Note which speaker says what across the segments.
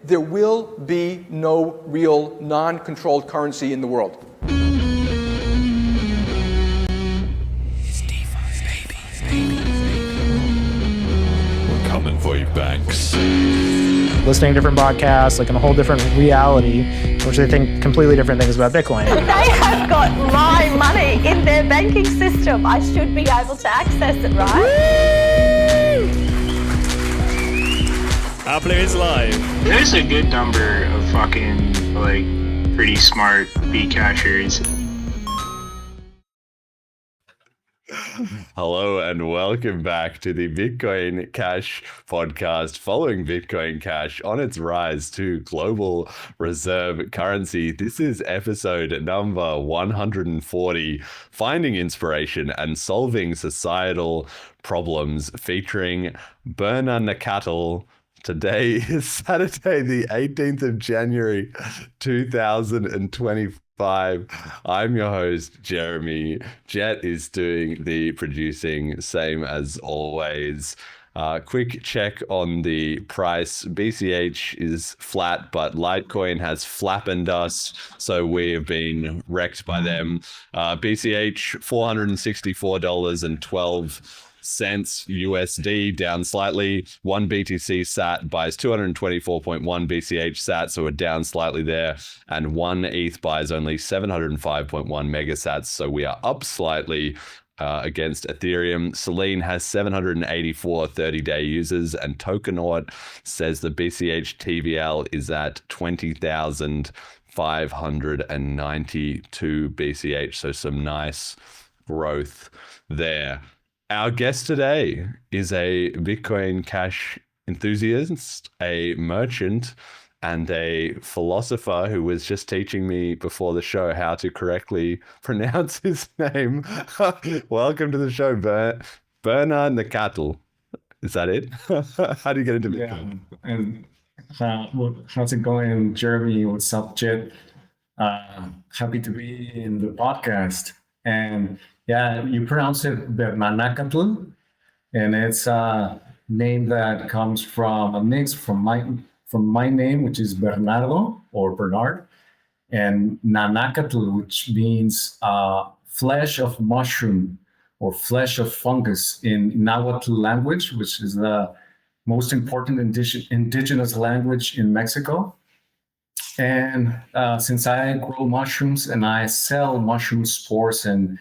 Speaker 1: there will be no real non-controlled currency in the world.
Speaker 2: We're coming for you, banks.
Speaker 3: Listening to different podcasts, like in a whole different reality, which they think completely different things about Bitcoin.
Speaker 4: They have got my money in their banking system. I should be able to access it, right?
Speaker 2: Apple is live.
Speaker 5: There's a good number of fucking, like, pretty smart Bcashers.
Speaker 2: Hello and welcome back to the Bitcoin Cash podcast, following Bitcoin Cash on its rise to global reserve currency. This is episode number 140, Finding Inspiration and Solving Societal Problems, featuring Bernanacatl. Today is Saturday, the 18th of January, 2025. I'm your host, Jeremy. Jet is doing the producing, same as always. Quick check on the price. BCH is flat, but Litecoin has flappened us, so we have been wrecked by them. BCH, $464.12 USD, down slightly. One BTC sat buys 224.1 BCH sat, so we're down slightly there. And one ETH buys only 705.1 megasats, so we are up slightly against Ethereum. Selene has 784 30-day users, and Tokenaut says the BCH TVL is at 20,592 BCH, so some nice growth there. Our guest today is a Bitcoin Cash enthusiast, a merchant, and a philosopher who was just teaching me before the show how to correctly pronounce his name. Welcome to the show, Bernanacatl. Is that it? How do you get into Bitcoin?
Speaker 6: Yeah, and how's it going, Jeremy? What's up, Jet? Happy to be in the podcast. And yeah, you pronounce it Bernanacatl, and it's a name that comes from a mix from my name, which is Bernardo or Bernard, and Nanacatl, which means flesh of mushroom or flesh of fungus in Nahuatl language, which is the most important indigenous language in Mexico. And since I grow mushrooms and I sell mushroom spores and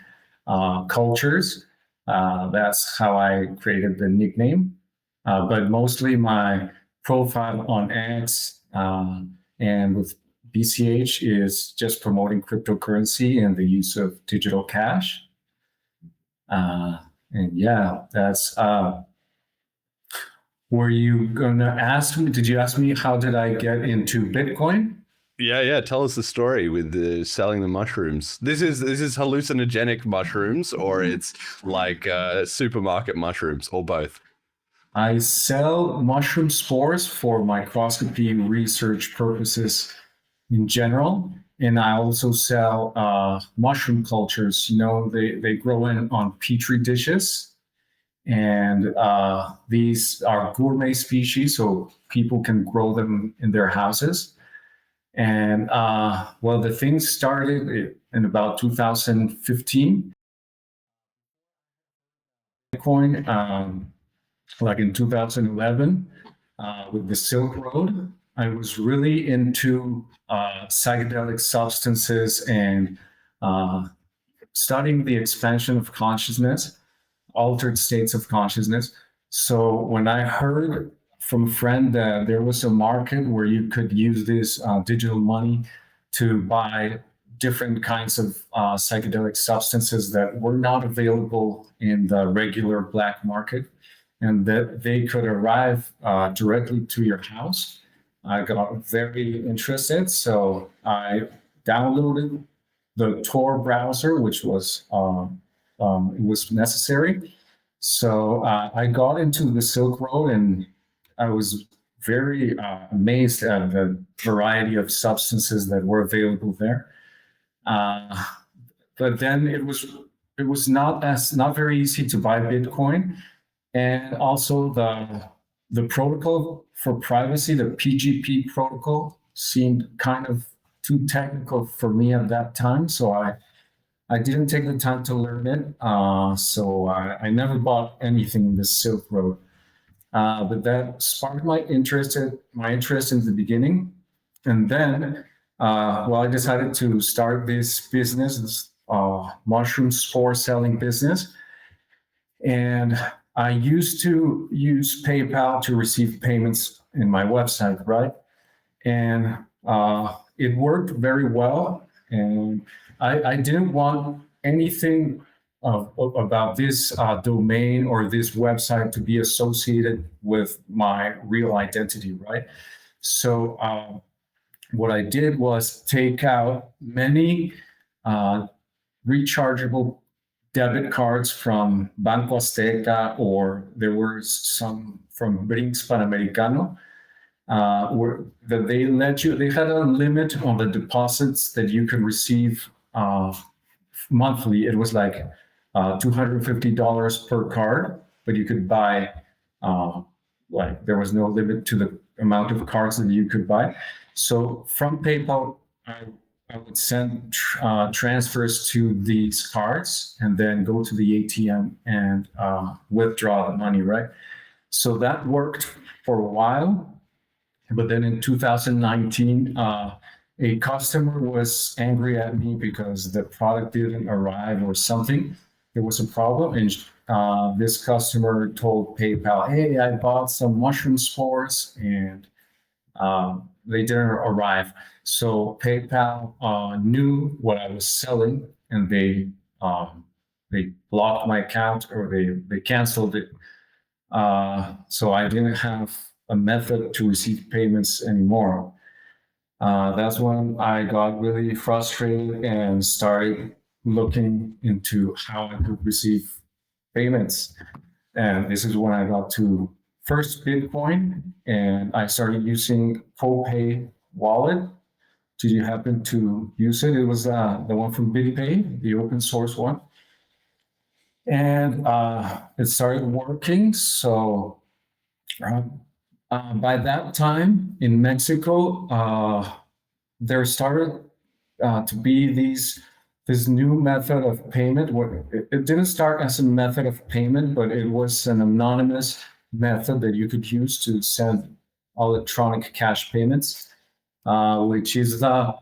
Speaker 6: cultures, that's how I created the nickname. But mostly my profile on X and with BCH is just promoting cryptocurrency and the use of digital cash. And yeah, that's were you gonna ask me? Did you ask me how did I get into Bitcoin?
Speaker 2: Yeah. Tell us the story with the selling the mushrooms. This is hallucinogenic mushrooms, or it's like supermarket mushrooms, or both?
Speaker 6: I sell mushroom spores for microscopy research purposes in general, and I also sell mushroom cultures. You know, they grow on petri dishes, and these are gourmet species, so people can grow them in their houses. And well, the thing started in about 2015. Bitcoin, like in 2011, with the Silk Road, I was really into psychedelic substances and studying the expansion of consciousness, altered states of consciousness. So when I heard from a friend that there was a market where you could use this digital money to buy different kinds of psychedelic substances that were not available in the regular black market, and that they could arrive directly to your house, I got very interested. So I downloaded the Tor browser, which was it was necessary. So I got into the Silk Road, and I was very amazed at the variety of substances that were available there. But then it was not very easy to buy Bitcoin, and also the protocol for privacy, the PGP protocol, seemed kind of too technical for me at that time. So I didn't take the time to learn it. So I never bought anything in the Silk Road. But that sparked my interest in the beginning. And then, I decided to start this business, this mushroom spore selling business. And I used to use PayPal to receive payments in my website, right? And it worked very well. And I didn't want anything about this domain or this website to be associated with my real identity, right? So what I did was take out many rechargeable debit cards from Banco Azteca, or there were some from Brinks Panamericano, where that they had a limit on the deposits that you could receive monthly. It was like $250 per card, but you could buy, there was no limit to the amount of cards that you could buy. So from PayPal, I would send transfers to these cards and then go to the ATM and withdraw the money, right? So that worked for a while. But then in 2019, a customer was angry at me because the product didn't arrive or something. There was a problem. And this customer told PayPal, hey, I bought some mushroom spores and they didn't arrive. So PayPal knew what I was selling, and they blocked my account, or they canceled it. So I didn't have a method to receive payments anymore. That's when I got really frustrated and started looking into how I could receive payments. And this is when I got to first Bitcoin, and I started using ProPay wallet. Did you happen to use it? It was the one from BitPay, the open source one. And it started working. So by that time in Mexico, there started to be this new method of payment. It didn't start as a method of payment, but it was an anonymous method that you could use to send electronic cash payments, which is the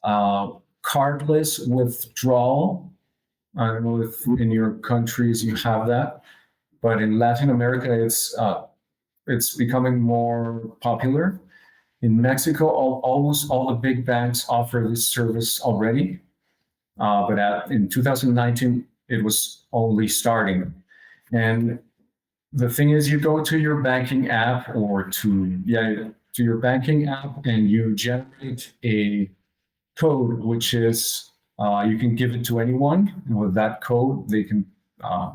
Speaker 6: cardless withdrawal. I don't know if in your countries you have that, but in Latin America, it's becoming more popular. In Mexico, almost all the big banks offer this service already, but in 2019, it was only starting. And the thing is, you go to your banking app to your banking app, and you generate a code, which is you can give it to anyone. And with that code, they can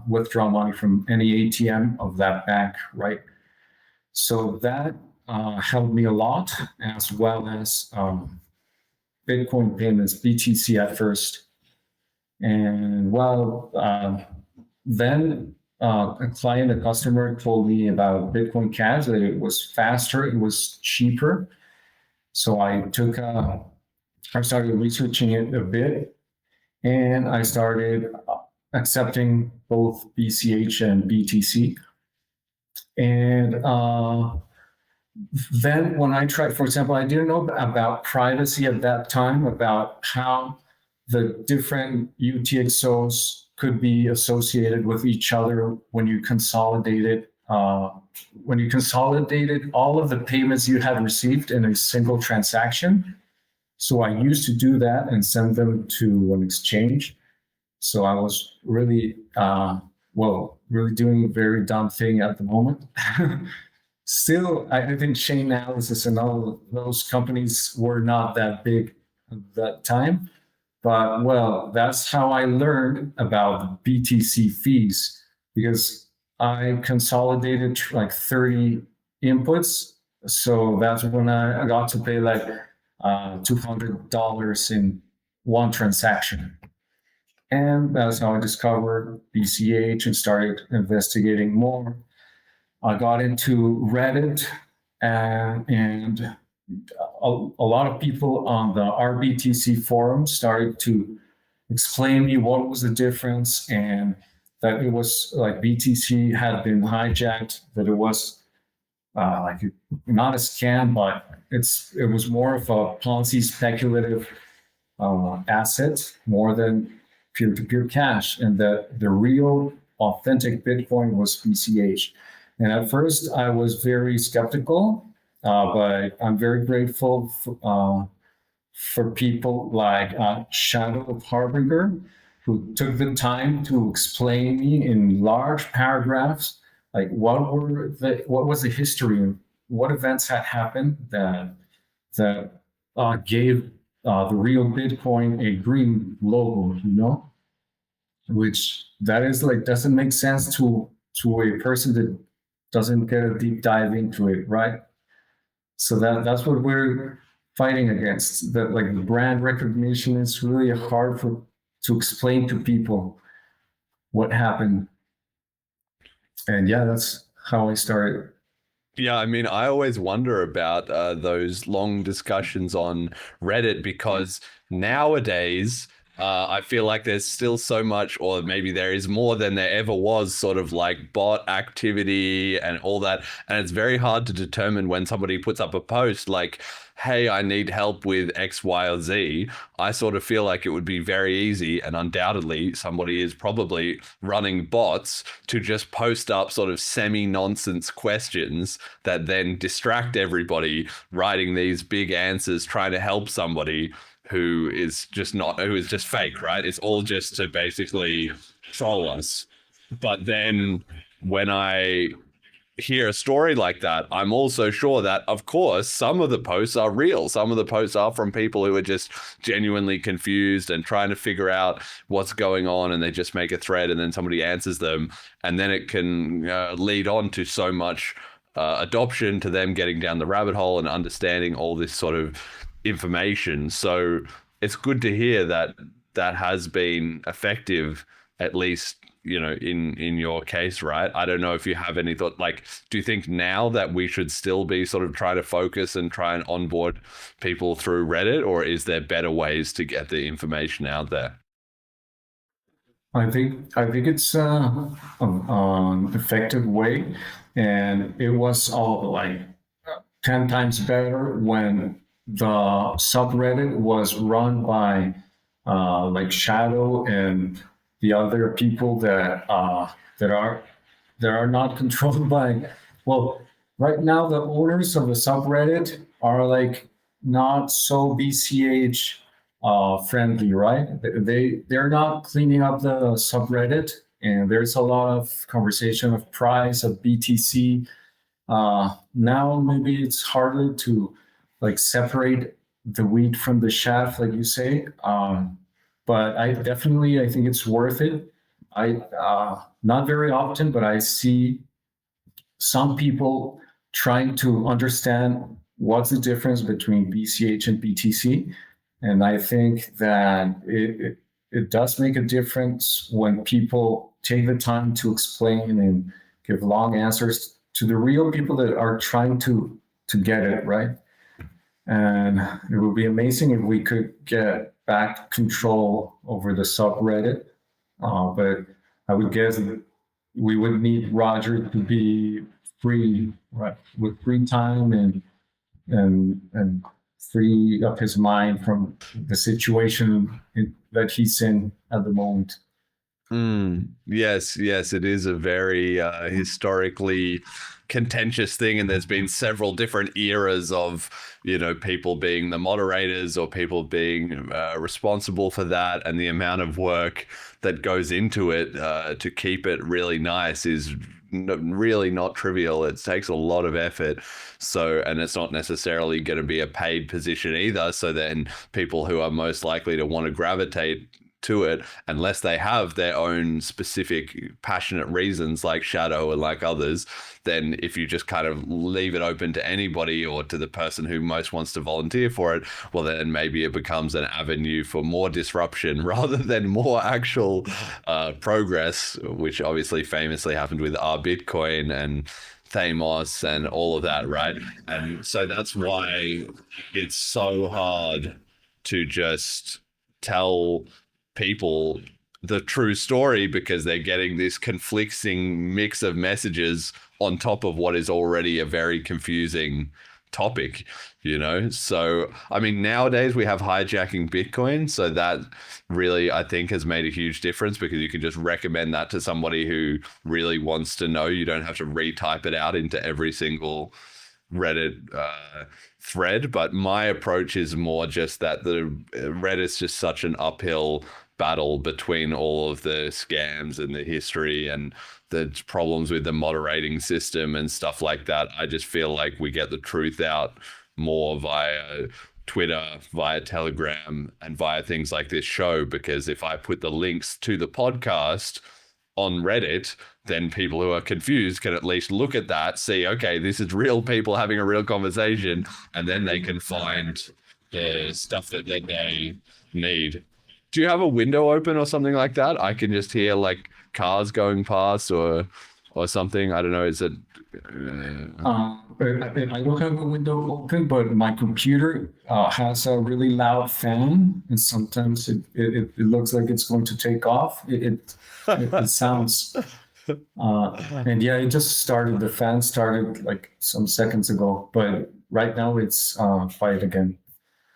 Speaker 6: withdraw money from any ATM of that bank, right? So that helped me a lot, as well as Bitcoin payments, BTC at first. And then a customer told me about Bitcoin Cash, that it was faster, it was cheaper. So I started researching it a bit, and I started accepting both BCH and BTC. And then when I tried, for example, I didn't know about privacy at that time, about how the different UTXOs could be associated with each other when you consolidated all of the payments you had received in a single transaction. So I used to do that and send them to an exchange. So I was really, really doing a very dumb thing at the moment. Still, I think Chainalysis and all those companies were not that big at that time. But that's how I learned about BTC fees, because I consolidated like 30 inputs. So that's when I got to pay like $200 in one transaction. And that's how I discovered BCH and started investigating more. I got into Reddit, and a lot of people on the RBTC forum started to explain me what was the difference, and that it was like BTC had been hijacked, that it was like not a scam, but it was more of a Ponzi speculative asset more than peer-to-peer cash, and that the real authentic Bitcoin was BCH. And at first I was very skeptical, but I'm very grateful for people like Shadow Harbinger, who took the time to explain me in large paragraphs, like what was the history of what events had happened that gave the real Bitcoin a green logo, which that is like doesn't make sense to a person that doesn't get a deep dive into it, right? So that's what we're fighting against. That like the brand recognition is really hard to explain to people what happened. And yeah, that's how I started.
Speaker 2: Yeah, I mean, I always wonder about those long discussions on Reddit, because nowadays I feel like there's still so much, or maybe there is more than there ever was, sort of like bot activity and all that. And it's very hard to determine when somebody puts up a post like, hey, I need help with X, Y, or Z. I sort of feel like it would be very easy, and undoubtedly somebody is probably running bots to just post up sort of semi-nonsense questions that then distract everybody, writing these big answers, trying to help somebody who is just fake, right? It's all just to basically troll us. But then when I hear a story like that, I'm also sure that, of course, some of the posts are real. Some of the posts are from people who are just genuinely confused and trying to figure out what's going on, and they just make a thread and then somebody answers them. And then it can lead on to so much adoption, to them getting down the rabbit hole and understanding all this sort of information. So it's good to hear that that has been effective, at least, in your case, right? I don't know if you have any thought, like, do you think now that we should still be sort of trying to focus and try and onboard people through Reddit, or is there better ways to get the information out there?
Speaker 6: I think it's an effective way, and it was all like 10 times better when the subreddit was run by like Shadow and the other people that are not controlled by. Well, right now the owners of the subreddit are like not so BCH friendly, right? They're not cleaning up the subreddit, and there's a lot of conversation of price of BTC. Now maybe it's harder to like separate the wheat from the chaff, like you say. But I think it's worth it. Not very often, but I see some people trying to understand what's the difference between BCH and BTC. And I think that it does make a difference when people take the time to explain and give long answers to the real people that are trying to get it, right? And it would be amazing if we could get back control over the subreddit. But I would guess that we would need Roger to be free, right, with free time and free up his mind from the situation that he's in at the moment.
Speaker 2: Yes, it is a very historically contentious thing, and there's been several different eras of people being the moderators or people being responsible for that, and the amount of work that goes into it to keep it really nice is really not trivial. It takes a lot of effort. So, and it's not necessarily going to be a paid position either. So then people who are most likely to want to gravitate to it, unless they have their own specific passionate reasons like Shadow and like others, then if you just kind of leave it open to anybody or to the person who most wants to volunteer for it, well, then maybe it becomes an avenue for more disruption rather than more actual progress, which obviously famously happened with our Bitcoin and Thamos and all of that, right? And so that's why it's so hard to just tell people the true story, because they're getting this conflicting mix of messages on top of what is already a very confusing topic, So, I mean, nowadays we have hijacking Bitcoin. So that really, I think, has made a huge difference, because you can just recommend that to somebody who really wants to know. You don't have to retype it out into every single Reddit thread. But my approach is more just that the Reddit's just such an uphill battle between all of the scams and the history and the problems with the moderating system and stuff like that. I just feel like we get the truth out more via Twitter, via Telegram, and via things like this show, because if I put the links to the podcast on Reddit, then people who are confused can at least look at that, see, okay, this is real people having a real conversation, and then they can find the stuff that they need. Do you have a window open or something like that? I can just hear like cars going past or something. I don't know. Is it?
Speaker 6: I don't have a window open, but my computer has a really loud fan, and sometimes it looks like it's going to take off. It sounds. And yeah, it just started. The fan started like some seconds ago, but right now it's quiet again.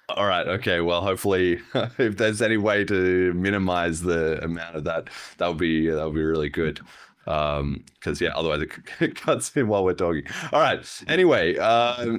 Speaker 2: All right. Okay. Well, hopefully, if there's any way to minimize the amount of that, that would be really good. Because otherwise it cuts in while we're talking. All right. Anyway,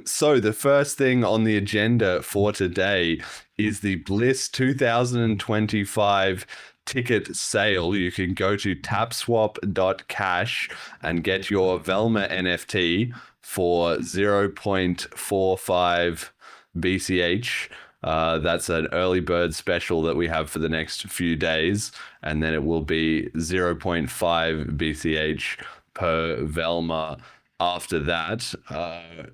Speaker 2: so the first thing on the agenda for today is the BLISS 2025 ticket sale. You can go to tapswap.cash and get your Velma NFT for 0.45 BCH. That's an early bird special that we have for the next few days, and then it will be 0.5 BCH per Velma after that.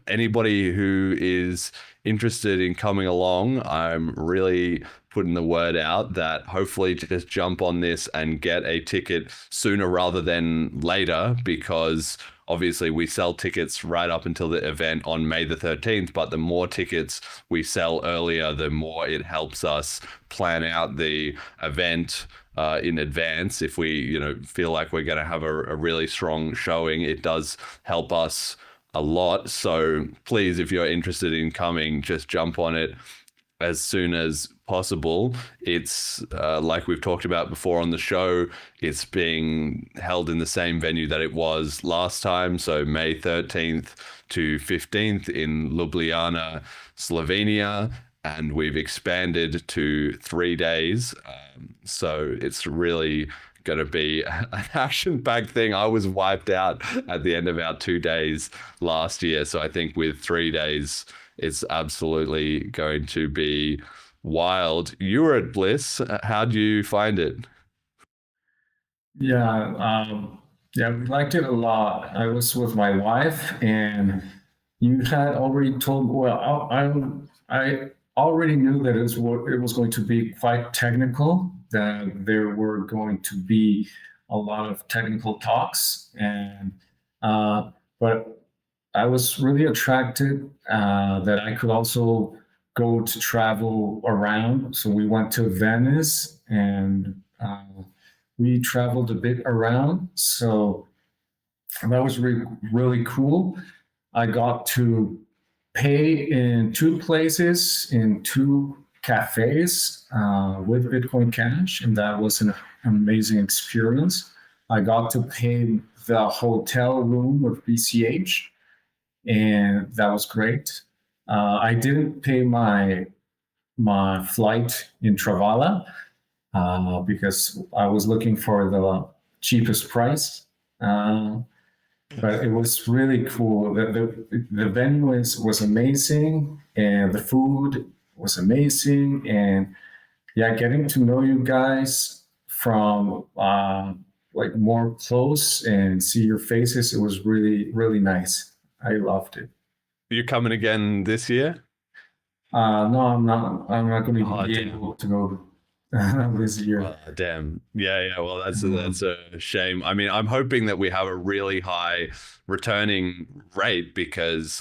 Speaker 2: Anybody who is interested in coming along, I'm really putting the word out that hopefully just jump on this and get a ticket sooner rather than later, because obviously we sell tickets right up until the event on May the 13th, but the more tickets we sell earlier, the more it helps us plan out the event in advance. If we, feel like we're going to have a really strong showing, it does help us a lot. So please, if you're interested in coming, just jump on it as soon as possible. It's like we've talked about before on the show, it's being held in the same venue that it was last time, so May 13th to 15th in Ljubljana, Slovenia, and we've expanded to 3 days. So it's really going to be an action-packed thing. I was wiped out at the end of our 2 days last year, so I think with 3 days, it's absolutely going to be wild. You were at BLISS. How do you find it?
Speaker 6: Yeah, we liked it a lot. I was with my wife, and you had already told. Well, I already knew that it was going to be quite technical. That there were going to be a lot of technical talks, and but I was really attracted that I could also go to travel around. So we went to Venice, and we traveled a bit around. So that was really cool. I got to pay in 2 places, in 2 cafes with Bitcoin Cash, and that was an amazing experience. I got to pay the hotel room with BCH, and that was great. I didn't pay my flight in Travala because I was looking for the cheapest price. But it was really cool. The venue was amazing, and the food was amazing. And yeah, getting to know you guys from like more close and see your faces, it was really, really nice. I loved it.
Speaker 2: Are you coming again this year?
Speaker 6: No, I'm not. I'm not going to be able to go this year.
Speaker 2: Damn. Yeah. Well, that's a shame. I mean, I'm hoping that we have a really high returning rate because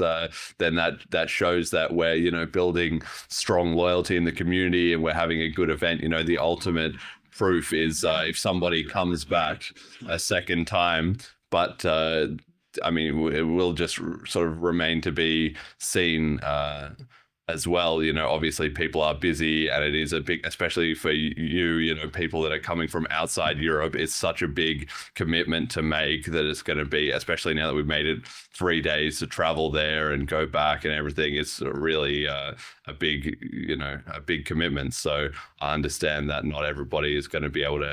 Speaker 2: then that shows that we're, you know, building strong loyalty in the community and we're having a good event. You know, the ultimate proof is if somebody comes back a second time, but I mean, it will just sort of remain to be seen as well. You know, obviously people are busy and it is a big, especially for you know, people that are coming from outside Europe, it's such a big commitment to make that it's going to be, especially now that we've made it 3 days to travel there and go back and everything. It's really a big, you know, a big commitment. So I understand that not everybody is going to be able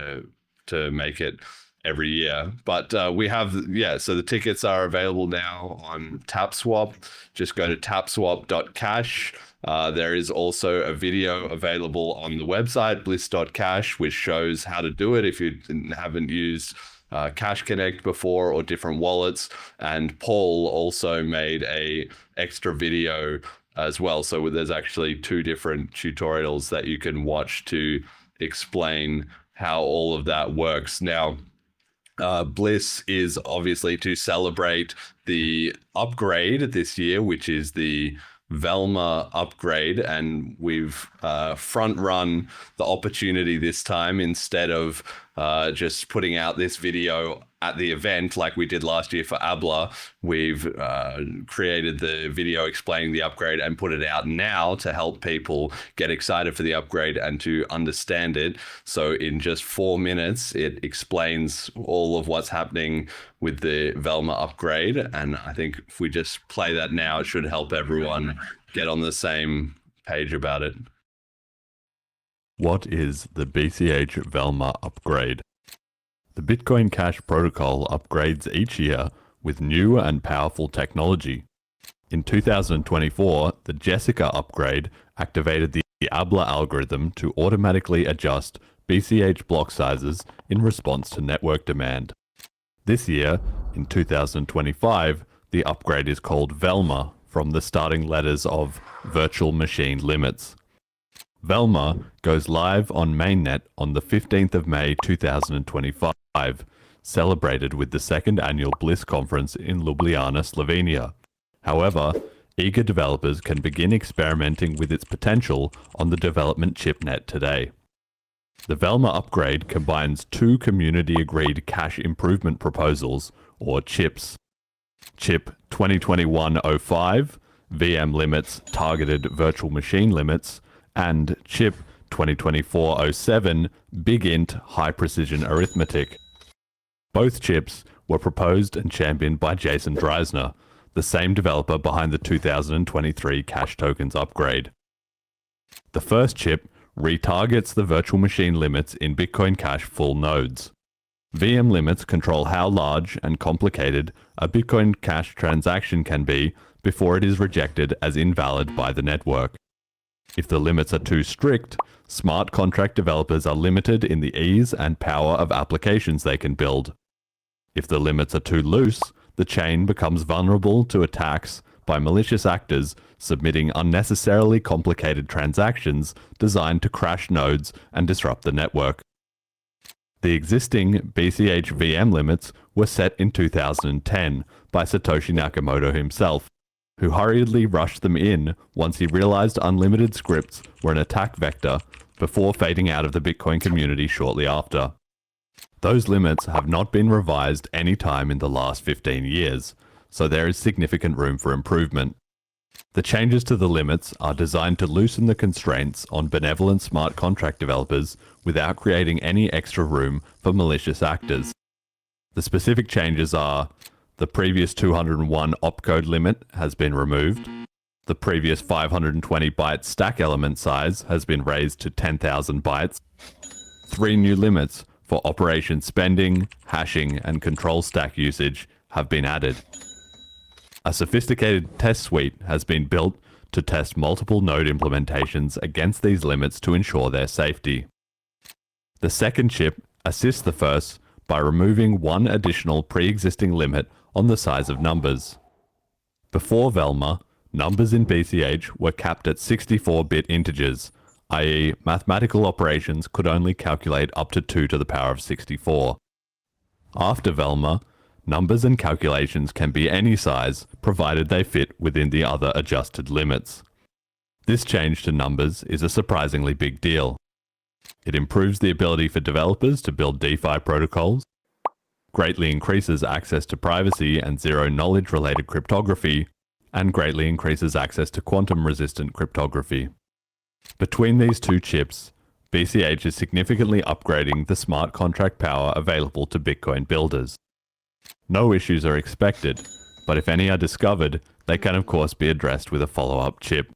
Speaker 2: to make it every year, but we have, so the tickets are available now on TapSwap. Just go to tapswap.cash. There is also a video available on the website bliss.cash, which shows how to do it if you haven't used Cash Connect before or different wallets. And Paul also made a extra video as well, so there's actually 2 different tutorials that you can watch to explain how all of that works. Now, Bliss is obviously to celebrate the upgrade this year, which is the Velma upgrade, and we've front run the opportunity this time. Instead of just putting out this video at the event like we did last year for Abla, we've created the video explaining the upgrade and put it out now to help people get excited for the upgrade and to understand it. So in just 4 minutes, it explains all of what's happening with the Velma upgrade. And I think if we just play that now, it should help everyone get on the same page about it. What is the BCH Velma upgrade? The Bitcoin Cash protocol upgrades each year with new and powerful technology. In 2024, the Jessica upgrade activated the Abla algorithm to automatically adjust BCH block sizes in response to network demand. This year, in 2025, the upgrade is called Velma, from the starting letters of virtual machine limits. Velma goes live on mainnet on the 15th of May 2025, celebrated with the second annual BLISS conference in Ljubljana, Slovenia. However, eager developers can begin experimenting with its potential on the development chipnet today. The Velma upgrade combines 2 community-agreed cache improvement proposals, or CHIPs. Chip 2021-05, VM limits targeted virtual machine limits, and Chip 2024-07, Big Int high precision arithmetic. Both chips were proposed and championed by Jason Dreisner, the same developer behind the 2023 Cash Tokens upgrade. The first chip retargets the virtual machine limits in Bitcoin Cash full nodes. VM limits control how large and complicated a Bitcoin Cash transaction can be before it is rejected as invalid by the network. If the limits are too strict, smart contract developers are limited in the ease and power of applications they can build. If the limits are too loose, the chain becomes vulnerable to attacks by malicious actors submitting unnecessarily complicated transactions designed to crash nodes and disrupt the network. The existing BCH VM limits were set in 2010 by Satoshi Nakamoto himself, who hurriedly rushed them in once he realized unlimited scripts were an attack vector before fading out of the Bitcoin community shortly after. Those limits have not been revised any time in the last 15 years, so there is significant room for improvement. The changes to the limits are designed to loosen the constraints on benevolent smart contract developers without creating any extra room for malicious actors. The specific changes are: the previous 201 opcode limit has been removed, the previous 520 byte stack element size has been raised to 10,000 bytes, 3 new limits for operation spending, hashing, and control stack usage have been added. A sophisticated test suite has been built to test multiple node implementations against these limits to ensure their safety. The second chip assists the first by removing one additional pre-existing limit on the size of numbers. Before Velma, numbers in BCH were capped at 64-bit integers, i.e. mathematical operations could only calculate up to 2 to the power of 64. After Velma, numbers and calculations can be any size, provided they fit within the other adjusted limits. This change to numbers is a surprisingly big deal. It improves the ability for developers to build DeFi protocols, greatly increases access to privacy and zero-knowledge related cryptography, and greatly increases access to quantum-resistant cryptography. Between these two chips, BCH is significantly upgrading the smart contract power available to Bitcoin builders. No issues are expected, but if any are discovered, they can of course be addressed with a follow-up chip.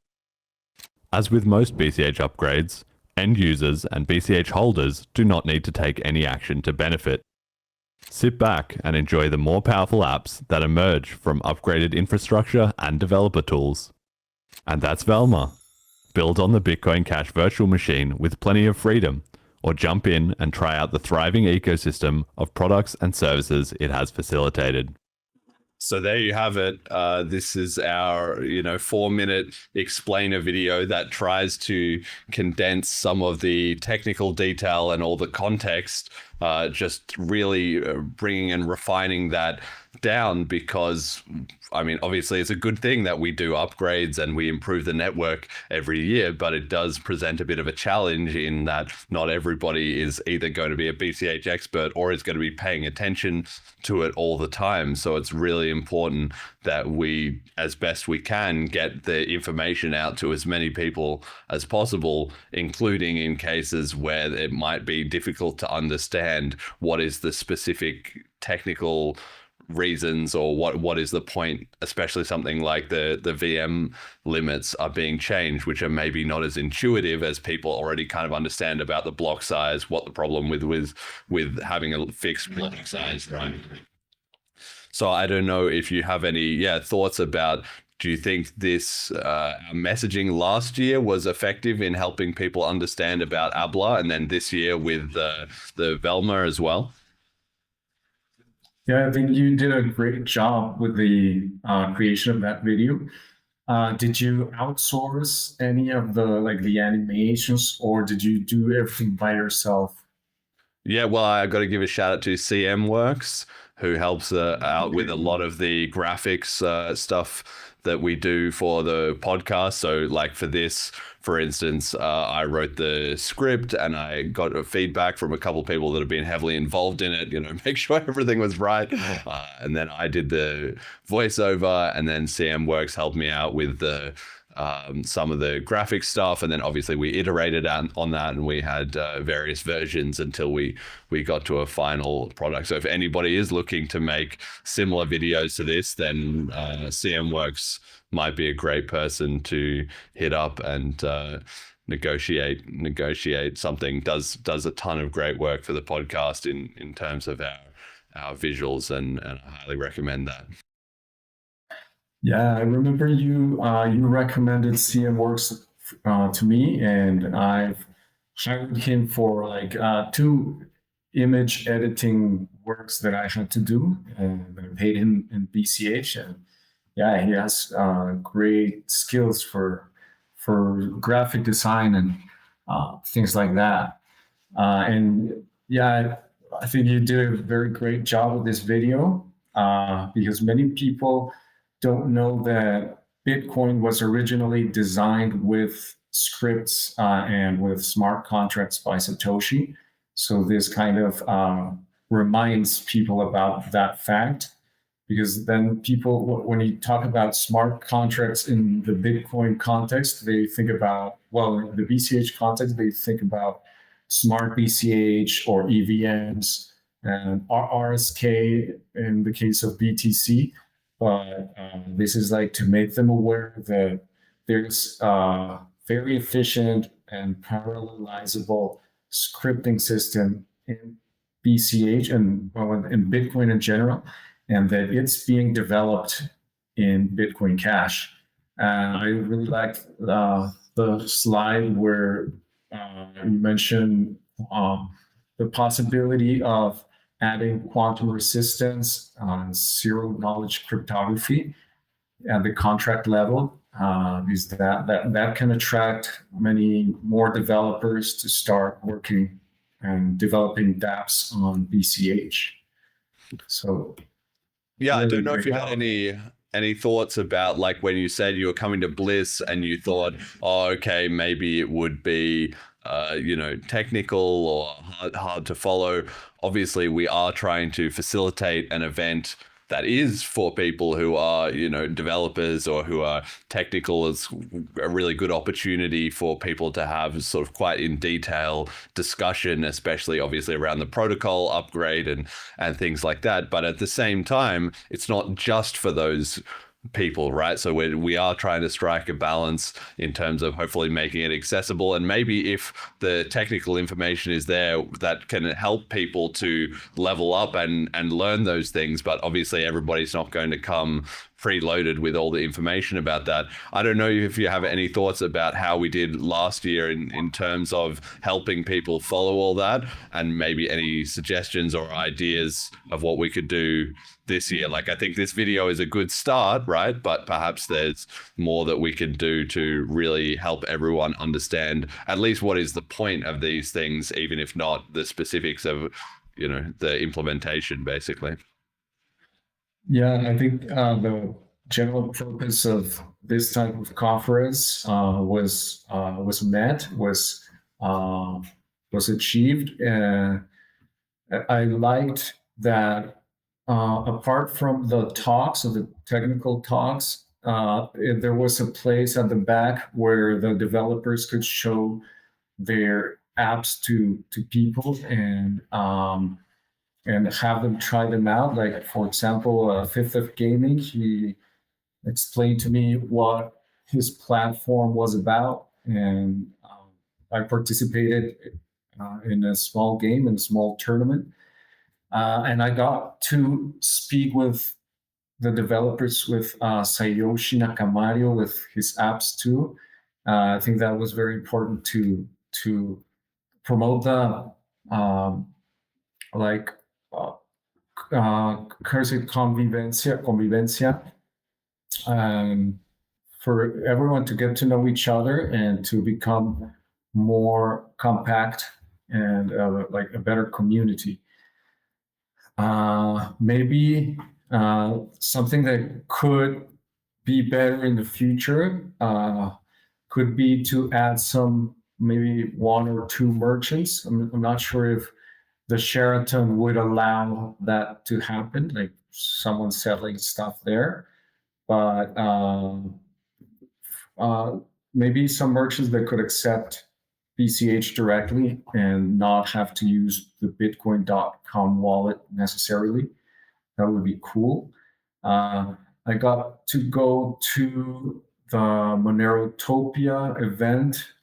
Speaker 2: As with most BCH upgrades, end users and BCH holders do not need to take any action to benefit. Sit back and enjoy the more powerful apps that emerge from upgraded infrastructure and developer tools. And that's Velma. Build on the Bitcoin Cash virtual machine with plenty of freedom, or jump in and try out the thriving ecosystem of products and services it has facilitated. So there you have it. This is our, 4-minute explainer video that tries to condense some of the technical detail and all the context, just really bringing and refining that down, because obviously it's a good thing that we do upgrades and we improve the network every year, but it does present a bit of a challenge in that not everybody is either going to be a BCH expert or is going to be paying attention to it all the time. So it's really important that we, as best we can, get the information out to as many people as possible, including in cases where it might be difficult to understand what is the specific technical reasons or what is the point, especially something like the VM limits are being changed, which are maybe not as intuitive as people already kind of understand about the block size, what the problem with having a fixed block size, right? So I don't know if you have any thoughts about, do you think this messaging last year was effective in helping people understand about ABLA, and then this year with the Velma as well?
Speaker 6: Yeah, I think you did a great job with the creation of that video. Did you outsource any of the animations, or did you do everything by yourself?
Speaker 2: Yeah, well, I got to give a shout out to CM Works, who helps out with a lot of the graphics stuff that we do for the podcast. So like for this, for instance, I wrote the script and I got a feedback from a couple of people that have been heavily involved in it, make sure everything was right. And then I did the voiceover, and then CM Works helped me out with the some of the graphic stuff, and then obviously we iterated on that, and we had various versions until we got to a final product. So if anybody is looking to make similar videos to this, then CM Works might be a great person to hit up and negotiate something. Does a ton of great work for the podcast in terms of our visuals, and I highly recommend that.
Speaker 6: Yeah, I remember you recommended CM Works to me, and I've hired him for 2 image editing works that I had to do, and I paid him in BCH. And yeah, he has great skills for graphic design and things like that. And yeah, I think you did a very great job with this video, because many people don't know that Bitcoin was originally designed with scripts and with smart contracts by Satoshi. So this kind of reminds people about that fact, because then people, when you talk about smart contracts in the Bitcoin context, they think about, in the BCH context, they think about smart BCH or EVMs and RSK in the case of BTC. But this is to make them aware that there's very efficient and parallelizable scripting system in BCH and in Bitcoin in general, and that it's being developed in Bitcoin Cash. And I really liked the slide where you mentioned the possibility of adding quantum resistance on zero knowledge cryptography at the contract level. is that can attract many more developers to start working and developing dApps on BCH. So
Speaker 2: Yeah, I
Speaker 6: really
Speaker 2: don't know if you
Speaker 6: great.
Speaker 2: had any thoughts about, like, when you said you were coming to BLISS and you thought, oh, okay, maybe it would be technical or hard to follow. Obviously, we are trying to facilitate an event that is for people who are, developers or who are technical. It's a really good opportunity for people to have sort of quite in detail discussion, especially obviously around the protocol upgrade and things like that. But at the same time, it's not just for those people, right? So we are trying to strike a balance in terms of hopefully making it accessible, and maybe if the technical information is there that can help people to level up and learn those things. But obviously everybody's not going to come preloaded with all the information about that. I don't know if you have any thoughts about how we did last year in terms of helping people follow all that, and maybe any suggestions or ideas of what we could do this year. Like, I think this video is a good start, right? But perhaps there's more that we can do to really help everyone understand at least what is the point of these things, even if not the specifics of, the implementation, basically.
Speaker 6: Yeah, I think the general purpose of this type of conference was achieved. I liked that. Apart from the talks, of the technical talks, there was a place at the back where the developers could show their apps to people and have them try them out. Like, for example, Fifth of Gaming, he explained to me what his platform was about, and I participated in a small game, in a small tournament. And I got to speak with the developers, with Sayoshi Nakamario, with his apps too. I think that was very important to promote the convivencia, for everyone to get to know each other and to become more compact and like a better community. Maybe something that could be better in the future could be to add maybe one or two merchants. I'm not sure if the Sheraton would allow that to happen, like someone selling stuff there, but maybe some merchants that could accept BCH directly and not have to use the bitcoin.com wallet necessarily. That would be cool. I got to go to the Monerotopia event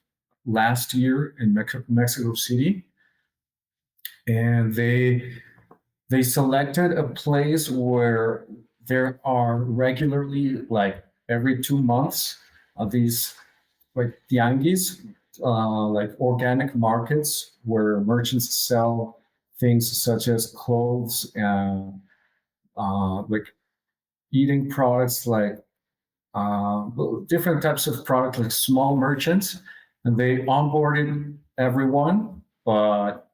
Speaker 6: last year in Mexico City, and they selected a place where there are regularly, like every 2 months, these like tianguis, like organic markets where merchants sell things such as clothes and like eating products, like different types of products, like small merchants. And they onboarded everyone, but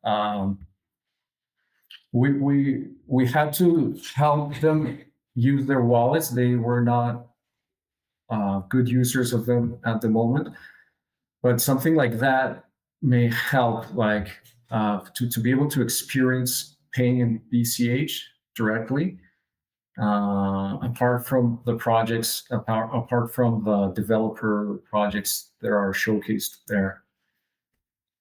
Speaker 6: we had to help them use their wallets. They were not good users of them at the moment. But something like that may help, like to be able to experience paying in BCH directly, apart from the projects, apart from the developer projects that are showcased there.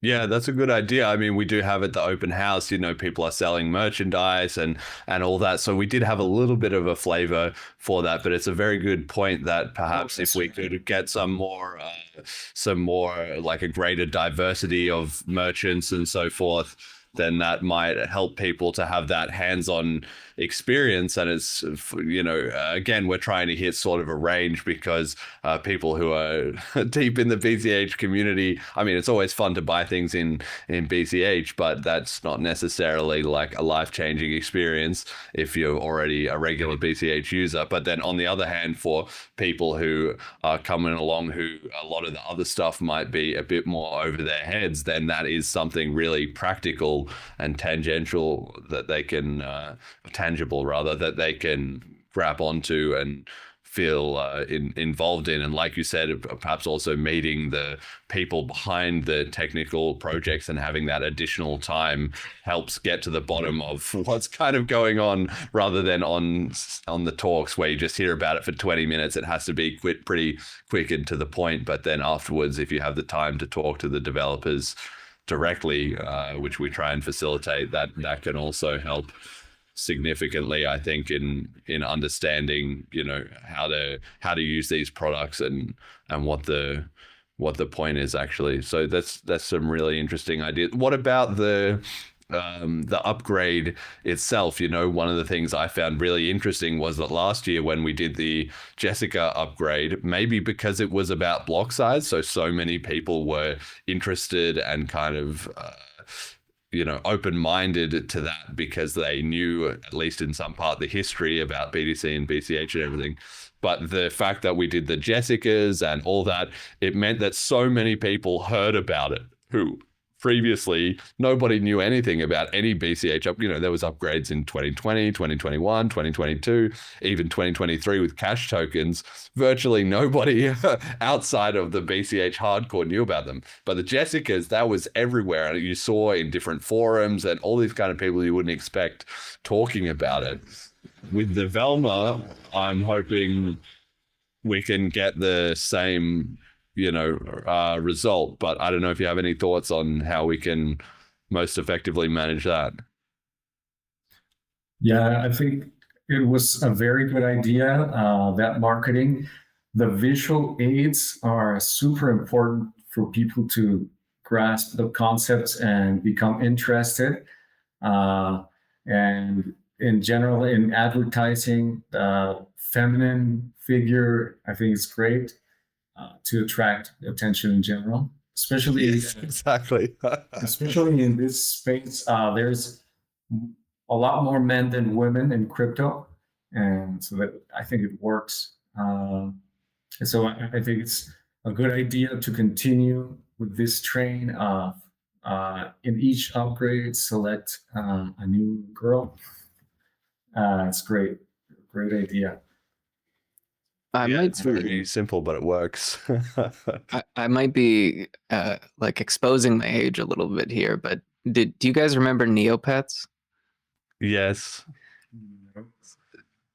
Speaker 2: Yeah, that's a good idea. I mean, we do have at the open house, people are selling merchandise and all that. So we did have a little bit of a flavor for that, but it's a very good point that perhaps if we could get some more like a greater diversity of merchants and so forth, then that might help people to have that hands-on experience. And it's, again, we're trying to hit sort of a range because people who are deep in the BCH community, I mean, it's always fun to buy things in BCH, but that's not necessarily like a life-changing experience if you're already a regular BCH user. But then on the other hand, for people who are coming along who a lot of the other stuff might be a bit more over their heads, then that is something really practical and tangential that they can tangible rather, that they can grab onto and feel involved in. And like you said, perhaps also meeting the people behind the technical projects and having that additional time helps get to the bottom of what's kind of going on, rather than on the talks where you just hear about it for 20 minutes. It has to be pretty quick and to the point. But then afterwards, if you have the time to talk to the developers directly, which we try and facilitate, that can also help significantly, I think, in understanding, how to use these products and what the point is actually. So that's some really interesting ideas. What about the upgrade itself? One of the things I found really interesting was that last year when we did the Jessica upgrade, maybe because it was about block size, so many people were interested and kind of open-minded to that because they knew, at least in some part, the history about BTC and BCH and everything. But the fact that we did the Jessicas and all that, it meant that so many people heard about it who previously nobody knew anything about any BCH up. There was upgrades in 2020, 2021, 2022, even 2023 with cash tokens. Virtually nobody outside of the BCH hardcore knew about them. But the Jessicas, that was everywhere. And you saw in different forums and all these kind of people you wouldn't expect talking about it. With the Velma, I'm hoping we can get the same result, but I don't know if you have any thoughts on how we can most effectively manage that.
Speaker 6: Yeah, I think it was a very good idea, that marketing. The visual aids are super important for people to grasp the concepts and become interested. And in general, in advertising, the feminine figure, I think it's great. To attract attention in general, especially
Speaker 2: exactly.
Speaker 6: especially in this space. There's a lot more men than women in crypto, and so that I think it works. So I think it's a good idea to continue with this train of in each upgrade select a new girl. It's great idea.
Speaker 2: It's very simple, but it works.
Speaker 7: I might be exposing my age a little bit here, but do you guys remember Neopets?
Speaker 2: Yes.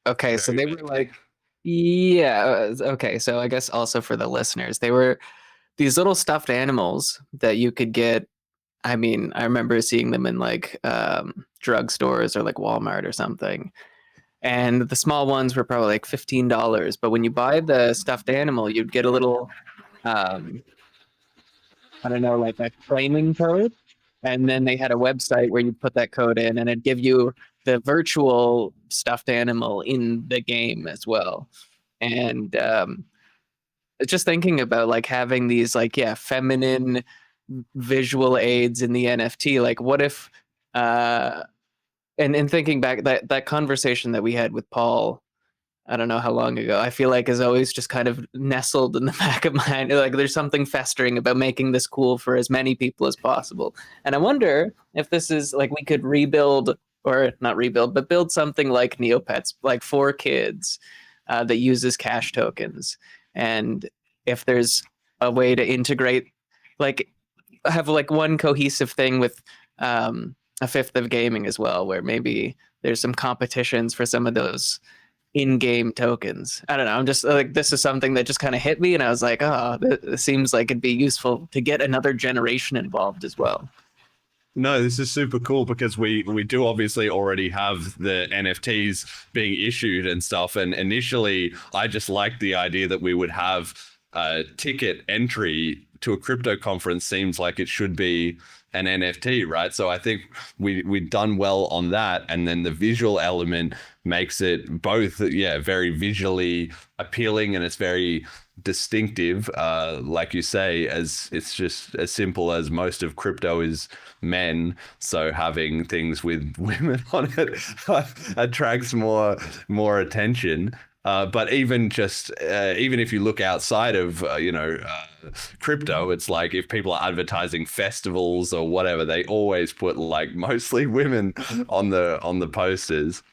Speaker 7: Okay, so they were okay, so I guess also for the listeners, they were these little stuffed animals that you could get. I mean, I remember seeing them in drugstores or Walmart or something. And the small ones were probably $15. But when you buy the stuffed animal, you'd get a little, a claiming code. And then they had a website where you put that code in and it'd give you the virtual stuffed animal in the game as well. And just thinking about having these feminine visual aids in the NFT, what if... And thinking back, that conversation that we had with Paul, I don't know how long ago, I feel is always just kind of nestled in the back of my mind. There's something festering about making this cool for as many people as possible. And I wonder if this is we could rebuild, or not rebuild, but build something like Neopets, for kids that uses cash tokens. And if there's a way to integrate, have one cohesive thing with a fifth of gaming as well, where maybe there's some competitions for some of those in-game tokens. I don't know. I'm just this is something that just kind of hit me, and I was like, oh, this seems like it'd be useful to get another generation involved as well.
Speaker 2: No, this is super cool because we do obviously already have the NFTs being issued and stuff. And initially, I just liked the idea that we would have a ticket entry to a crypto conference seems like it should be an NFT, right? So I think we've done well on that, and then the visual element makes it both, very visually appealing, and it's very distinctive, like you say, as it's just as simple as most of crypto is men. So having things with women on it attracts more attention. But even if you look outside of crypto, it's like if people are advertising festivals or whatever, they always put like mostly women on the posters.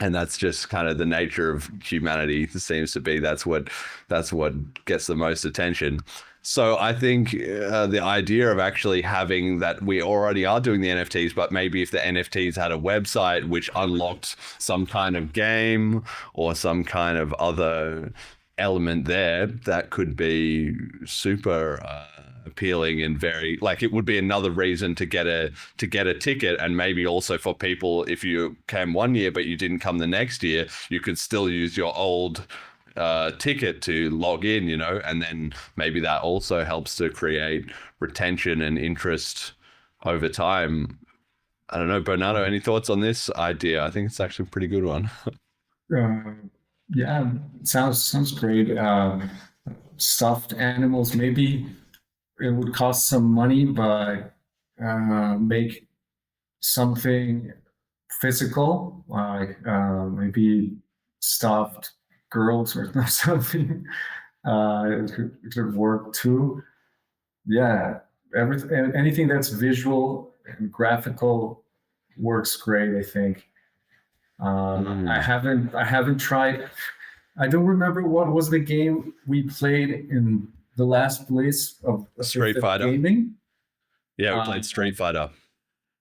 Speaker 2: And that's just kind of the nature of humanity. It seems to be that's what gets the most attention. So I think the idea of actually having that, we already are doing the NFTs, but maybe if the NFTs had a website which unlocked some kind of game or some kind of other element there, that could be super appealing and very, like, it would be another reason to get a ticket. And maybe also for people, if you came one year but you didn't come the next year, you could still use your old ticket to log in, and then maybe that also helps to create retention and interest over time. I don't know, Bernardo, any thoughts on this idea? I think it's actually a pretty good one.
Speaker 6: Yeah, sounds great. Stuffed animals, maybe it would cost some money, but make something physical, like maybe stuffed girls or something. It could work too. Yeah, anything that's visual and graphical works great, I think. I haven't tried. I don't remember what was the game we played in the last BLISS of
Speaker 2: Street Fighter
Speaker 6: gaming.
Speaker 2: Yeah, we played Street Fighter.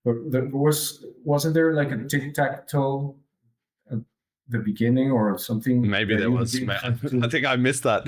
Speaker 6: But there wasn't there like a tic-tac-toe at the beginning or something?
Speaker 2: Maybe there was. I think I missed that.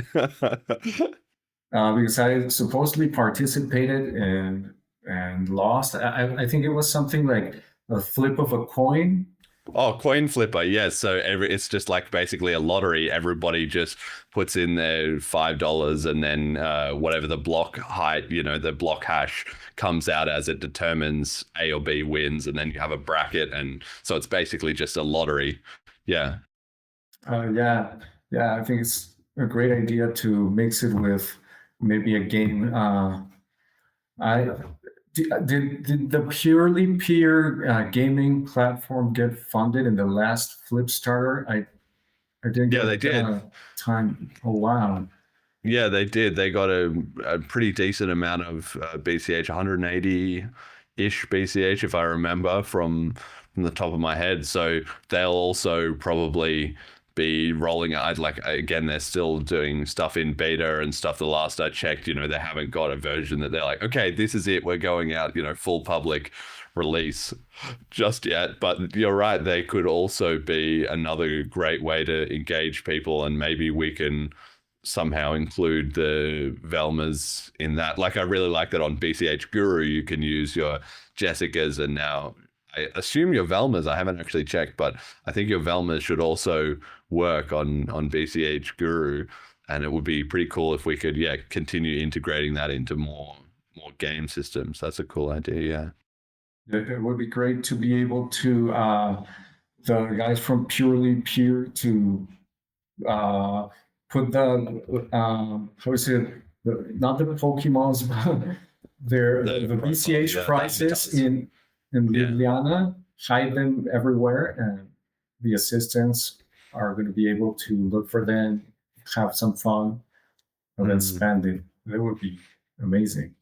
Speaker 6: Because I supposedly participated and lost. I think it was something like a flip of a coin.
Speaker 2: Oh, coin flipper, yes. So it's just like basically a lottery. Everybody just puts in their $5, and then whatever the block height, the block hash comes out as it determines A or B wins, and then you have a bracket, and so it's basically just a lottery. Yeah.
Speaker 6: Yeah. I think it's a great idea to mix it with maybe a game. Did the purely peer gaming platform get funded in the last Flipstarter? I didn't get
Speaker 2: they did.
Speaker 6: Time. Oh wow.
Speaker 2: Yeah, they did. They got a pretty decent amount of BCH, 180-ish BCH, if I remember from the top of my head. So they'll also probably be rolling out, like, again, they're still doing stuff in beta and stuff. The last I checked, they haven't got a version that they're like, okay, this is it, we're going out, full public release just yet. But you're right, they could also be another great way to engage people, and maybe we can somehow include the Velmas in that. Like, I really like that on BCH Guru you can use your Jessicas, and now I assume your Velmas, I haven't actually checked, but I think your Velmas should also work on BCH Guru, and it would be pretty cool if we could continue integrating that into more game systems. That's a cool idea.
Speaker 6: It would be great to be able to the guys from Purely Pure to put the how is it, not the Pokemons, but the BCH prizes in Ljubljana, hide them everywhere, and the assistants are going to be able to look for them, have some fun, and then spend it. That would be amazing.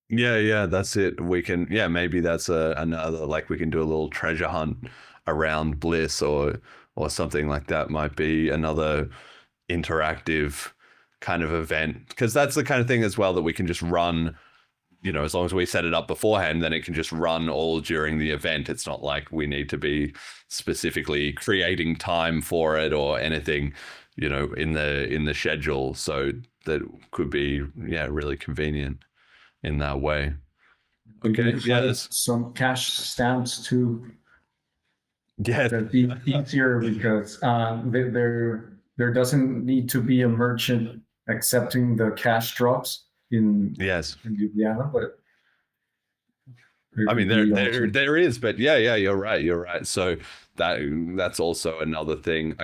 Speaker 2: Yeah, that's it. We can, maybe that's another, like, we can do a little treasure hunt around BLISS or something like that. Might be another interactive kind of event, because that's the kind of thing as well that we can just run. As long as we set it up beforehand, then it can just run all during the event. It's not like we need to be specifically creating time for it or anything, in the schedule. So that could be, really convenient in that way. Okay. Yeah.
Speaker 6: Some cash stamps too.
Speaker 2: Yeah.
Speaker 6: That'd be easier because there doesn't need to be a merchant accepting the cash drops. in
Speaker 2: Yes.
Speaker 6: Ljubljana, but
Speaker 2: I mean,
Speaker 6: also-
Speaker 2: there is, but yeah, you're right. So that's also another thing.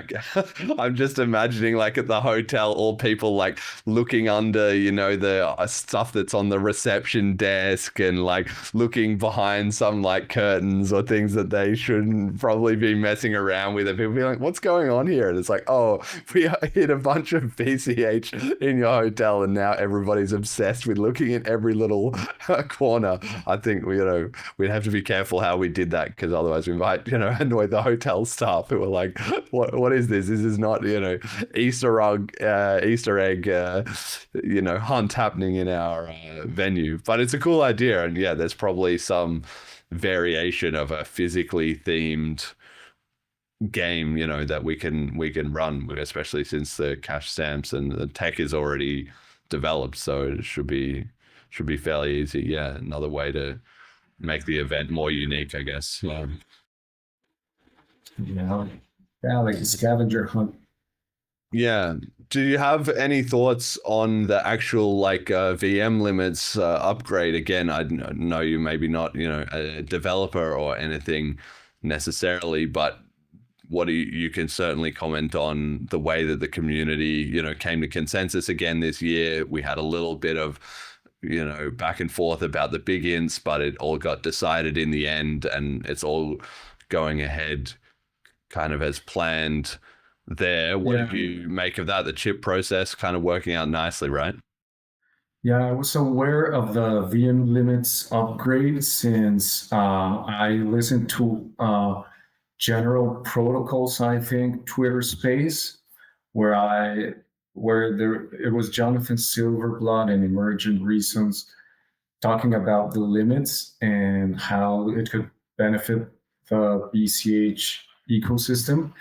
Speaker 2: I'm just imagining, like, at the hotel, all people like looking under, the stuff that's on the reception desk, and like looking behind some like curtains or things that they shouldn't probably be messing around with, and people be like, "What's going on here?" And it's like, "Oh, we hit a bunch of BCH in your hotel, and now everybody's obsessed with looking at every little corner." I think we'd have to be careful how we did that, because otherwise we might annoy the hotel staff who were like, what is this? This is not Easter egg hunt happening in our venue. But it's a cool idea, and yeah, there's probably some variation of a physically themed game that we can run, especially since the cash stamps and the tech is already developed, so it should be fairly easy. Yeah, another way to make the event more unique, I guess.
Speaker 6: Yeah, like a scavenger hunt.
Speaker 2: Yeah. Do you have any thoughts on the actual VM limits upgrade? Again, I know you maybe not a developer or anything necessarily, but what you can certainly comment on the way that the community came to consensus again this year. We had a little bit of back and forth about the big ints, but it all got decided in the end, and it's all going ahead kind of as planned there. What do you make of that? The chip process kind of working out nicely, right?
Speaker 6: Yeah, I was aware of the VM limits upgrade since I listened to General Protocols, I think, Twitter space, where it was Jonathan Silverblood and Emergent Reasons talking about the limits and how it could benefit the BCH ecosystem.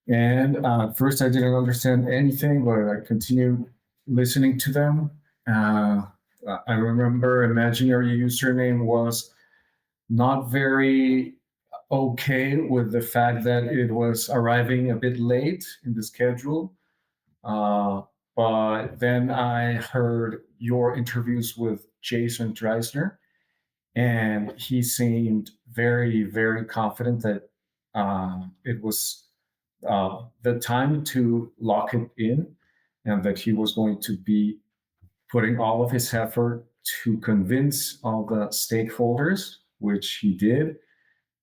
Speaker 6: And first I didn't understand anything, but I continued listening to them. I remember Imaginary Username was not very okay with the fact that it was arriving a bit late in the schedule. But then I heard your interviews with Jason Dreisner, and he seemed very, very confident that it was the time to lock it in, and that he was going to be putting all of his effort to convince all the stakeholders, which he did.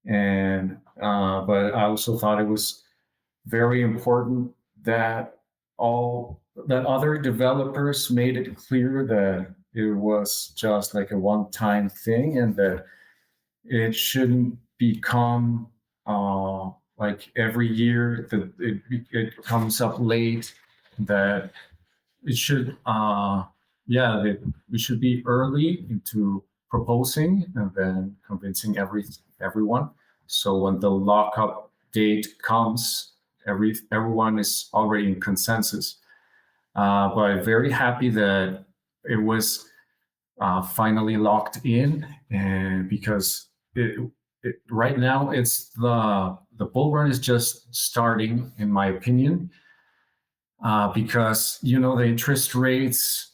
Speaker 6: And but I also thought it was very important that other developers made it clear that it was just like a one-time thing, and that it shouldn't become like every year that it comes up late, that it should that we should be early into proposing and then convincing everyone. So when the lockup date comes, everyone is already in consensus. But I'm very happy that it was finally locked in, and because right now it's the bull run is just starting, in my opinion, because the interest rates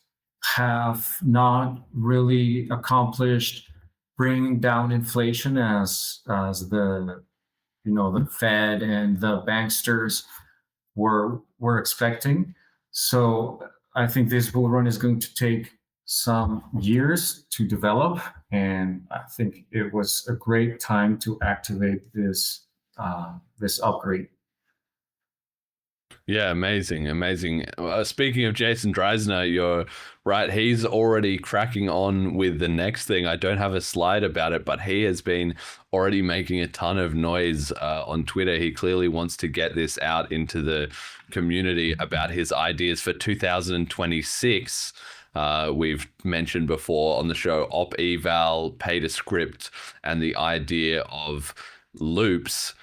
Speaker 6: have not really accomplished bringing down inflation as the the Fed and the banksters were expecting. So I think this bull run is going to take some years to develop, and I think it was a great time to activate this upgrade.
Speaker 2: Yeah, amazing. Speaking of Jason Dreisner, you're right. He's already cracking on with the next thing. I don't have a slide about it, but he has been already making a ton of noise on Twitter. He clearly wants to get this out into the community about his ideas for 2026. We've mentioned before on the show op eval, pay to script, and the idea of loops.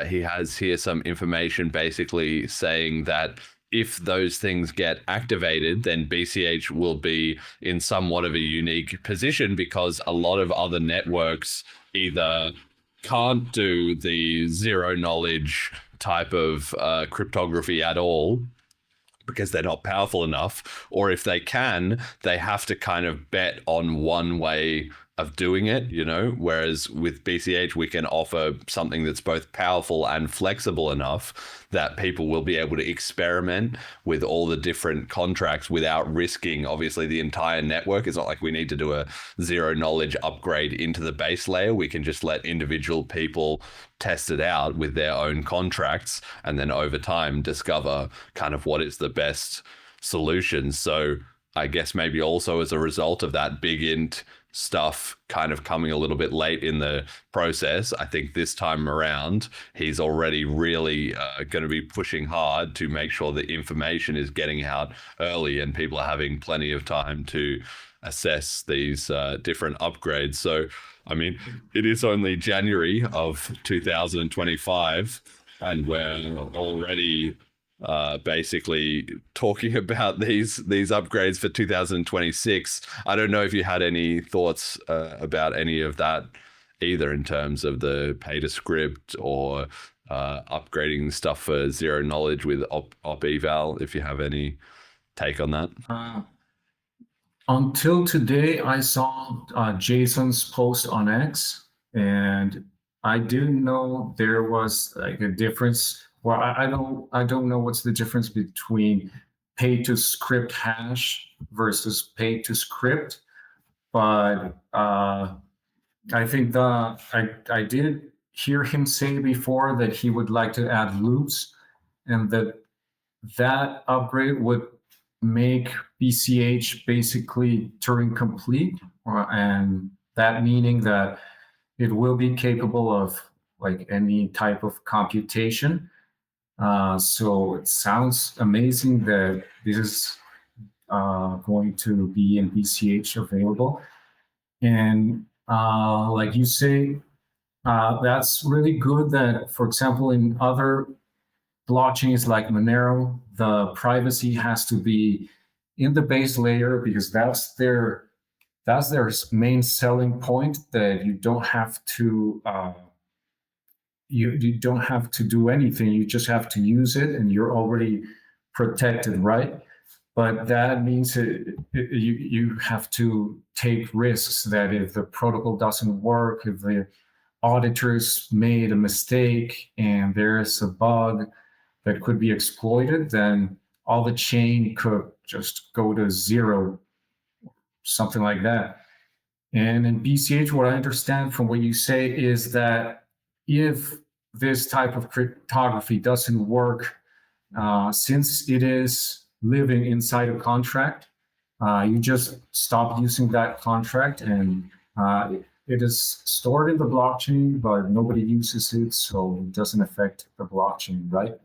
Speaker 2: He has here some information basically saying that if those things get activated, then BCH will be in somewhat of a unique position, because a lot of other networks either can't do the zero knowledge type of cryptography at all, because they're not powerful enough, or if they can, they have to kind of bet on one way of doing it, you know, whereas with BCH, we can offer something that's both powerful and flexible enough that people will be able to experiment with all the different contracts without risking, obviously, the entire network. It's not like we need to do a zero knowledge upgrade into the base layer. We can just let individual people test it out with their own contracts and then over time discover kind of what is the best solution. So I guess maybe also as a result of that big int stuff kind of coming a little bit late in the process, I think this time around he's already really going to be pushing hard to make sure the information is getting out early and people are having plenty of time to assess these different upgrades. So I mean, it is only January of 2025 and we're already basically talking about these upgrades for 2026. I don't know if you had any thoughts about any of that either in terms of the pay to script or upgrading stuff for zero knowledge with op eval, if you have any take on that.
Speaker 6: Until today, I saw Jason's post on X, and I didn't know there was like a difference. Well, I don't know what's the difference between pay to script hash versus pay to script, but I think I did hear him say before that he would like to add loops, and that upgrade would make BCH basically Turing complete, and that meaning that it will be capable of like any type of computation. So it sounds amazing that this is going to be in BCH available. And like you say, that's really good that, for example, in other blockchains like Monero, the privacy has to be in the base layer because that's their main selling point, that you don't have to you don't have to do anything. You just have to use it and you're already protected, right? But that means you have to take risks that if the protocol doesn't work, if the auditors made a mistake and there's a bug that could be exploited, then all the chain could just go to zero, something like that. And in BCH, what I understand from what you say is that if this type of cryptography doesn't work, since it is living inside a contract, you just stop using that contract and it is stored in the blockchain, but nobody uses it, so it doesn't affect the blockchain, right?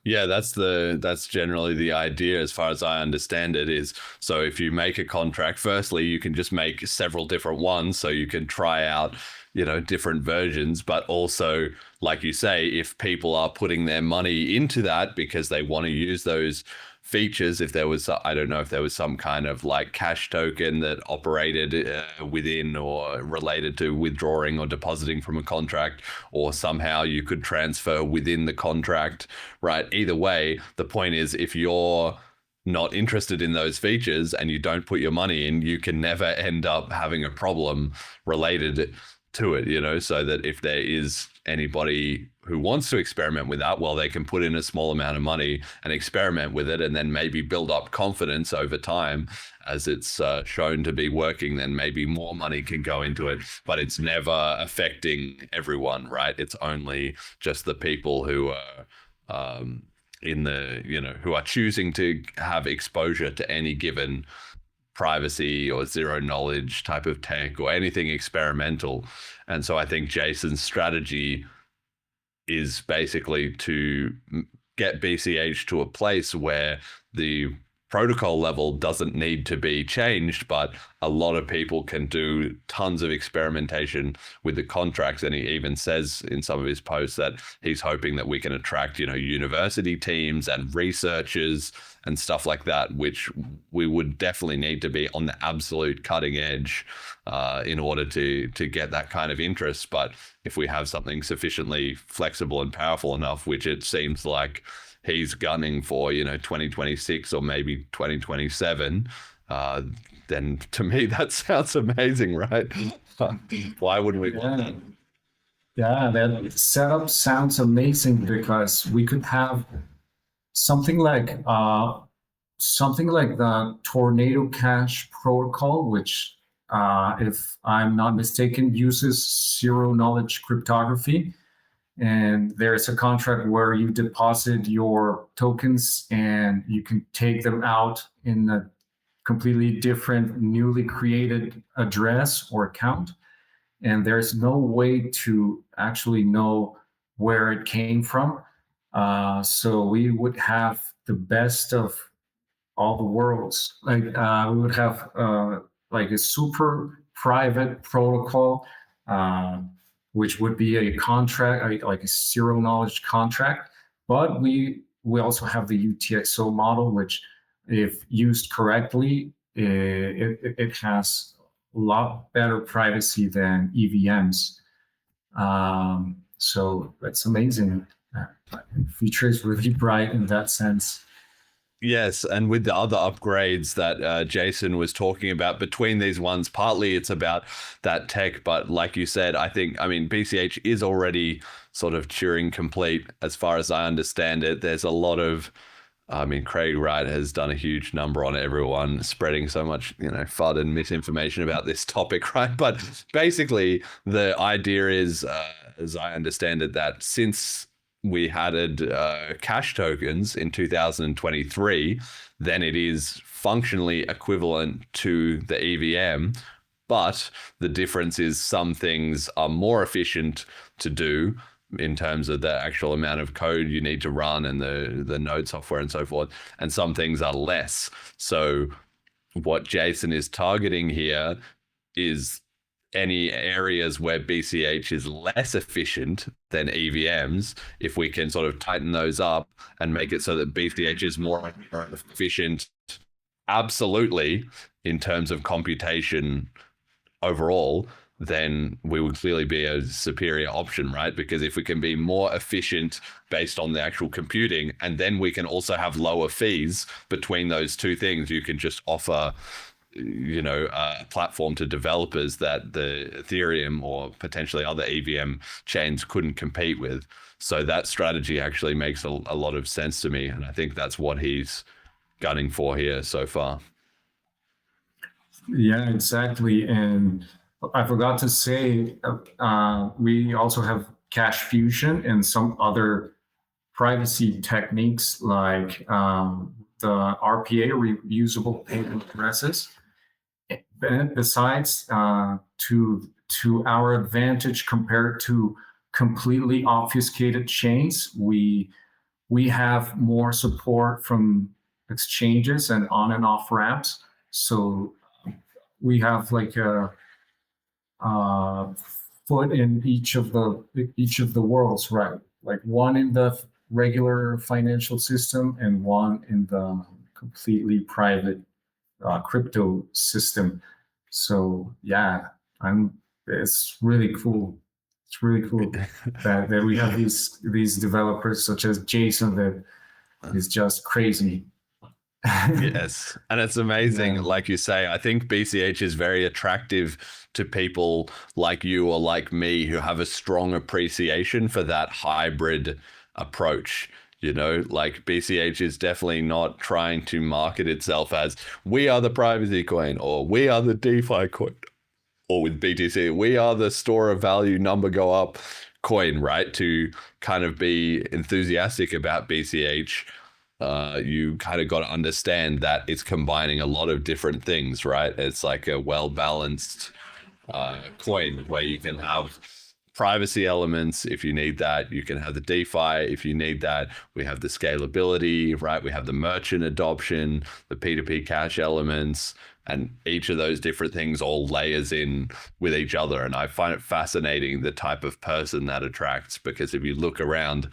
Speaker 2: Yeah, that's generally the idea, as far as I understand it, is so if you make a contract, firstly, you can just make several different ones, so you can try out, you know, different versions, but also, like you say, if people are putting their money into that because they want to use those features, if there was, I don't know if there was some kind of like cash token that operated within or related to withdrawing or depositing from a contract, or somehow you could transfer within the contract, right? Either way, the point is, if you're not interested in those features and you don't put your money in, you can never end up having a problem related to it, you know, so that if there is anybody who wants to experiment with that, well, they can put in a small amount of money and experiment with it and then maybe build up confidence over time as it's shown to be working, then maybe more money can go into it, but it's never affecting everyone, right? It's only just the people who are in the, you know, who are choosing to have exposure to any given privacy or zero knowledge type of tech or anything experimental. And so I think Jason's strategy is basically to get BCH to a place where the protocol level doesn't need to be changed, but a lot of people can do tons of experimentation with the contracts. And he even says in some of his posts that he's hoping that we can attract, you know, university teams and researchers and stuff like that, which we would definitely need to be on the absolute cutting edge in order to get that kind of interest. But if we have something sufficiently flexible and powerful enough, which it seems like he's gunning for, 2026 or maybe 2027, then to me that sounds amazing, right? Why wouldn't we want that?
Speaker 6: Yeah, that setup sounds amazing because we could have something like the Tornado Cash protocol, which, if I'm not mistaken, uses zero knowledge cryptography. And there's a contract where you deposit your tokens and you can take them out in a completely different, newly created address or account. And there's no way to actually know where it came from. So we would have the best of all the worlds. Like we would have like a super private protocol, which would be a contract, like a zero knowledge contract. But we also have the UTXO model, which, if used correctly, it has a lot better privacy than EVMs. So that's amazing. The future is really bright in that sense.
Speaker 2: Yes, and with the other upgrades that Jason was talking about between these ones, partly it's about that tech, but like you said, BCH is already sort of Turing complete as far as I understand it. There's a lot of, Craig Wright has done a huge number on everyone spreading so much, FUD and misinformation about this topic, right? But basically the idea is, as I understand it, that since we added cash tokens in 2023, then it is functionally equivalent to the EVM, but the difference is some things are more efficient to do in terms of the actual amount of code you need to run and the node software and so forth, and some things are less. So what Jason is targeting here is any areas where BCH is less efficient than EVMs. If we can sort of tighten those up and make it so that BCH is more efficient, absolutely, in terms of computation overall, then we would clearly be a superior option, right? Because if we can be more efficient based on the actual computing, and then we can also have lower fees between those two things, you can just offer a platform to developers that the Ethereum or potentially other EVM chains couldn't compete with. So that strategy actually makes a lot of sense to me. And I think that's what he's gunning for here so far.
Speaker 6: Yeah, exactly. And I forgot to say, we also have cash fusion and some other privacy techniques like the RPA, reusable payment addresses. Besides, to our advantage compared to completely obfuscated chains, we have more support from exchanges and on and off ramps. So we have like a foot in each of the worlds, right? Like one in the regular financial system and one in the completely private crypto system. So yeah, it's really cool. It's really cool that we have these developers such as Jason that is just crazy.
Speaker 2: Yes, and it's amazing.
Speaker 6: Yeah.
Speaker 2: Like you say, I think BCH is very attractive to people like you or like me who have a strong appreciation for that hybrid approach. Like BCH is definitely not trying to market itself as we are the privacy coin or we are the DeFi coin, or with BTC, we are the store of value number go up coin, right? To kind of be enthusiastic about BCH, you kind of got to understand that it's combining a lot of different things, right? It's like a well-balanced coin where you can have privacy elements if you need that. You can have the DeFi if you need that. We have the scalability, right? We have the merchant adoption, the P2P cash elements, and each of those different things all layers in with each other. And I find it fascinating the type of person that attracts, because if you look around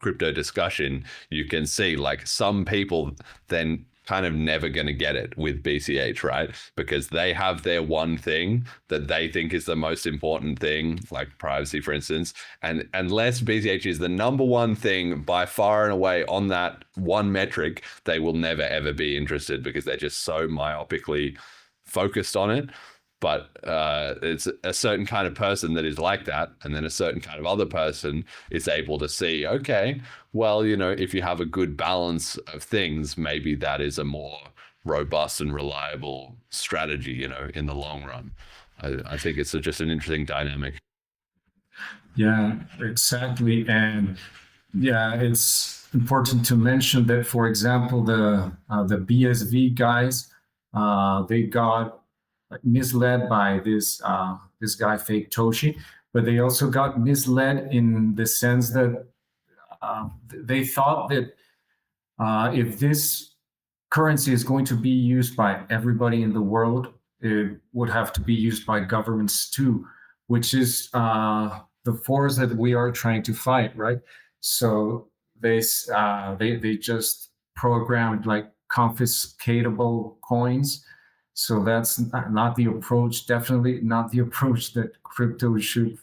Speaker 2: crypto discussion, you can see like some people then kind of never going to get it with BCH, right? Because they have their one thing that they think is the most important thing, like privacy, for instance. And unless BCH is the number one thing by far and away on that one metric, they will never, ever be interested because they're just so myopically focused on it. But it's a certain kind of person that is like that. And then a certain kind of other person is able to see, okay, well, if you have a good balance of things, maybe that is a more robust and reliable strategy, in the long run. I think it's just an interesting dynamic.
Speaker 6: Yeah, exactly. And yeah, it's important to mention that, for example, the BSV guys, they got misled by this guy fake Toshi, but they also got misled in the sense that they thought that if this currency is going to be used by everybody in the world, it would have to be used by governments too, which is the force that we are trying to fight, right? So they just programmed like confiscatable coins. So that's not the approach, definitely not the approach that crypto should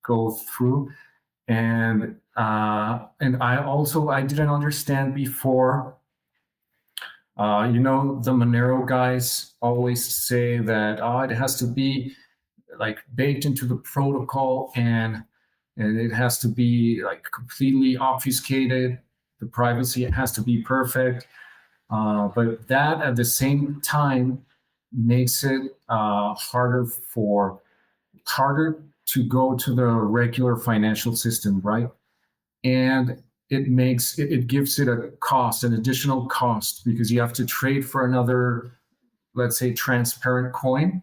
Speaker 6: go through. And I didn't understand before, the Monero guys always say that it has to be like baked into the protocol and it has to be like completely obfuscated. The privacy has to be perfect. But that at the same time makes it harder to go to the regular financial system, right? And it gives it an additional cost, because you have to trade for another, let's say, transparent coin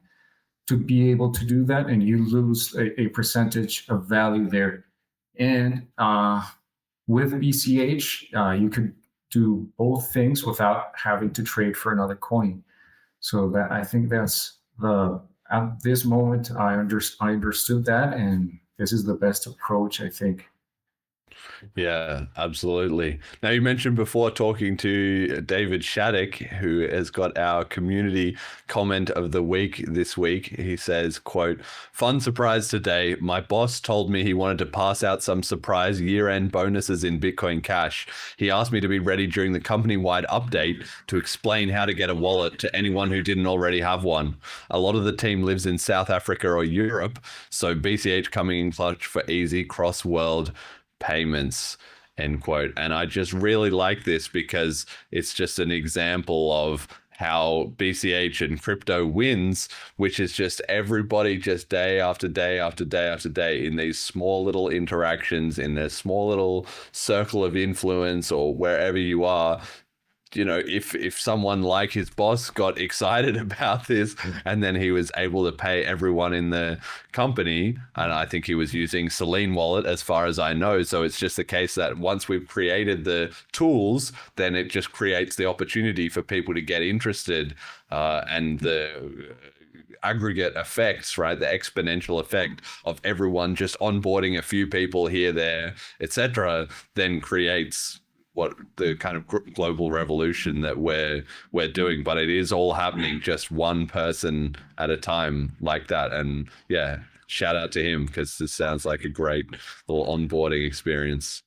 Speaker 6: to be able to do that, and you lose a percentage of value there. And with BCH, you could do both things without having to trade for another coin. So that, I think that's at this moment, I understood that, and this is the best approach, I think.
Speaker 2: Yeah, absolutely. Now, you mentioned before talking to David Shattuck, who has got our community comment of the week this week. He says, quote, "Fun surprise today. My boss told me he wanted to pass out some surprise year-end bonuses in Bitcoin Cash. He asked me to be ready during the company-wide update to explain how to get a wallet to anyone who didn't already have one. A lot of the team lives in South Africa or Europe, so BCH coming in clutch for easy cross-world payments," end quote. And I just really like this because it's just an example of how BCH and crypto wins, which is just everybody just day after day after day after day in these small little interactions in a small little circle of influence, or wherever you are. If someone like his boss got excited about this and then he was able to pay everyone in the company, and I think he was using Selene Wallet as far as I know. So it's just the case that once we've created the tools, then it just creates the opportunity for people to get interested, and the aggregate effects, right? The exponential effect of everyone just onboarding a few people here, there, etc., then creates what the kind of global revolution that we're doing. But it is all happening just one person at a time like that. And yeah, shout out to him, because this sounds like a great little onboarding experience.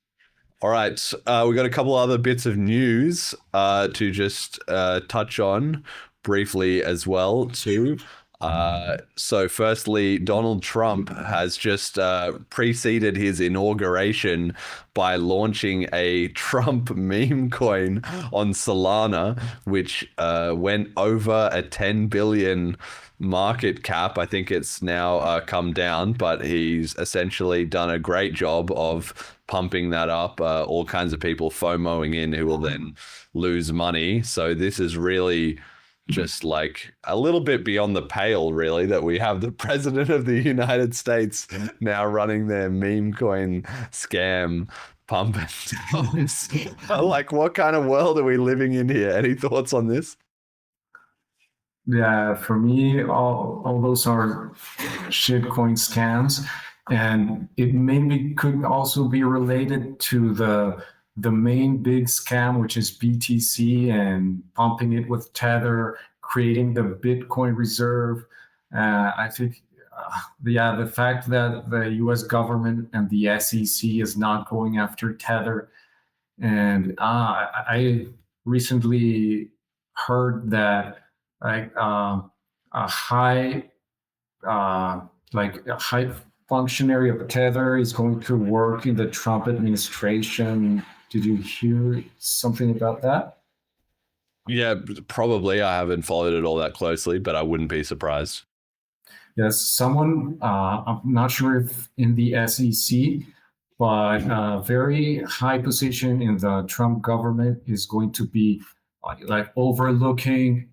Speaker 2: All right, we got a couple other bits of news to just touch on briefly as well too. So firstly, Donald Trump has just preceded his inauguration by launching a Trump meme coin on Solana, which went over a 10 billion market cap. I think it's now come down, but he's essentially done a great job of pumping that up. All kinds of people FOMOing in who will then lose money. So this is really just like a little bit beyond the pale, really, that we have the president of the United States now running their meme coin scam pump and dumps. Like, what kind of world are we living in here? Any thoughts on this?
Speaker 6: Yeah, for me, all those are shitcoin scams, and it maybe could also be related to the the main big scam, which is BTC, and pumping it with Tether, creating the Bitcoin reserve. I think, the fact that the U.S. government and the SEC is not going after Tether, and I recently heard that like a high functionary of Tether is going to work in the Trump administration. Did you hear something about that?
Speaker 2: Yeah, probably. I haven't followed it all that closely, but I wouldn't be surprised.
Speaker 6: Yes, someone, I'm not sure if in the SEC, but a very high position in the Trump government is going to be like overlooking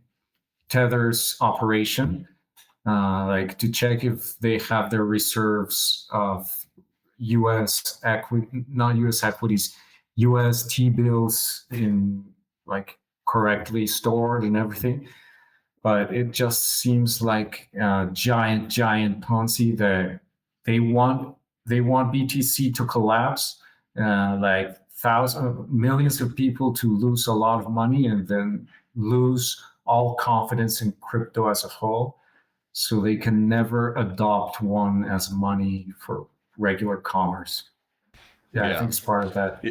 Speaker 6: Tether's operation, like to check if they have their reserves of U.S. equity, not U.S. equities, U.S. T-bills in like correctly stored and everything. But it just seems like a giant Ponzi that they want BTC to collapse, like millions of people to lose a lot of money and then lose all confidence in crypto as a whole, so they can never adopt one as money for regular commerce. Yeah, I think it's part of that.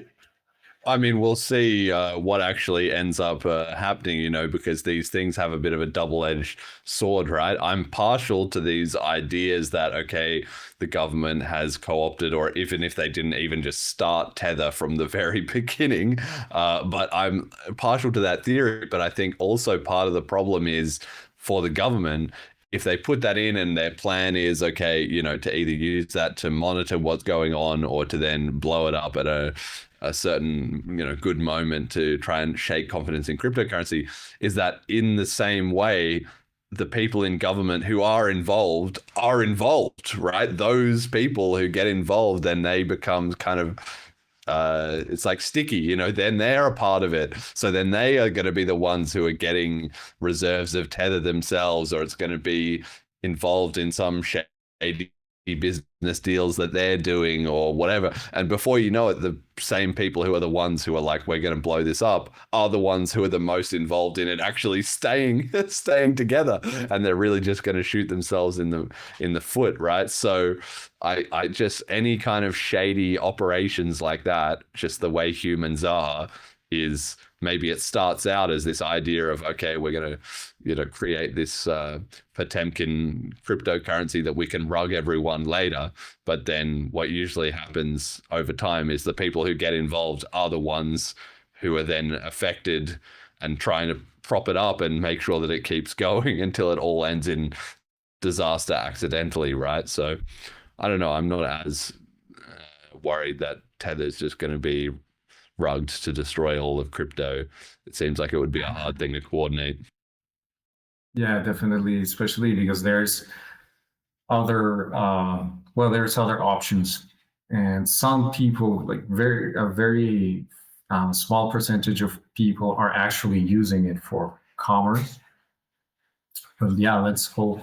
Speaker 2: I mean, we'll see what actually ends up happening, because these things have a bit of a double-edged sword, right? I'm partial to these ideas that, okay, the government has co-opted, or even if they didn't even just start Tether from the very beginning, but I'm partial to that theory. But I think also part of the problem is for the government, if they put that in and their plan is, okay, to either use that to monitor what's going on or to then blow it up at a certain, good moment to try and shake confidence in cryptocurrency, is that in the same way, the people in government who are involved, right? Those people who get involved, then they become kind of, it's like sticky, then they're a part of it. So then they are going to be the ones who are getting reserves of Tether themselves, or it's going to be involved in some shady business deals that they're doing or whatever. And before you know it, the same people who are the ones who are like, we're going to blow this up, are the ones who are the most involved in it actually staying together. And they're really just going to shoot themselves in the foot, right? So I just, any kind of shady operations like that, just the way humans are, is maybe it starts out as this idea of, okay, we're going to, create this Potemkin cryptocurrency that we can rug everyone later. But then what usually happens over time is the people who get involved are the ones who are then affected and trying to prop it up and make sure that it keeps going until it all ends in disaster accidentally, right? So I don't know. I'm not as worried that Tether's just going to be rugged to destroy all of crypto. It seems like it would be a hard thing to coordinate.
Speaker 6: Yeah, definitely, especially because there's other options, and some people, like a very small percentage of people, are actually using it for commerce. But yeah, let's hope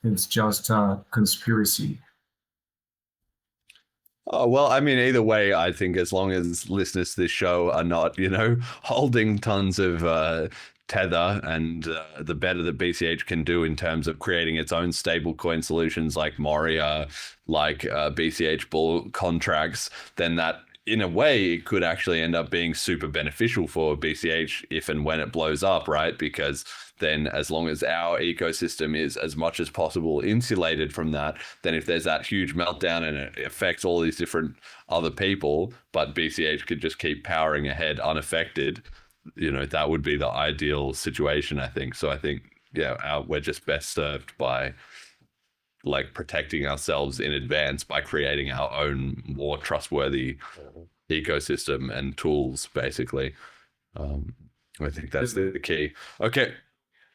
Speaker 6: it's just a conspiracy.
Speaker 2: Oh, well, I mean, either way, I think as long as listeners to this show are not, holding tons of Tether, and the better that BCH can do in terms of creating its own stablecoin solutions like Moria, like BCH Bull contracts, then that, in a way, it could actually end up being super beneficial for BCH if and when it blows up, right? Because then as long as our ecosystem is as much as possible insulated from that, then if there's that huge meltdown and it affects all these different other people, but BCH could just keep powering ahead unaffected, that would be the ideal situation, I think. So I think, we're just best served by protecting ourselves in advance by creating our own more trustworthy ecosystem and tools, basically. I think that's the key. Okay.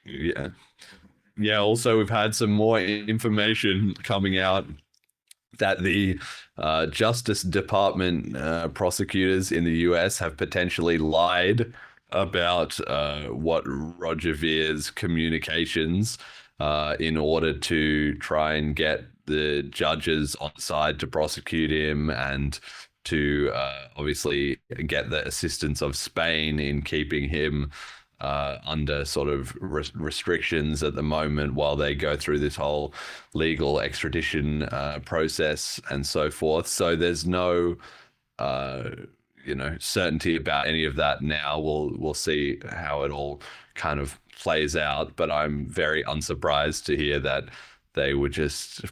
Speaker 2: Yeah. Also, we've had some more information coming out that the Justice Department prosecutors in the US have potentially lied about what Roger Vere's communications in order to try and get the judges on side to prosecute him, and to obviously get the assistance of Spain in keeping him under sort of restrictions at the moment while they go through this whole legal extradition process and so forth. So there's no certainty about any of that now. We'll see how it all kind of plays out, but I'm very unsurprised to hear that they were just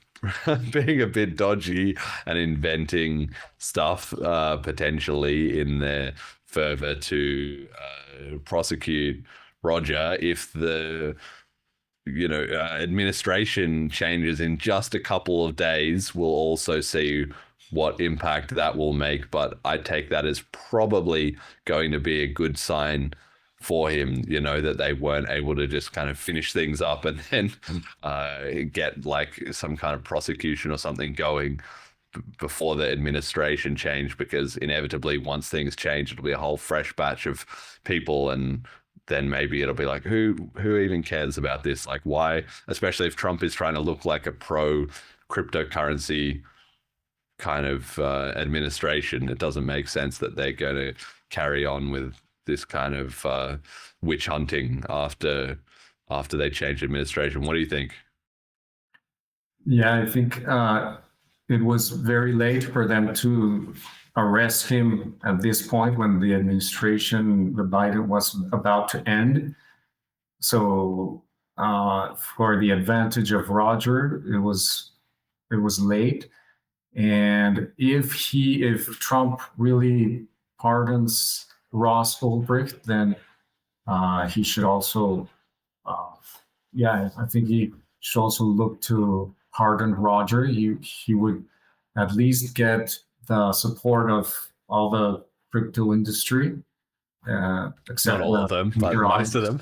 Speaker 2: being a bit dodgy and inventing stuff potentially in their fervor to prosecute Roger. If the administration changes in just a couple of days, we'll also see what impact that will make, but I take that as probably going to be a good sign for him, that they weren't able to just kind of finish things up and then get like some kind of prosecution or something going before the administration change, because inevitably once things change, it'll be a whole fresh batch of people, and then maybe it'll be like, who even cares about this? Like, why? Especially if Trump is trying to look like a pro cryptocurrency kind of administration, it doesn't make sense that they're going to carry on with this kind of witch hunting after they change administration. What do you think?
Speaker 6: Yeah, I think it was very late for them to arrest him at this point when the Biden was about to end. So for the advantage of Roger, it was late. And if Trump really pardons Ross Ulbricht, then he should also, I think he should also look to pardon Roger. He would at least get the support of all the crypto industry, except
Speaker 2: not all of them, but most of them.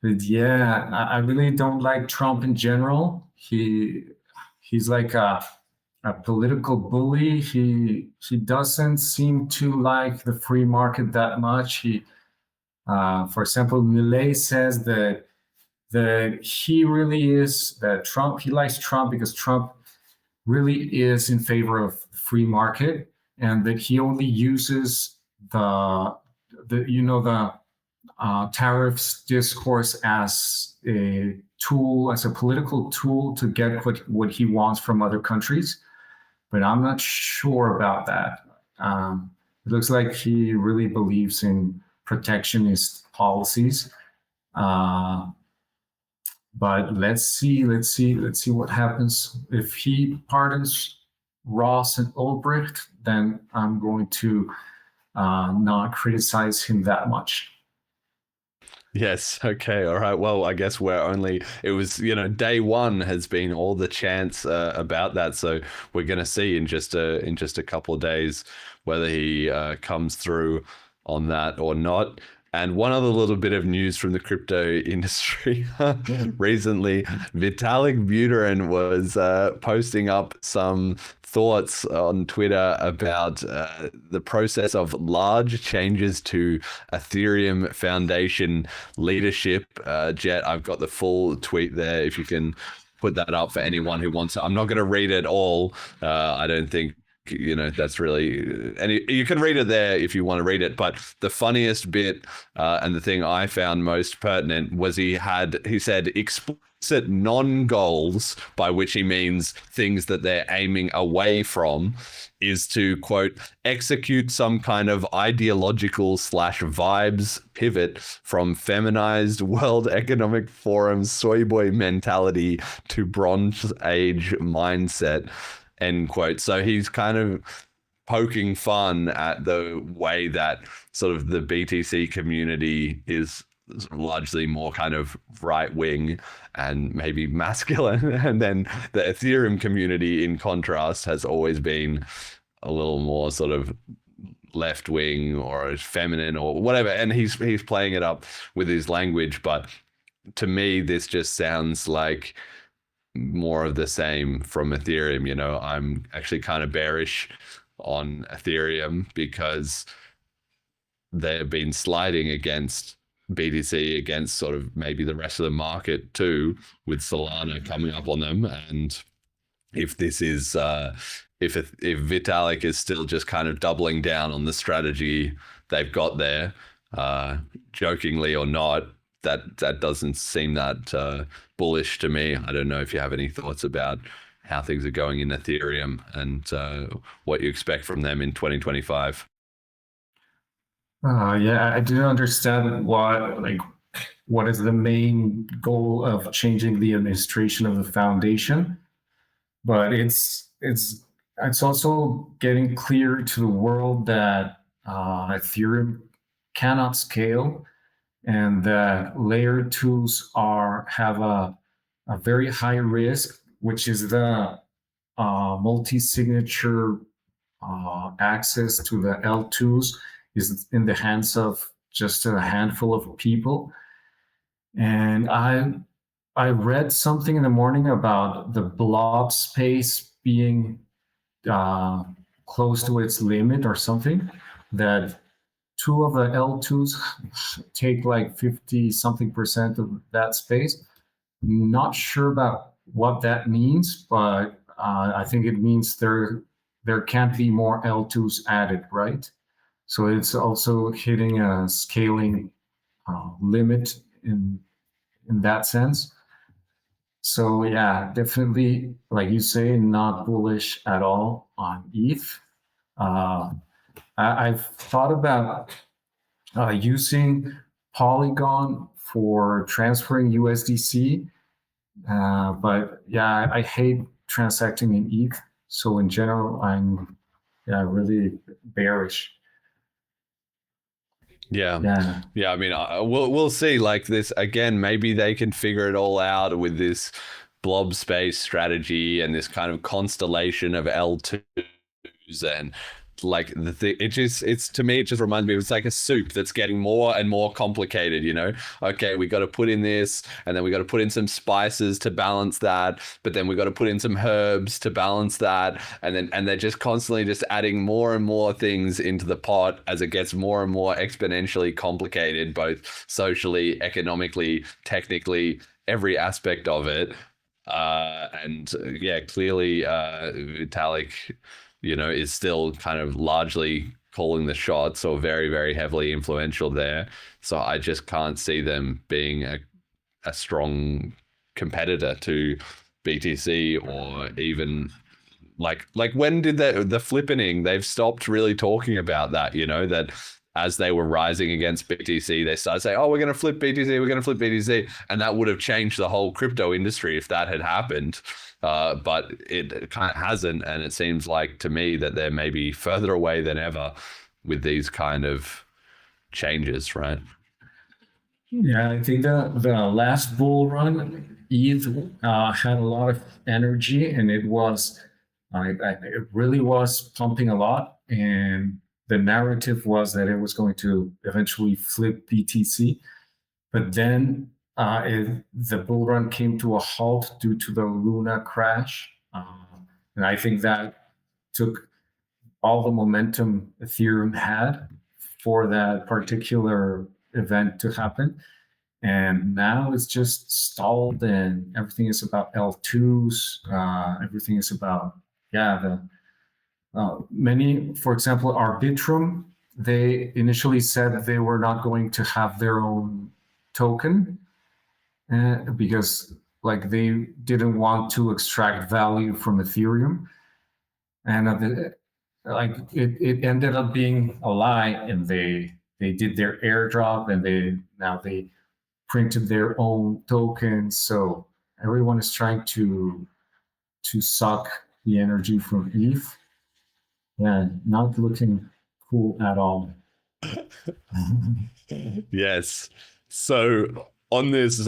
Speaker 6: But yeah, I really don't like Trump in general. He's like a political bully. He doesn't seem to like the free market that much. For example, Milei says that he really is he likes Trump because Trump really is in favor of the free market, and that he only uses the tariffs discourse as a tool, as a political tool to get what he wants from other countries. But I'm not sure about that. It looks like he really believes in protectionist policies. But let's see what happens. If he pardons Ross and Ulbricht, then I'm going to not criticize him that much.
Speaker 2: Yes. Okay. All right. Well, I guess it was, day one has been all the chance about that. So we're going to see in just a couple of days whether he comes through on that or not. And one other little bit of news from the crypto industry recently, Vitalik Buterin was posting up some thoughts on Twitter about the process of large changes to Ethereum Foundation leadership. Jet, I've got the full tweet there if you can put that up for anyone who wants it. I'm not going to read it all. I don't think that's really, and you can read it there if you want to read it, but the funniest bit and the thing I found most pertinent was he said explicit non-goals, by which he means things that they're aiming away from, is to, quote, execute some kind of ideological / vibes pivot from feminized World Economic Forum soy boy mentality to Bronze Age mindset. End quote. So he's kind of poking fun at the way that sort of the BTC community is largely more kind of right wing and maybe masculine, and then the Ethereum community, in contrast, has always been a little more sort of left wing or feminine or whatever. And he's playing it up with his language, but to me, this just sounds like more of the same from Ethereum. I'm actually kind of bearish on Ethereum because they've been sliding against BTC, against sort of maybe the rest of the market too, with Solana coming up on them. And if this is if Vitalik is still just kind of doubling down on the strategy they've got there, jokingly or not, that doesn't seem that bullish to me. I don't know if you have any thoughts about how things are going in Ethereum and what you expect from them in 2025.
Speaker 6: Yeah, I didn't understand what is the main goal of changing the administration of the foundation, but it's also getting clear to the world that Ethereum cannot scale, and that layer twos have a very high risk, which is the multi-signature access to the L2s is in the hands of just a handful of people. And I read something in the morning about the blob space being close to its limit or something, that two of the L2s take like 50 something percent of that space. Not sure about what that means, but I think it means there can't be more L2s added, right? So it's also hitting a scaling limit in that sense. So yeah, definitely, like you say, not bullish at all on ETH. I've thought about using Polygon for transferring USDC, but yeah, I hate transacting in ETH. So in general, I'm really bearish.
Speaker 2: Yeah. I mean, we'll see. Like this again, maybe they can figure it all out with this blob space strategy and this kind of constellation of L2s and like the thing. It's to me, it just reminds me, it's like a soup that's getting more and more complicated, you know? Okay, we got to put in this, and then we got to put in some spices to balance that, but then we got to put in some herbs to balance that, and they're just constantly just adding more and more things into the pot as it gets more and more exponentially complicated, both socially, economically, technically, every aspect of it. Clearly Vitalik, is still kind of largely calling the shots, or very, very heavily influential there. So I just can't see them being a strong competitor to BTC, or even like when did the flippening? They've stopped really talking about that, that as they were rising against BTC, they started saying, oh, we're going to flip BTC. And that would have changed the whole crypto industry if that had happened. But it kind of hasn't. And it seems like to me that they're maybe further away than ever with these kind of changes, right?
Speaker 6: Yeah, I think the last bull run, ETH had a lot of energy, and it really was pumping a lot. And the narrative was that it was going to eventually flip BTC. But then the bull run came to a halt due to the Luna crash. And I think that took all the momentum Ethereum had for that particular event to happen. And now it's just stalled, and everything is about L2s. Everything is about, many, for example, Arbitrum, they initially said they were not going to have their own token because they didn't want to extract value from Ethereum. And it ended up being a lie, and they did their airdrop, and they printed their own tokens. So everyone is trying to suck the energy from ETH. Yeah, not looking cool at all.
Speaker 2: Yes. So on this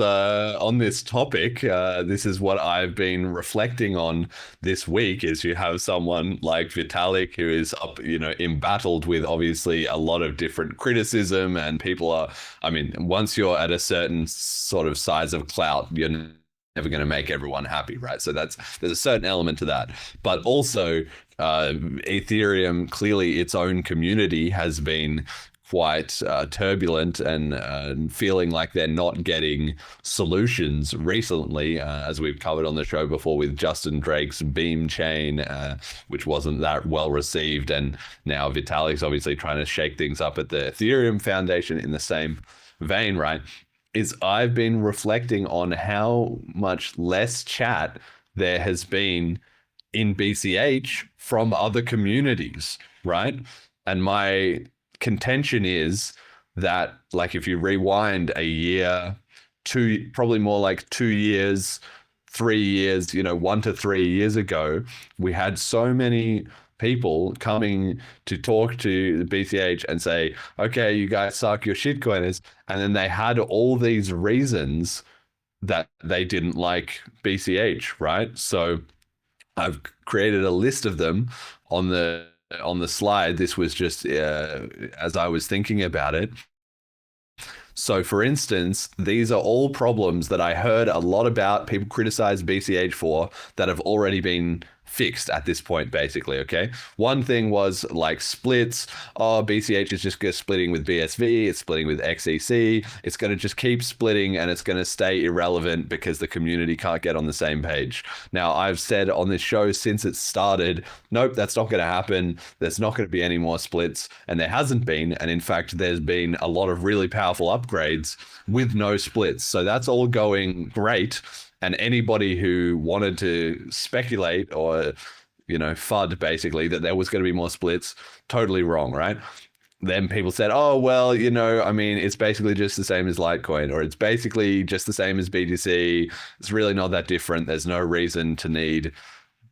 Speaker 2: topic, this is what I've been reflecting on this week. Is you have someone like Vitalik who is up, embattled with obviously a lot of different criticism, and people are. I mean, once you're at a certain sort of size of clout, you're never going to make everyone happy, right? So there's a certain element to that, but also Ethereum, clearly its own community has been quite turbulent and feeling like they're not getting solutions recently, as we've covered on the show before with Justin Drake's Beam chain, which wasn't that well received. And now Vitalik's obviously trying to shake things up at the Ethereum Foundation in the same vein, right? Is I've been reflecting on how much less chat there has been in BCH from other communities, right? And my contention is that, like, if you rewind a year, probably more like 2 years, 3 years, 1 to 3 years ago, we had so many people coming to talk to the BCH and say, okay, you guys suck, you're shitcoiners. And then they had all these reasons that they didn't like BCH, right? So I've created a list of them on the slide. This was just as I was thinking about it. So for instance, these are all problems that I heard a lot about people criticize BCH for that have already been fixed at this point, basically. Okay, one thing was like splits. Oh, BCH is just splitting with BSV, it's splitting with XEC, it's going to just keep splitting and it's going to stay irrelevant because the community can't get on the same page. Now, I've said on this show since it started, nope, that's not going to happen. There's not going to be any more splits, and there hasn't been. And in fact, there's been a lot of really powerful upgrades with no splits. So that's all going great. And anybody who wanted to speculate or, FUD basically that there was going to be more splits, totally wrong, right? Then people said, oh, well, it's basically just the same as Litecoin, or it's basically just the same as BTC. It's really not that different. There's no reason to need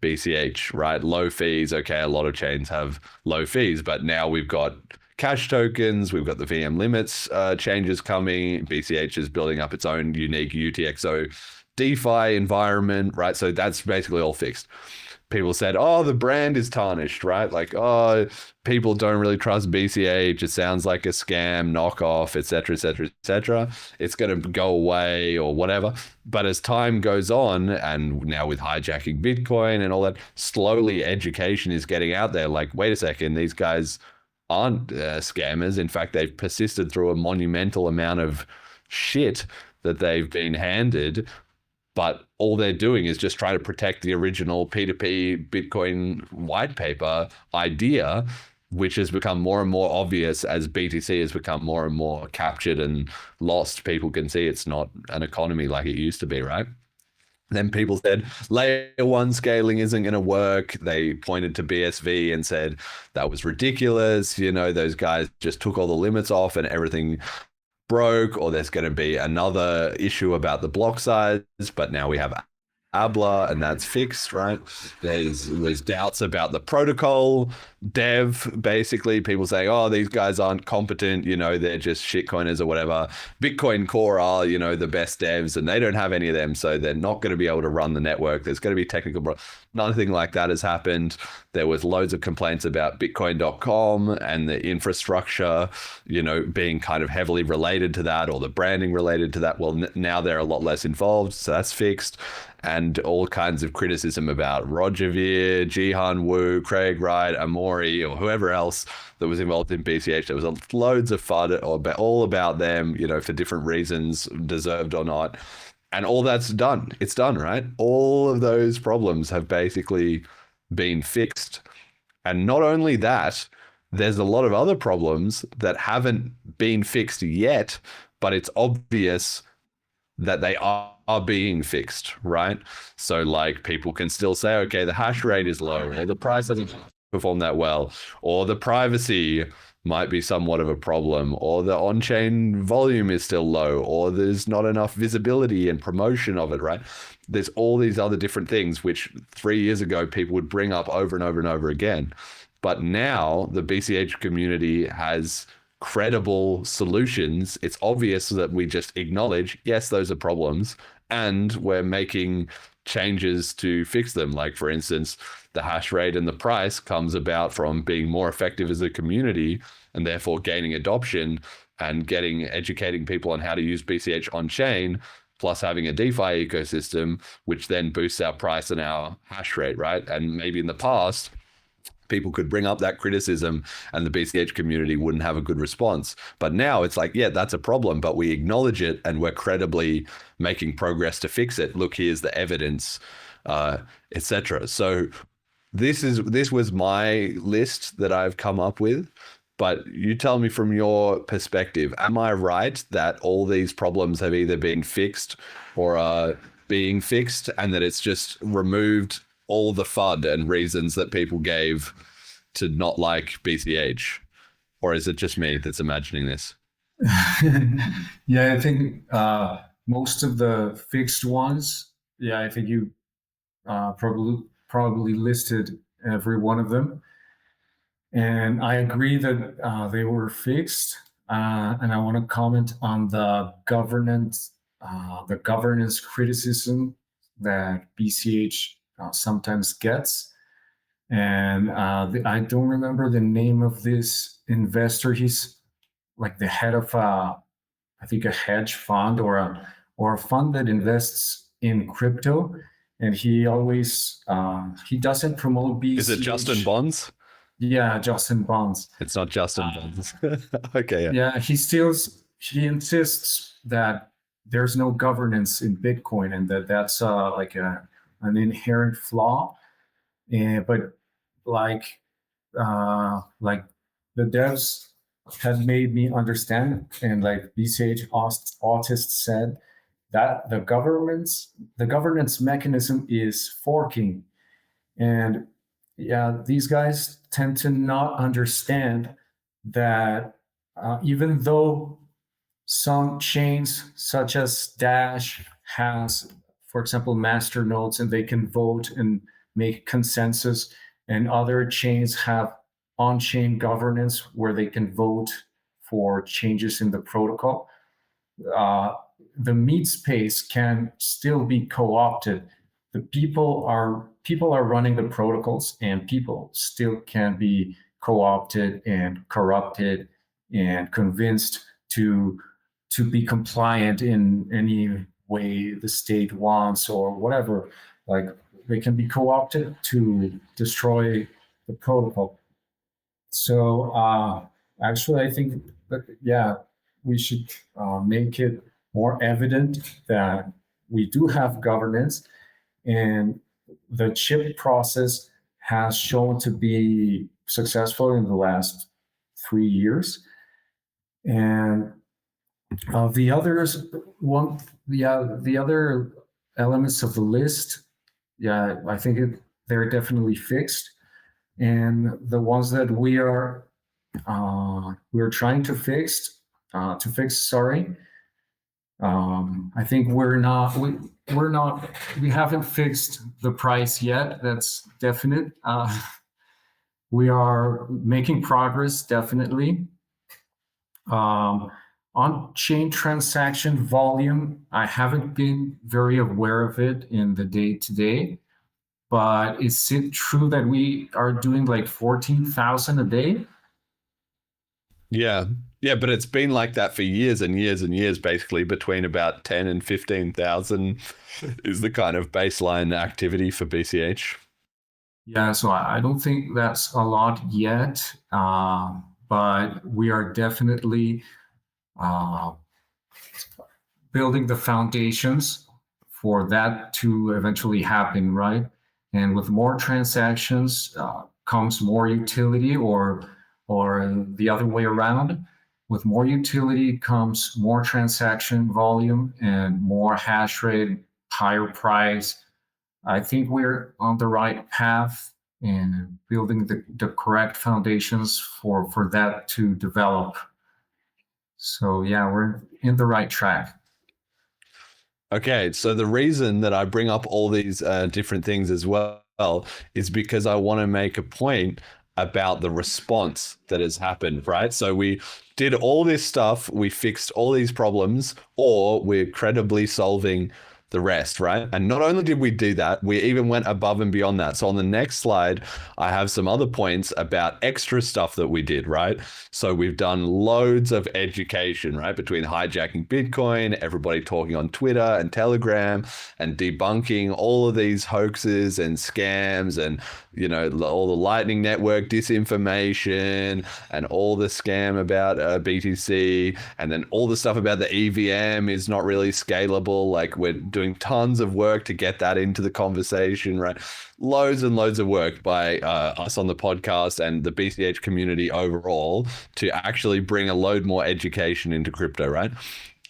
Speaker 2: BCH, right? Low fees. Okay, a lot of chains have low fees, but now we've got cash tokens, we've got the VM limits changes coming. BCH is building up its own unique UTXO DeFi environment, right? So that's basically all fixed. People said, oh, the brand is tarnished, right? Like, oh, people don't really trust BCH. It sounds like a scam, knockoff, et cetera, et cetera, et cetera. It's going to go away or whatever. But as time goes on, and now with hijacking Bitcoin and all that, slowly education is getting out there. Like, wait a second, these guys aren't scammers. In fact, they've persisted through a monumental amount of shit that they've been handed. But all they're doing is just trying to protect the original P2P Bitcoin white paper idea, which has become more and more obvious as BTC has become more and more captured and lost. People can see it's not an economy like it used to be, right? Then people said layer one scaling isn't going to work. They pointed to BSV and said that was ridiculous. Those guys just took all the limits off and everything broke, or there's going to be another issue about the block size, but now we have ABLA and that's fixed, right? There's doubts about the protocol dev, basically people saying, oh, these guys aren't competent, they're just shitcoiners or whatever. Bitcoin Core are, the best devs, and they don't have any of them, so they're not going to be able to run the network. There's going to be technical nothing like that has happened. There was loads of complaints about Bitcoin.com and the infrastructure, being kind of heavily related to that, or the branding related to that. Well, now they're a lot less involved, so that's fixed. And all kinds of criticism about Roger Ver, Jihan Wu, Craig Wright, Amori, or whoever else that was involved in BCH. There was loads of FUD all about them, for different reasons, deserved or not. And all that's done. It's done, right? All of those problems have basically been fixed. And not only that, there's a lot of other problems that haven't been fixed yet, but it's obvious that they are being fixed, right? So like people can still say, okay, the hash rate is low, or the price doesn't perform that well, or the privacy might be somewhat of a problem, or the on-chain volume is still low, or there's not enough visibility and promotion of it, right? There's all these other different things which 3 years ago people would bring up over and over and over again. But now the BCH community has credible solutions. It's obvious that we just acknowledge, yes, those are problems, and we're making changes to fix them. Like, for instance, the hash rate and the price comes about from being more effective as a community and therefore gaining adoption and educating people on how to use BCH on chain, plus having a DeFi ecosystem, which then boosts our price and our hash rate, right? And maybe in the past, people could bring up that criticism and the BCH community wouldn't have a good response. But now it's like, yeah, that's a problem, but we acknowledge it and we're credibly making progress to fix it. Look, here's the evidence, etc. So this was my list that I've come up with. But you tell me from your perspective, am I right that all these problems have either been fixed or are being fixed, and that it's just removed all the FUD and reasons that people gave to not like BCH? Or is it just me that's imagining this?
Speaker 6: Yeah, I think most of the fixed ones, yeah, I think you probably listed every one of them. And I agree that they were fixed. And I want to comment on the governance criticism that BCH sometimes gets. And I don't remember the name of this investor. He's like the head of I think a hedge fund or a fund that invests in crypto. And he always he doesn't promote BCH.
Speaker 2: Is it Justin Bonds?
Speaker 6: Yeah, Justin Bonds.
Speaker 2: It's not Justin Bonds. Okay.
Speaker 6: Yeah, he insists that there's no governance in Bitcoin and that's like an inherent flaw. But like the devs have made me understand, and like BCH Autist said, that the governance mechanism is forking. And yeah, these guys tend to not understand that even though some chains such as Dash has, for example, master nodes and they can vote and make consensus, and other chains have on-chain governance where they can vote for changes in the protocol, the meat space can still be co-opted. The people are running the protocols, and people still can be co-opted and corrupted and convinced to be compliant in any way the state wants or whatever. Like they can be co-opted to destroy the protocol. So actually, I think that, yeah, we should make it more evident that we do have governance, and the chip process has shown to be successful in the last 3 years. And the other elements of the list, yeah, I think they're definitely fixed. And the ones that we're trying to fix, I think we haven't fixed the price yet. That's definite. We are making progress, definitely. On-chain transaction volume, I haven't been very aware of it in the day-to-day, but is it true that we are doing like 14,000 a day?
Speaker 2: Yeah, but it's been like that for years and years and years, basically between about 10 and 15,000 is the kind of baseline activity for BCH.
Speaker 6: Yeah, so I don't think that's a lot yet, but we are definitely building the foundations for that to eventually happen, right? And with more transactions comes more utility, or the other way around. With more utility comes more transaction volume and more hash rate, higher price. I think we're on the right path and building the correct foundations for that to develop. So yeah, we're in the right track.
Speaker 2: Okay, so the reason that I bring up all these different things as well is because I want to make a point about the response that has happened, right? So we did all this stuff, we fixed all these problems, or we're credibly solving the rest, right? And not only did we do that, we even went above and beyond that. So on the next slide, I have some other points about extra stuff that we did, right? So we've done loads of education, right? Between hijacking Bitcoin, everybody talking on Twitter and Telegram, and debunking all of these hoaxes and scams, and, you know, all the Lightning Network disinformation, and all the scam about BTC, and then all the stuff about the EVM is not really scalable. Like, we're doing tons of work to get that into the conversation, right? Loads and loads of work by us on the podcast and the BCH community overall to actually bring a load more education into crypto, right?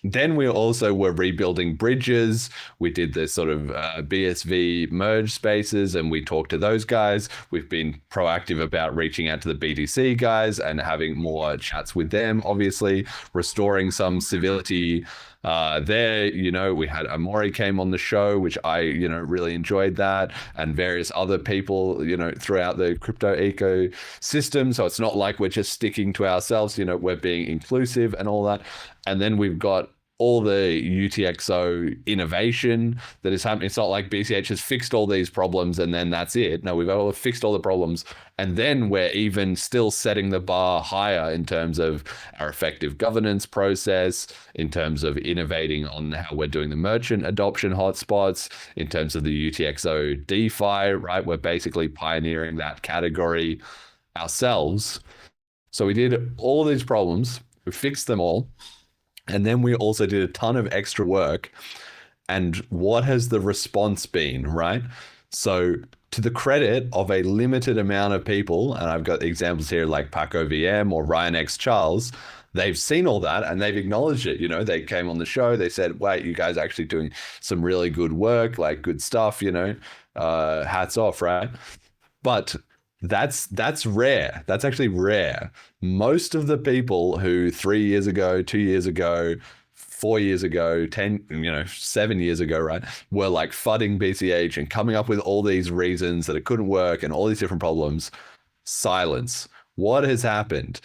Speaker 2: Then we also were rebuilding bridges. We did the sort of BSV merge spaces, and we talked to those guys. We've been proactive about reaching out to the BTC guys and having more chats with them, obviously, restoring some civility there. You know, we had Amori came on the show, which I, you know, really enjoyed that, and various other people, you know, throughout the crypto ecosystem. So it's not like we're just sticking to ourselves, you know, we're being inclusive and all that. And then we've got all the UTXO innovation that is happening. It's not like BCH has fixed all these problems and then that's it. No, we've all fixed all the problems. And then we're even still setting the bar higher in terms of our effective governance process, in terms of innovating on how we're doing the merchant adoption hotspots, in terms of the UTXO DeFi, right? We're basically pioneering that category ourselves. So we did all these problems, we fixed them all. And then we also did a ton of extra work. And what has the response been, right? So to the credit of a limited amount of people, and I've got examples here like Paco VM or Ryan X Charles, they've seen all that and they've acknowledged it. You know, they came on the show, they said, wait, you guys are actually doing some really good work, like good stuff, you know, hats off, right? But that's rare. That's actually rare. Most of the people who 3 years ago, 2 years ago, 4 years ago, 10, 7 years ago, right, were like fudding BCH and coming up with all these reasons that it couldn't work and all these different problems. Silence. What has happened?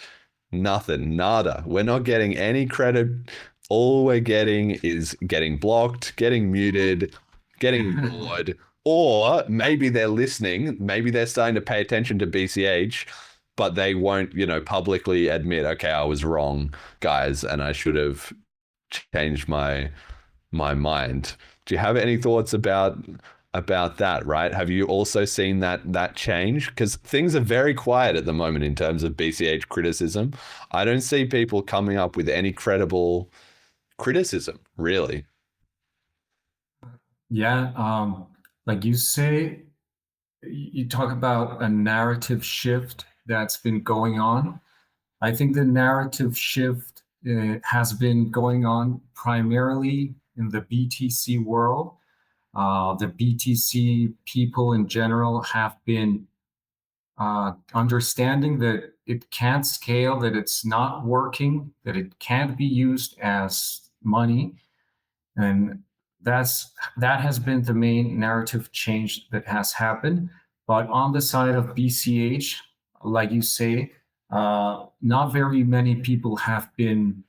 Speaker 2: Nothing. Nada. We're not getting any credit. All we're getting is getting blocked, getting muted, getting ignored. Or maybe they're listening, maybe they're starting to pay attention to BCH, but they won't, publicly admit, okay, I was wrong, guys, and I should have changed my mind. Do you have any thoughts about that, right? Have you also seen that change? Because things are very quiet at the moment in terms of BCH criticism. I don't see people coming up with any credible criticism, really.
Speaker 6: Yeah, like you say, you talk about a narrative shift that's been going on. I think the narrative shift has been going on primarily in the BTC world. The BTC people in general have been understanding that it can't scale, that it's not working, that it can't be used as money. And that has been the main narrative change that has happened. But on the side of BCH, like you say, not very many people have been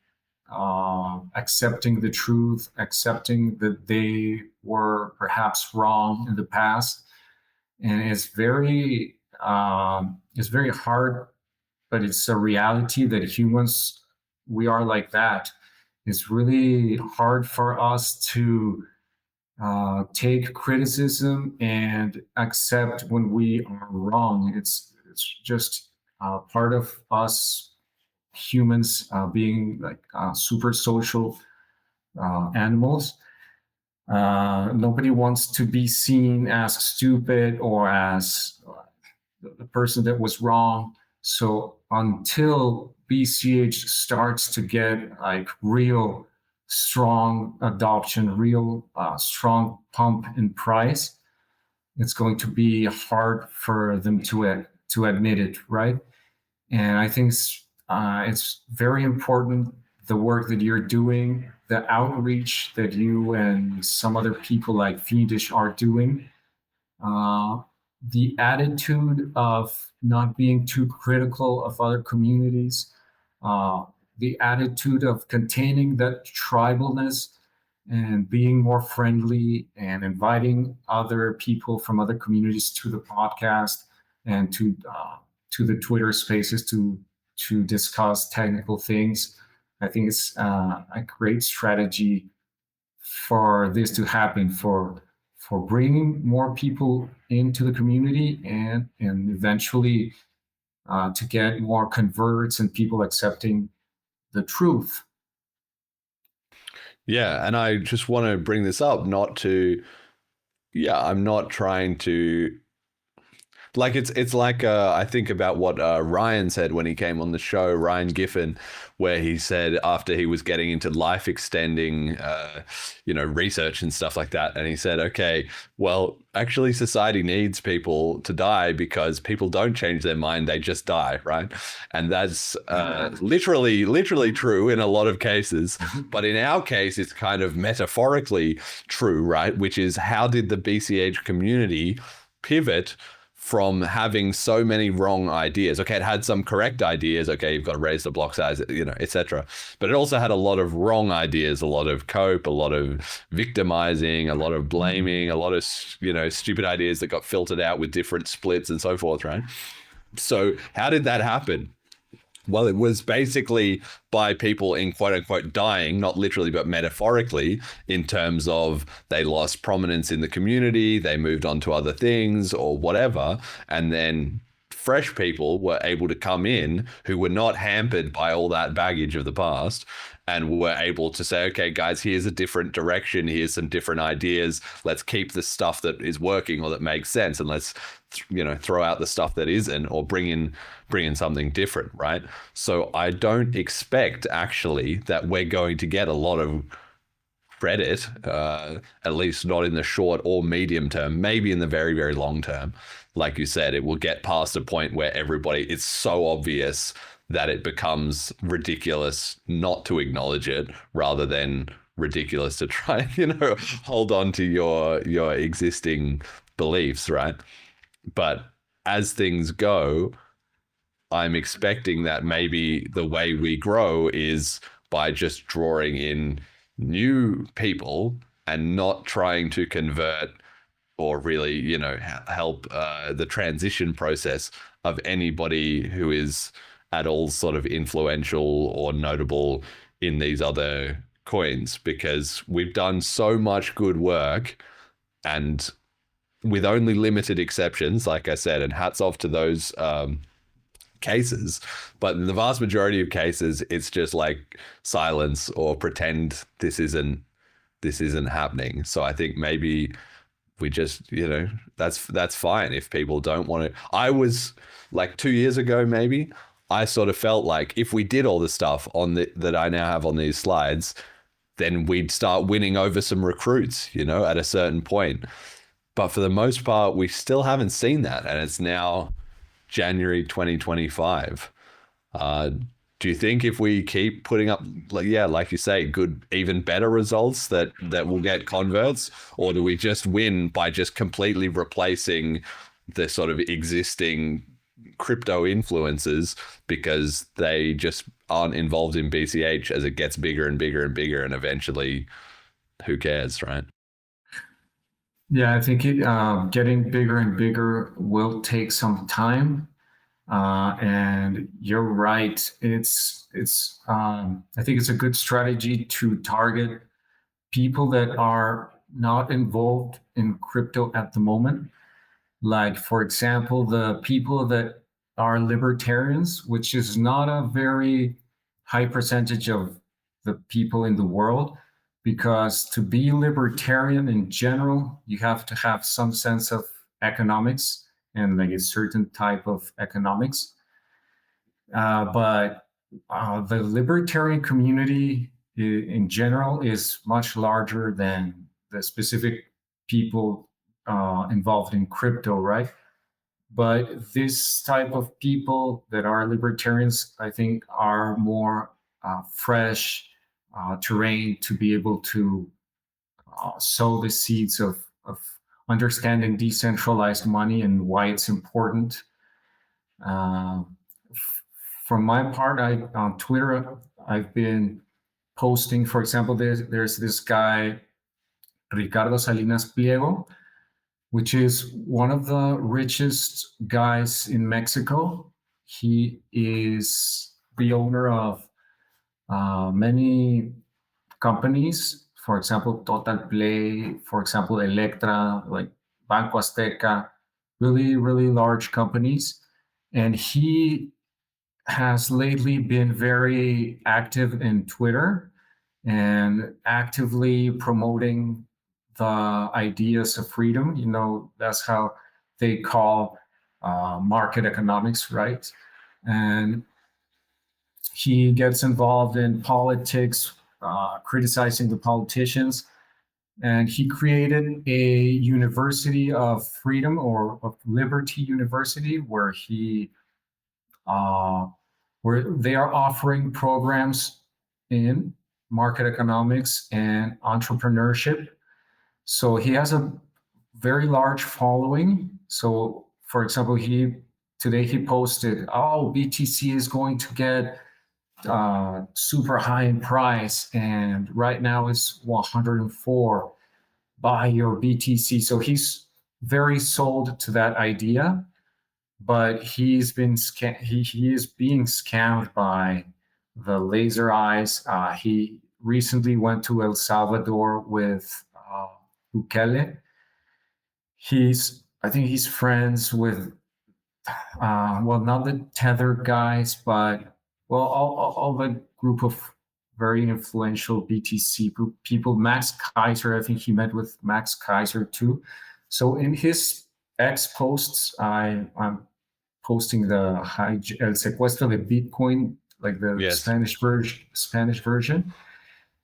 Speaker 6: accepting the truth, accepting that they were perhaps wrong in the past. And it's very hard, but it's a reality that humans, we are like that. It's really hard for us to take criticism and accept when we are wrong. It's just part of us humans being like super social animals. Nobody wants to be seen as stupid or as the person that was wrong. So until BCH starts to get like real strong adoption, real strong pump in price, it's going to be hard for them to admit it, right? And I think it's very important, the work that you're doing, the outreach that you and some other people like Fiendish are doing, the attitude of not being too critical of other communities, the attitude of containing that tribalness. and being more friendly and inviting other people from other communities to the podcast and to the Twitter spaces to discuss technical things. I think it's a great strategy for this to happen, for bringing more people into the community and eventually to get more converts and people accepting the truth.
Speaker 2: Yeah, and I just want to bring this up, I'm not trying to, like, it's like I think about what Ryan said when he came on the show, Ryan Giffen, where he said after he was getting into life extending research and stuff like that, and he said, okay, well, actually society needs people to die because people don't change their mind, they just die, right? And that's literally true in a lot of cases, but in our case it's kind of metaphorically true, right? Which is, how did the BCH community pivot from having so many wrong ideas? Okay, it had some correct ideas. Okay, you've got to raise the block size, etc. But it also had a lot of wrong ideas, a lot of cope, a lot of victimizing, a lot of blaming, a lot of, stupid ideas that got filtered out with different splits and so forth, right? So how did that happen? Well, it was basically by people in quote unquote dying, not literally, but metaphorically, in terms of they lost prominence in the community, they moved on to other things or whatever. And then fresh people were able to come in who were not hampered by all that baggage of the past and were able to say, okay, guys, here's a different direction. Here's some different ideas. Let's keep the stuff that is working or that makes sense. And let's, throw out the stuff that isn't, or bring in something different, right? So I don't expect actually that we're going to get a lot of credit, at least not in the short or medium term, maybe in the very, very long term. Like you said, it will get past a point where it's so obvious that it becomes ridiculous not to acknowledge it, rather than ridiculous to try, hold on to your existing beliefs, right? But as things go, I'm expecting that maybe the way we grow is by just drawing in new people and not trying to convert or really, help the transition process of anybody who is at all sort of influential or notable in these other coins, because we've done so much good work, and with only limited exceptions, like I said, and hats off to those cases, but in the vast majority of cases, it's just like silence or pretend this isn't happening. So I think maybe we just, that's fine if people don't want to. I was like 2 years ago, maybe, I sort of felt like if we did all the stuff that I now have on these slides, then we'd start winning over some recruits, at a certain point. But for the most part, we still haven't seen that. And it's now January 2025. Do you think if we keep putting up, like you say, good, even better results that will get converts? Or do we just win by just completely replacing the sort of existing crypto influencers because they just aren't involved in BCH as it gets bigger and bigger and bigger, and eventually, who cares, right?
Speaker 6: Yeah, I think getting bigger and bigger will take some time, and you're right. I think it's a good strategy to target people that are not involved in crypto at the moment. Like, for example, the people that are libertarians, which is not a very high percentage of the people in the world. Because to be libertarian in general, you have to have some sense of economics and like a certain type of economics. But the libertarian community in general is much larger than the specific people involved in crypto, right? But this type of people that are libertarians, I think, are more fresh terrain to be able to sow the seeds of understanding decentralized money and why it's important. From my part, on Twitter, I've been posting. For example, there's this guy, Ricardo Salinas Pliego, which is one of the richest guys in Mexico. He is the owner of many companies, for example, Total Play, for example, Electra, like Banco Azteca, really, really large companies. And he has lately been very active in Twitter and actively promoting the ideas of freedom. You know, that's how they call market economics, right? And he gets involved in politics, criticizing the politicians. And he created a university of freedom, or of liberty university, where where they are offering programs in market economics and entrepreneurship. So he has a very large following. So, for example, today he posted, "Oh, BTC is going to get super high in price, and right now it's 104. Buy your BTC." So he's very sold to that idea, but he is being scammed by the laser eyes. He recently went to El Salvador with Bukele. I think he's friends with, well, not the Tether guys, but well, all the group of very influential BTC people. Max Kaiser, I think he met with Max Kaiser too. So in his X posts, I'm posting the El Secuestro de Bitcoin, like the
Speaker 2: Yes.
Speaker 6: Spanish version,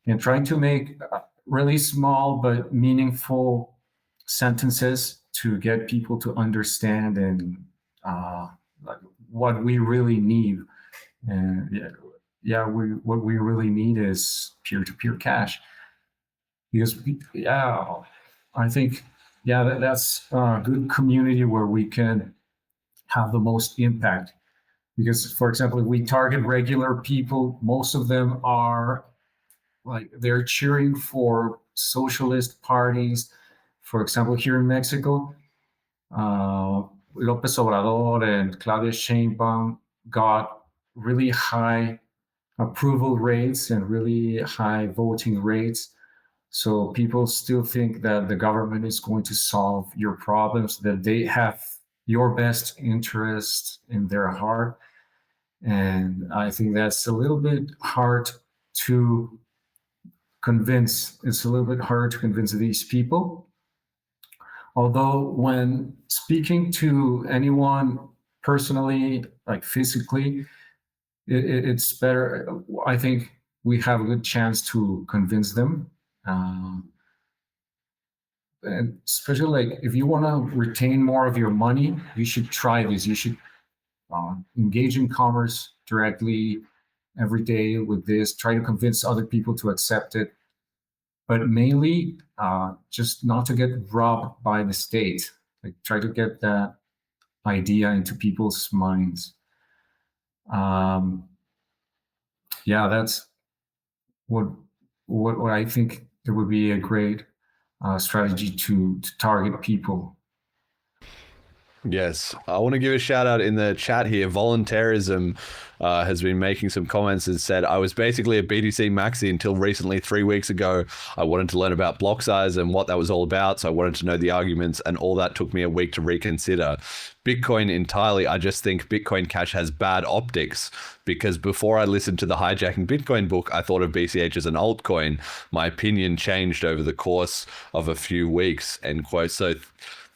Speaker 6: and trying to make really small but meaningful sentences to get people to understand and like what we really need. And what we really need is peer-to-peer cash, because I think that's a good community where we can have the most impact. Because, for example, if we target regular people, most of them are like, they're cheering for socialist parties. For example, here in Mexico, López Obrador and Claudia Sheinbaum got really high approval rates and really high voting rates. So people still think that the government is going to solve your problems, that they have your best interest in their heart. And I think that's a little bit hard to convince. It's a little bit hard to convince these people. Although when speaking to anyone personally, like physically, it's better. I think we have a good chance to convince them. And especially, like, if you want to retain more of your money, you should try this. You should engage in commerce directly every day with this. Try to convince other people to accept it. But mainly, just not to get robbed by the state. Like, try to get that idea into people's minds. That's what I think it would be a great strategy to target people.
Speaker 2: Yes, I want to give a shout out in the chat here. Voluntarism has been making some comments and said, "I was basically a BTC maxi until recently 3 weeks ago. I wanted to learn about block size and what that was all about, so I wanted to know the arguments, and all that took me a week to reconsider. Bitcoin entirely, I just think Bitcoin Cash has bad optics, because before I listened to the Hijacking Bitcoin book, I thought of BCH as an altcoin. My opinion changed over the course of a few weeks," end quote. So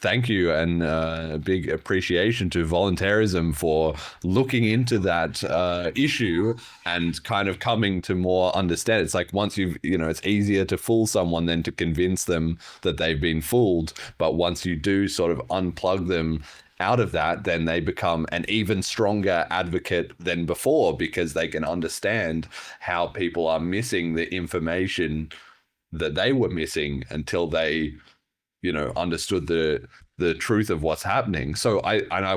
Speaker 2: thank you, and big appreciation to Voluntarism for looking into that issue and kind of coming to more understand. It's like, once it's easier to fool someone than to convince them that they've been fooled. But once you do sort of unplug them out of that, then they become an even stronger advocate than before, because they can understand how people are missing the information that they were missing until they understood the truth of what's happening. So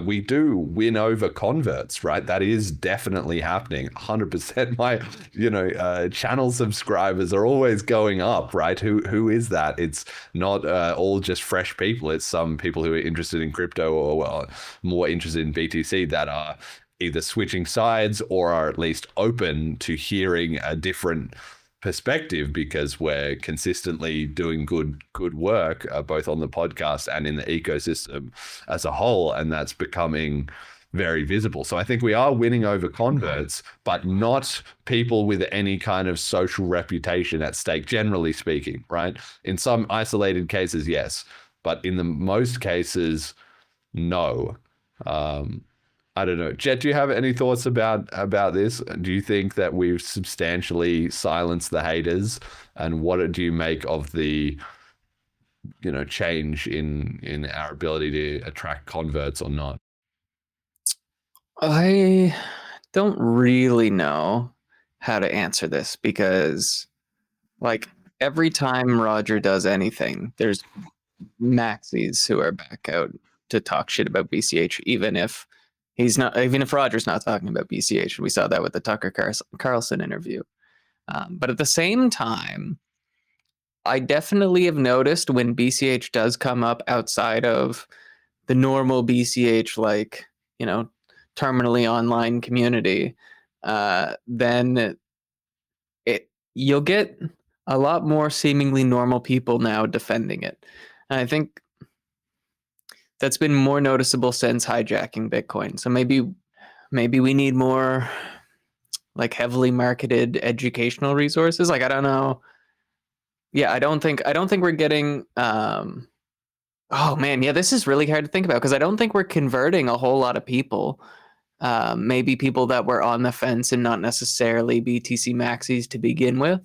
Speaker 2: we do win over converts, right? That is definitely happening. 100%. My channel subscribers are always going up, right? Who is that? It's not all just fresh people. It's some people who are interested in crypto or more interested in BTC that are either switching sides or are at least open to hearing a different perspective, because we're consistently doing good work both on the podcast and in the ecosystem as a whole, and that's becoming very visible. So I think we are winning over converts, but not people with any kind of social reputation at stake, generally speaking, right? In some isolated cases, yes, but in the most cases, no. I don't know. Jet, do you have any thoughts about this? Do you think that we've substantially silenced the haters? And what do you make of the, change in our ability to attract converts or not?
Speaker 7: I don't really know how to answer this, because like every time Roger does anything, there's maxis who are back out to talk shit about BCH, even if Roger's not talking about BCH. We saw that with the Tucker Carlson interview. But at the same time, I definitely have noticed when BCH does come up outside of the normal BCH, terminally online community, then you'll get a lot more seemingly normal people now defending it. And I think that's been more noticeable since hijacking Bitcoin. So maybe we need more heavily marketed educational resources. I don't know. Yeah, I don't think we're getting oh man, yeah, this is really hard to think about, because I don't think we're converting a whole lot of people. Maybe people that were on the fence and not necessarily BTC maxis to begin with.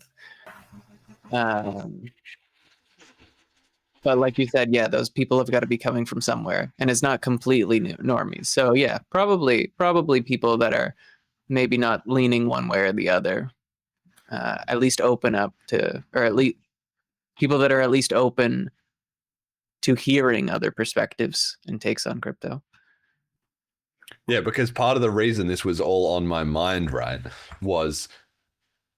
Speaker 7: But like you said, yeah, those people have got to be coming from somewhere, and it's not completely normies. So yeah, probably people that are maybe not leaning one way or the other, at least open up to, or at least people that are at least open to hearing other perspectives and takes on crypto.
Speaker 2: Yeah, because part of the reason this was all on my mind, right, was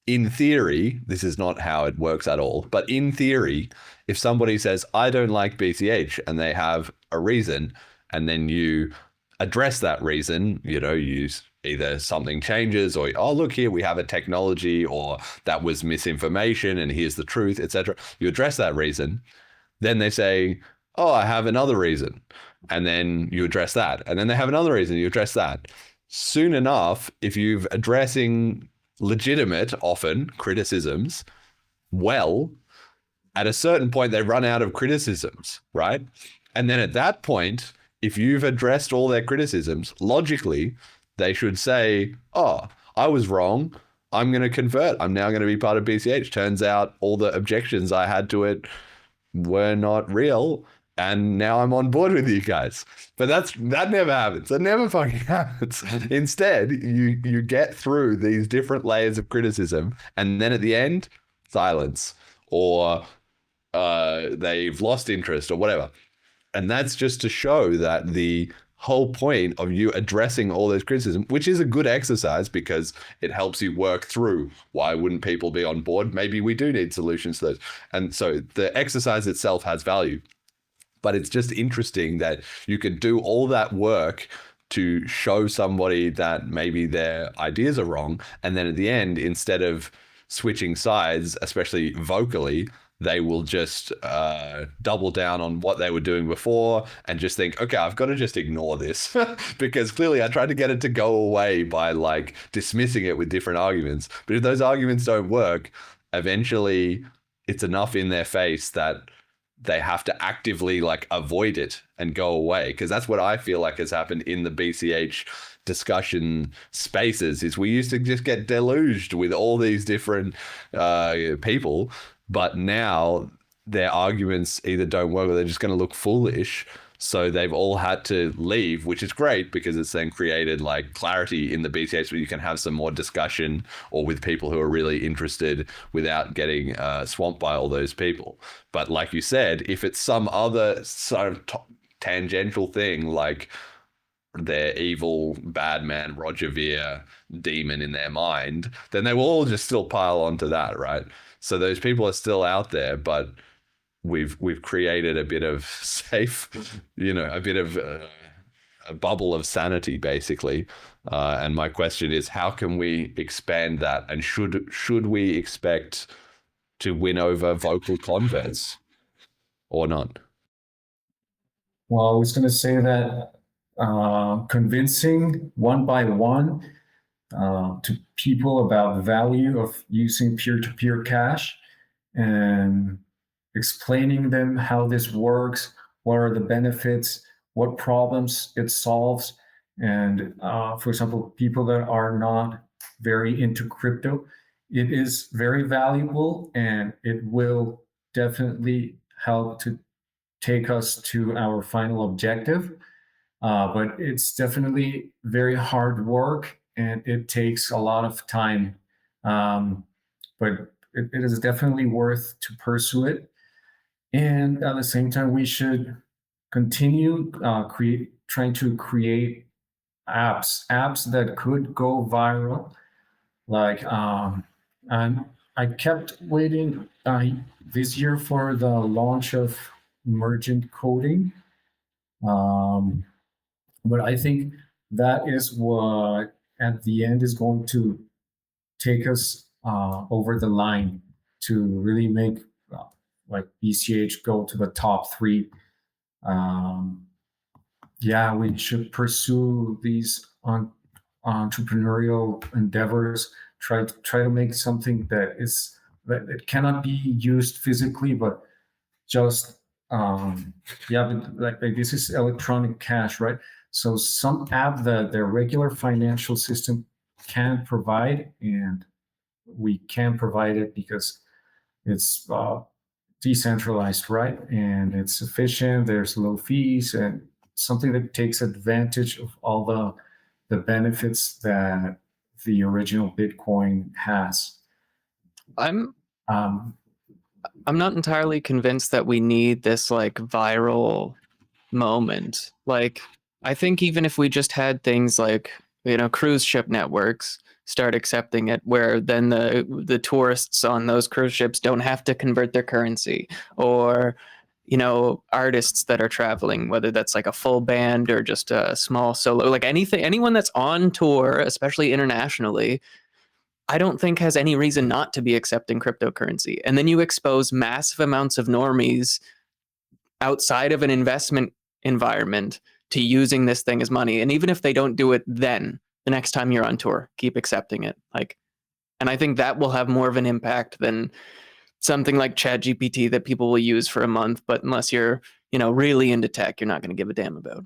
Speaker 2: in theory, this is not how it works at all, but in theory, if somebody says, I don't like BCH, and they have a reason, and then you address that reason, use either something changes, or, oh, look here, we have a technology, or that was misinformation, and here's the truth, etc. You address that reason, then they say, oh, I have another reason. And then you address that. And then they have another reason, you address that. Soon enough, if you're addressing legitimate, often, criticisms, well, at a certain point, they run out of criticisms, right? And then at that point, if you've addressed all their criticisms, logically, they should say, oh, I was wrong. I'm going to convert. I'm now going to be part of BCH. Turns out all the objections I had to it were not real, and now I'm on board with you guys. But that never happens. That never fucking happens. Instead, you get through these different layers of criticism, and then at the end, silence, or they've lost interest or whatever. And that's just to show that the whole point of you addressing all those criticism, which is a good exercise because it helps you work through why wouldn't people be on board? Maybe we do need solutions to those. And so the exercise itself has value, but it's just interesting that you can do all that work to show somebody that maybe their ideas are wrong. And then at the end, instead of switching sides, especially vocally, they will just double down on what they were doing before and just think, okay, I've got to just ignore this because clearly I tried to get it to go away by dismissing it with different arguments. But if those arguments don't work, eventually it's enough in their face that they have to actively avoid it and go away. Because that's what I feel like has happened in the BCH discussion spaces, is we used to just get deluged with all these different people. But now their arguments either don't work or they're just going to look foolish. So they've all had to leave, which is great because it's then created like clarity in the BCH where you can have some more discussion or with people who are really interested without getting swamped by all those people. But like you said, if it's some other sort of tangential thing like their evil bad man Roger Ver demon in their mind, then they will all just still pile onto that, right? So those people are still out there, but we've created a bit of safe, a bit of a bubble of sanity, basically. And my question is, how can we expand that? And should we expect to win over vocal converts or not?
Speaker 6: Well, I was going to say that convincing one by one to people about the value of using peer-to-peer cash and explaining them how this works, what are the benefits, what problems it solves. And for example, people that are not very into crypto, it is very valuable and it will definitely help to take us to our final objective. But it's definitely very hard work and it takes a lot of time. But it is definitely worth to pursue it. And at the same time, we should continue trying to create apps that could go viral. Like, and I kept waiting this year for the launch of emergent coding. But I think that is what at the end is going to take us over the line to really make like BCH go to the top 3. We should pursue these entrepreneurial endeavors. Try to make something that it cannot be used physically, but just but this is electronic cash, right? So some app that the regular financial system can provide, and we can provide it because it's decentralized, right? And it's efficient, there's low fees, and something that takes advantage of all the benefits that the original Bitcoin has.
Speaker 7: I'm not entirely convinced that we need this like viral moment. Like, I think even if we just had things like, cruise ship networks start accepting it, where then the tourists on those cruise ships don't have to convert their currency, or artists that are traveling, whether that's like a full band or just a small solo, like anyone that's on tour, especially internationally, I don't think has any reason not to be accepting cryptocurrency. And then you expose massive amounts of normies outside of an investment environment to using this thing as money. And even if they don't do it then, the next time you're on tour, keep accepting it. And I think that will have more of an impact than something like ChatGPT that people will use for a month, but unless you're, really into tech, you're not going to give a damn about.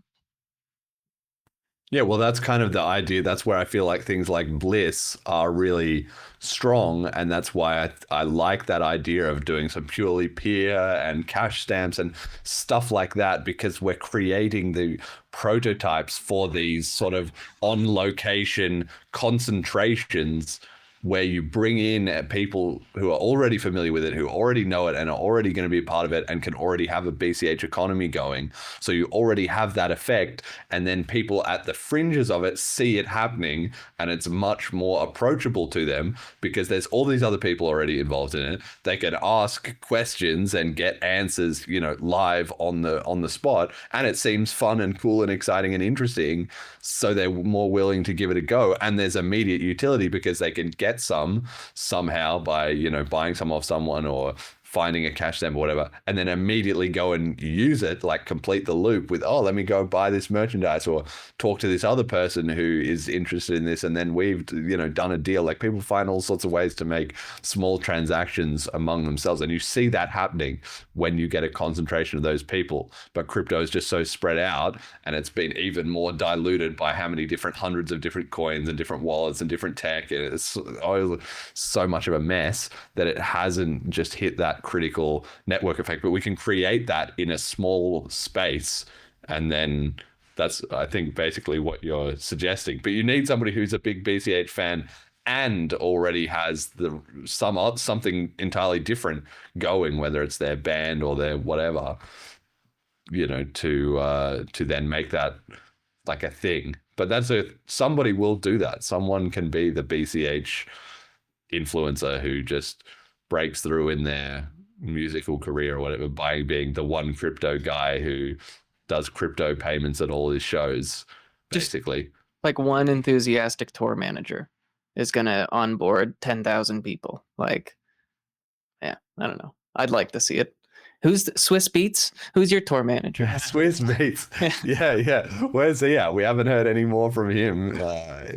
Speaker 2: Yeah, well, that's kind of the idea. That's where I feel like things like BLISS are really strong. And that's why I like that idea of doing some purely peer and cash stamps and stuff like that, because we're creating the prototypes for these sort of on-location concentrations where you bring in people who are already familiar with it, who already know it and are already going to be a part of it and can already have a BCH economy going. So you already have that effect. And then people at the fringes of it see it happening, and it's much more approachable to them because there's all these other people already involved in it. They can ask questions and get answers, live on the spot. And it seems fun and cool and exciting and interesting. So they're more willing to give it a go. And there's immediate utility because they can get some somehow by buying some off someone or finding a cash stamp or whatever, and then immediately go and use it, like complete the loop with, let me go buy this merchandise or talk to this other person who is interested in this, and then we've done a deal. Like, people find all sorts of ways to make small transactions among themselves, and you see that happening when you get a concentration of those people. But crypto is just so spread out, and it's been even more diluted by how many different hundreds of different coins and different wallets and different tech. It's so much of a mess that it hasn't just hit that critical network effect. But we can create that in a small space And then that's, I think, basically what you're suggesting. But you need somebody who's a big BCH fan and already has something entirely different going, whether it's their band or their whatever, to then make that like a thing. But somebody will do that. Someone can be the BCH influencer who just breaks through in their musical career or whatever by being the one crypto guy who does crypto payments at all his shows, basically.
Speaker 7: Like one enthusiastic tour manager is going to onboard 10,000 people. Like, yeah, I don't know. I'd like to see it. Who's Swiss Beats? Who's your tour manager?
Speaker 2: Swiss Beats. Yeah. Where's he at? We haven't heard any more from him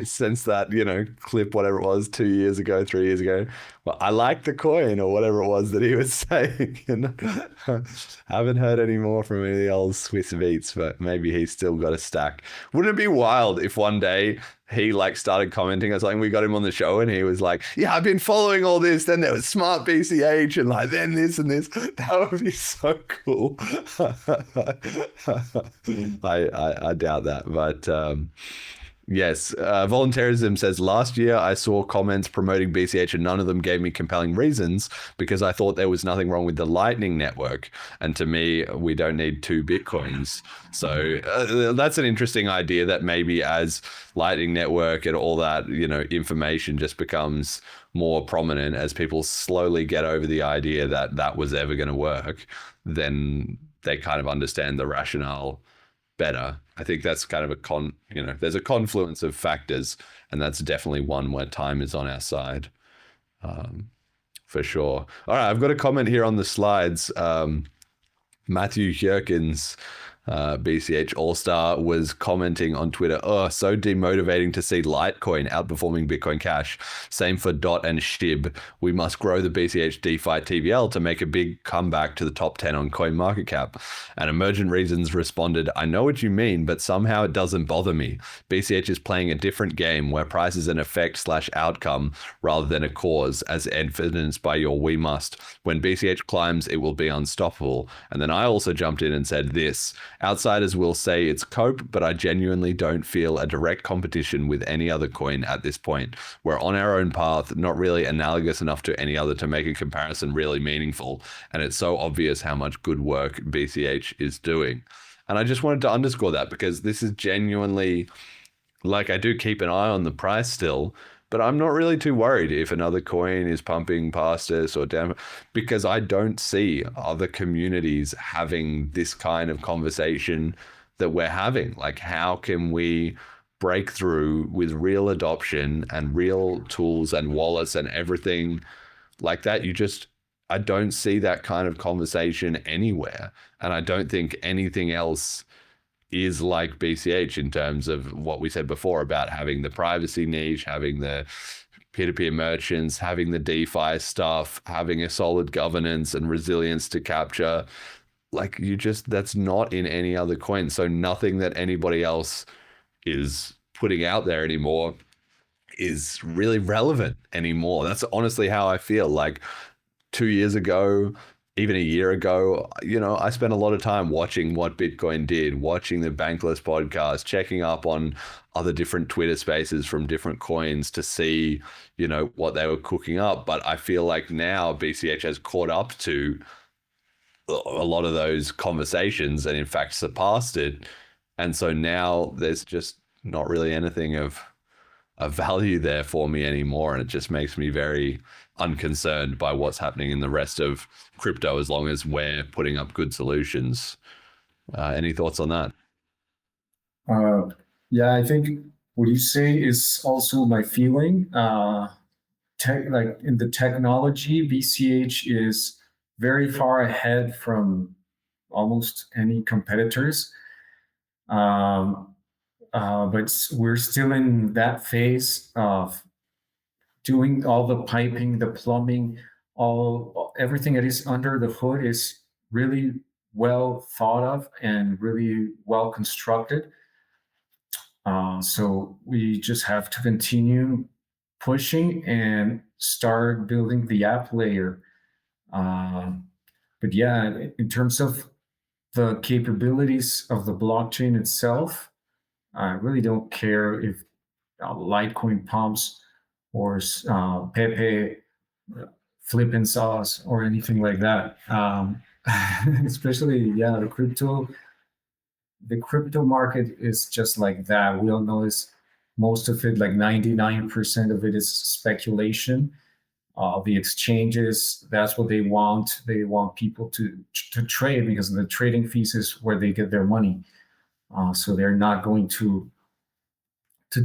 Speaker 2: since that, clip, whatever it was, 2 years ago, 3 years ago. Well, I like the coin or whatever it was that he was saying. Haven't heard any more from any of the old Swiss Beats, but maybe he's still got a stack. Wouldn't it be wild if one day he started commenting on something, we got him on the show and he was like, yeah, I've been following all this. Then there was Smart BCH and then this and this. That would be so cool. I doubt that. But yes, Voluntarism says, last year I saw comments promoting BCH and none of them gave me compelling reasons because I thought there was nothing wrong with the Lightning Network. And to me, we don't need 2 Bitcoins. So that's an interesting idea that maybe as Lightning Network and all that, information just becomes more prominent as people slowly get over the idea that that was ever going to work, then they kind of understand the rationale better. I think that's kind of there's a confluence of factors, and that's definitely one where time is on our side, for sure. All right, I've got a comment here on the slides. Matthew Jerkins, BCH All-Star, was commenting on Twitter, so demotivating to see Litecoin outperforming Bitcoin Cash. Same for DOT and SHIB. We must grow the BCH DeFi TVL to make a big comeback to the top 10 on CoinMarketCap. And Emergent Reasons responded, I know what you mean, but somehow it doesn't bother me. BCH is playing a different game where price is an effect/outcome rather than a cause, as evidenced by your we must. When BCH climbs, it will be unstoppable. And then I also jumped in and said this, outsiders will say it's cope, but I genuinely don't feel a direct competition with any other coin at this point. We're on our own path, not really analogous enough to any other to make a comparison really meaningful, and it's so obvious how much good work BCH is doing. And I just wanted to underscore that because this is genuinely, I do keep an eye on the price still, but I'm not really too worried if another coin is pumping past us or down, because I don't see other communities having this kind of conversation that we're having. How can we break through with real adoption and real tools and wallets and everything like that? I don't see that kind of conversation anywhere. And I don't think anything else is like BCH in terms of what we said before about having the privacy niche, having the peer-to-peer merchants, having the DeFi stuff, having a solid governance and resilience to capture. That's not in any other coin. So nothing that anybody else is putting out there anymore is really relevant anymore. That's honestly how I feel. 2 years ago, even a year ago, I spent a lot of time watching what Bitcoin did, watching the Bankless podcast, checking up on other different Twitter spaces from different coins to see, what they were cooking up. But I feel like now BCH has caught up to a lot of those conversations and in fact surpassed it. And so now there's just not really anything of value there for me anymore. And it just makes me very unconcerned by what's happening in the rest of crypto as long as we're putting up good solutions. Any thoughts on that?
Speaker 6: Yeah, I think what you say is also my feeling. In the technology, BCH is very far ahead from almost any competitors. But we're still in that phase of doing all the piping, the plumbing, everything that is under the hood is really well thought of and really well constructed. So we just have to continue pushing and start building the app layer. But yeah, in terms of the capabilities of the blockchain itself, I really don't care if Litecoin pumps or Pepe flipping sauce or anything like that. Especially, yeah, the crypto market is just like that. We all know is most of it, like 99% of it is speculation. The exchanges, that's what they want. They want people to trade because the trading fees is where they get their money. So they're not going to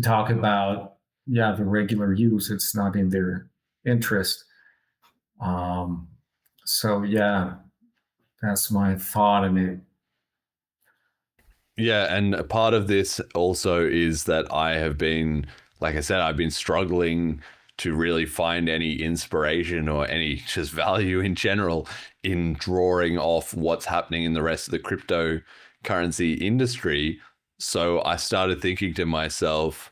Speaker 6: talk about the regular use. It's not in their interest. So yeah, that's my thought on it.
Speaker 2: Yeah, and a part of this also is that I have been, like I said, I've been struggling to really find any inspiration or any just value in general in drawing off what's happening in the rest of the cryptocurrency industry. So I started thinking to myself,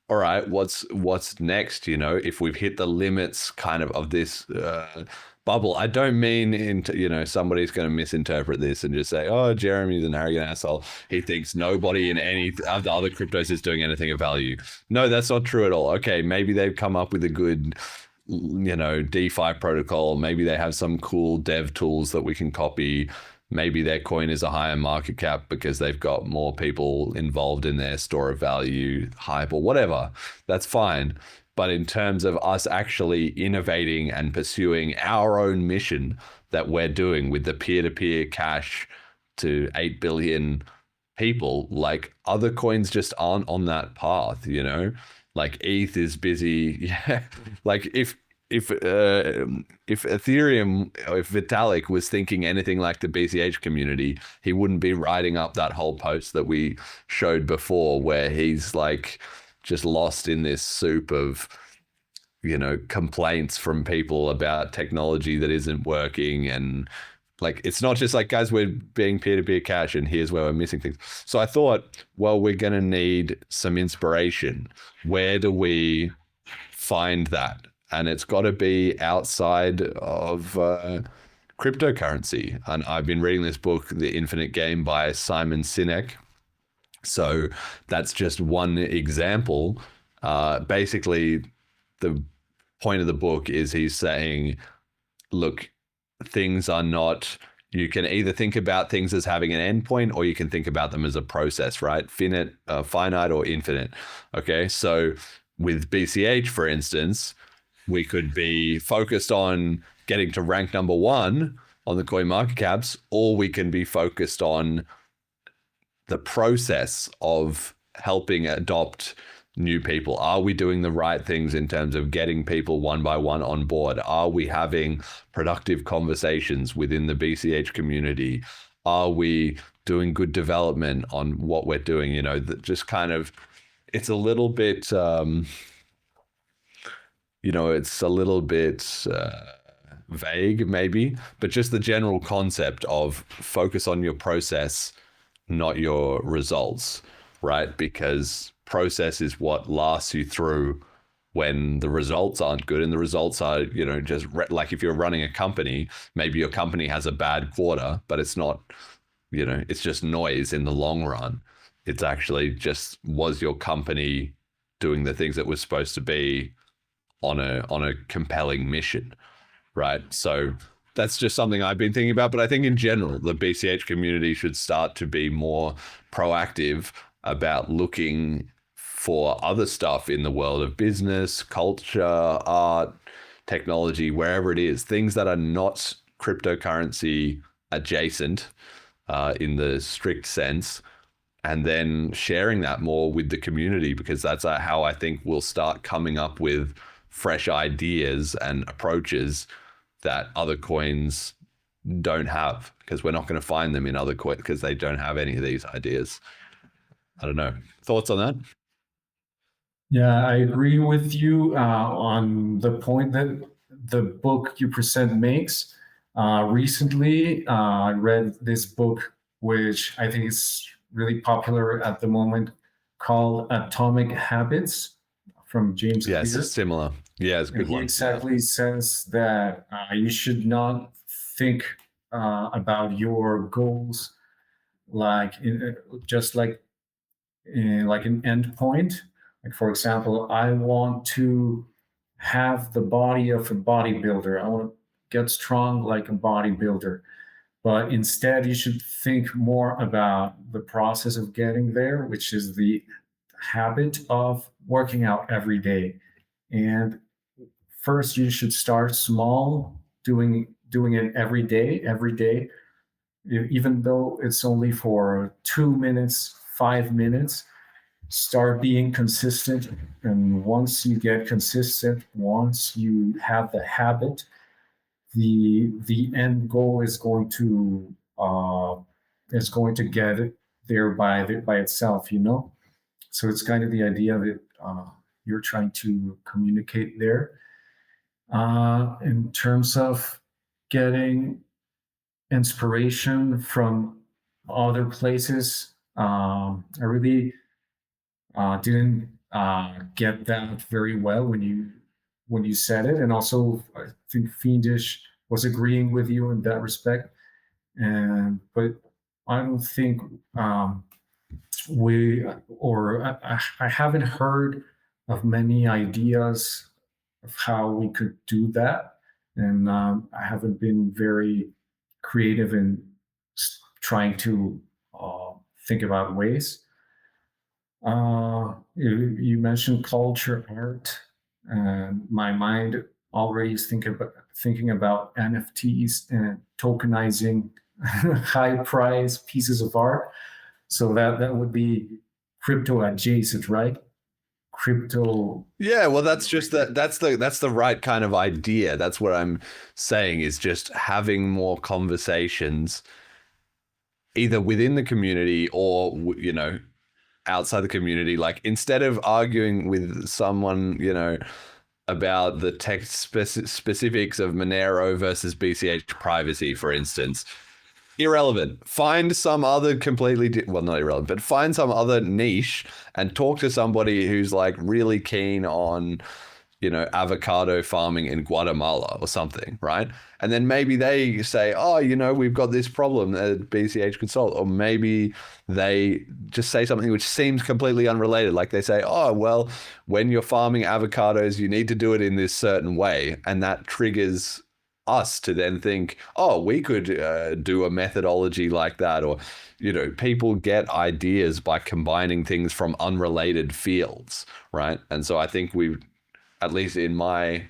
Speaker 2: all right, what's next? You know, if we've hit the limits kind of this bubble. I don't mean somebody's going to misinterpret this and just say, oh, Jeremy's an arrogant asshole. He thinks nobody in any of the other cryptos is doing anything of value. No, that's not true at all. Okay, maybe they've come up with a good, DeFi protocol. Maybe they have some cool dev tools that we can copy. Maybe their coin is a higher market cap because they've got more people involved in their store of value hype or whatever. That's fine. But in terms of us actually innovating and pursuing our own mission that we're doing with the peer-to-peer cash to 8 billion people, like other coins just aren't on that path, Like ETH is busy. Yeah. Like if Ethereum, if Vitalik was thinking anything like the BCH community, he wouldn't be writing up that whole post that we showed before where he's like just lost in this soup of, complaints from people about technology that isn't working. And like, it's not just like, guys, we're being peer-to-peer cash and here's where we're missing things. So I thought, well, we're going to need some inspiration. Where do we find that? And it's got to be outside of cryptocurrency. And I've been reading this book, The Infinite Game by Simon Sinek. So that's just one example. Basically, the point of the book is he's saying, look, things are not, you can either think about things as having an endpoint or you can think about them as a process, right? Finite or infinite. Okay, so with BCH, for instance, we could be focused on getting to rank number 1 on the coin market caps, or we can be focused on the process of helping adopt new people. Are we doing the right things in terms of getting people one by one on board? Are we having productive conversations within the BCH community? Are we doing good development on what we're doing? That just kind of, it's a little bit, it's a little bit vague maybe, but just the general concept of focus on your process, not your results, right? Because process is what lasts you through when the results aren't good. And the results are, just like if you're running a company, maybe your company has a bad quarter, but it's not, it's just noise in the long run. It's actually just, was your company doing the things that was supposed to be on a compelling mission, right? So that's just something I've been thinking about. But I think in general, the BCH community should start to be more proactive about looking for other stuff in the world of business, culture, art, technology, wherever it is, things that are not cryptocurrency adjacent in the strict sense, and then sharing that more with the community, because that's how I think we'll start coming up with fresh ideas and approaches that other coins don't have, because we're not going to find them in other coins because they don't have any of these ideas. I don't know. Thoughts on that?
Speaker 6: Yeah, I agree with you on the point that the book you present makes. Recently, I read this book, which I think is really popular at the moment, called Atomic Habits from James Clear.
Speaker 2: Yes, similar. Yeah, it's a good
Speaker 6: He
Speaker 2: one.
Speaker 6: exactly says that you should not think about your goals like just like an endpoint. Like for example, I want to have the body of a bodybuilder. I want to get strong like a bodybuilder. But instead, you should think more about the process of getting there, which is the habit of working out every day. And first, you should start small, doing it every day, even though it's only for 2 minutes, 5 minutes. Start being consistent, and once you get consistent, once you have the habit, the end goal is going to get it there by itself, you know. So it's kind of the idea that you're trying to communicate there. In terms of getting inspiration from other places, I really didn't get that very well when you said it, and also I think Fiendish was agreeing with you in that respect. But I don't think I haven't heard of many ideas of how we could do that, and I haven't been very creative in trying to think about ways. You mentioned culture, art, and my mind already is thinking about NFTs and tokenizing high price pieces of art. So that would be crypto adjacent, right? Crypto.
Speaker 2: Yeah, well, that's the right kind of idea. That's what I'm saying, is just having more conversations either within the community or, you know, outside the community. Like, instead of arguing with someone, you know, about the text specifics of Monero versus BCH privacy, for instance, irrelevant. Find some other well, not irrelevant, but find some other niche and talk to somebody who's like really keen on, you know, avocado farming in Guatemala or something, right? And then maybe they say, oh, you know, we've got this problem at BCH Consult. Or maybe they just say something which seems completely unrelated. Like they say, oh, well, when you're farming avocados, you need to do it in this certain way. And that triggers us to then think, oh, we could do a methodology like that. Or, you know, people get ideas by combining things from unrelated fields, right? And so I think we've, at least in my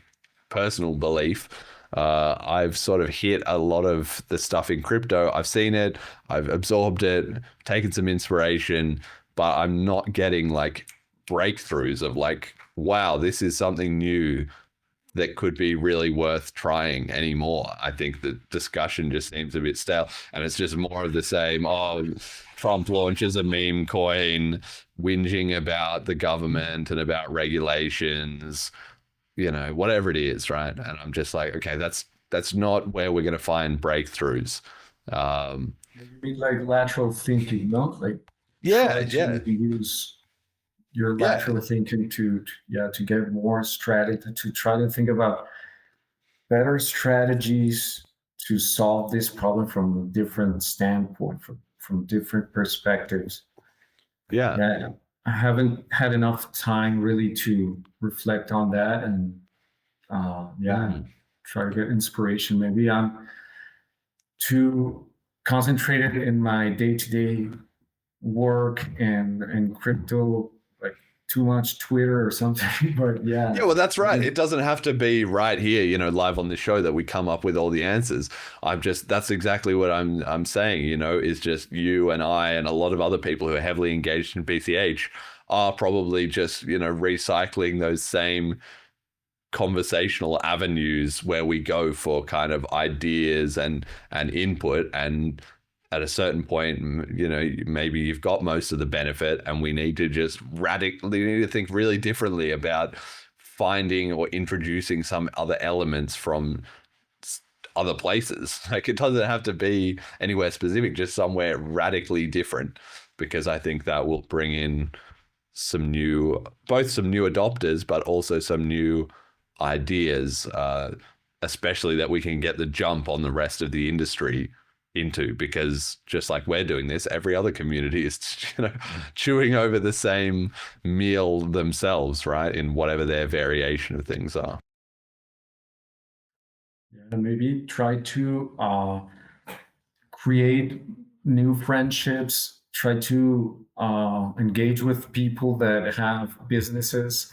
Speaker 2: personal belief, I've sort of hit a lot of the stuff in crypto. I've seen it, I've absorbed it, taken some inspiration, but I'm not getting like breakthroughs of like, wow, this is something new that could be really worth trying anymore. I think the discussion just seems a bit stale, and it's just more of the same. Oh, Trump launches a meme coin, whinging about the government and about regulations, you know, whatever it is, right? And I'm just like, okay, that's not where we're going to find breakthroughs.
Speaker 6: You mean like lateral thinking, no? Like,
Speaker 2: yeah.
Speaker 6: Use your lateral thinking to get more strategy, to try to think about better strategies to solve this problem from a different standpoint, from different perspectives.
Speaker 2: Yeah.
Speaker 6: I haven't had enough time really to reflect on that, and try to get inspiration. Maybe I'm too concentrated in my day-to-day work and crypto, like too much Twitter or something. But yeah,
Speaker 2: well, that's right. It doesn't have to be right here, you know, live on the show that we come up with all the answers. That's exactly what I'm saying, you know, is just you and I and a lot of other people who are heavily engaged in BCH are probably just, you know, recycling those same conversational avenues where we go for kind of ideas and input. And at a certain point, you know, maybe you've got most of the benefit, and we need to just radically think really differently about finding or introducing some other elements from other places. Like, it doesn't have to be anywhere specific, just somewhere radically different, because I think that will bring in some new adopters, but also some new ideas, especially that we can get the jump on the rest of the industry into, because just like we're doing this, every other community is, chewing over the same meal themselves, right? In whatever their variation of things are.
Speaker 6: Yeah, maybe try to create new friendships, try to engage with people that have businesses,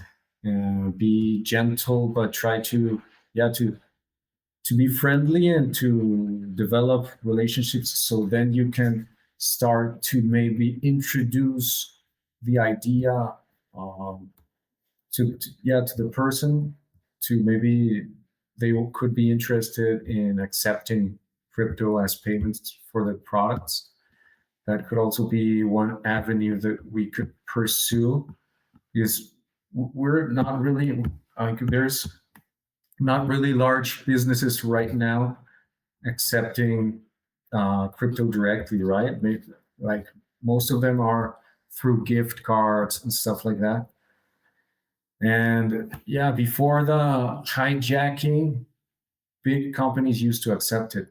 Speaker 6: be gentle, but try to be friendly and to develop relationships, so then you can start to maybe introduce the idea to the person, to maybe they could be interested in accepting crypto as payments for the products. That could also be one avenue that we could pursue, because we're not really, there's not really large businesses right now accepting crypto directly, right? Like most of them are through gift cards and stuff like that. And yeah, before the hijacking, big companies used to accept it.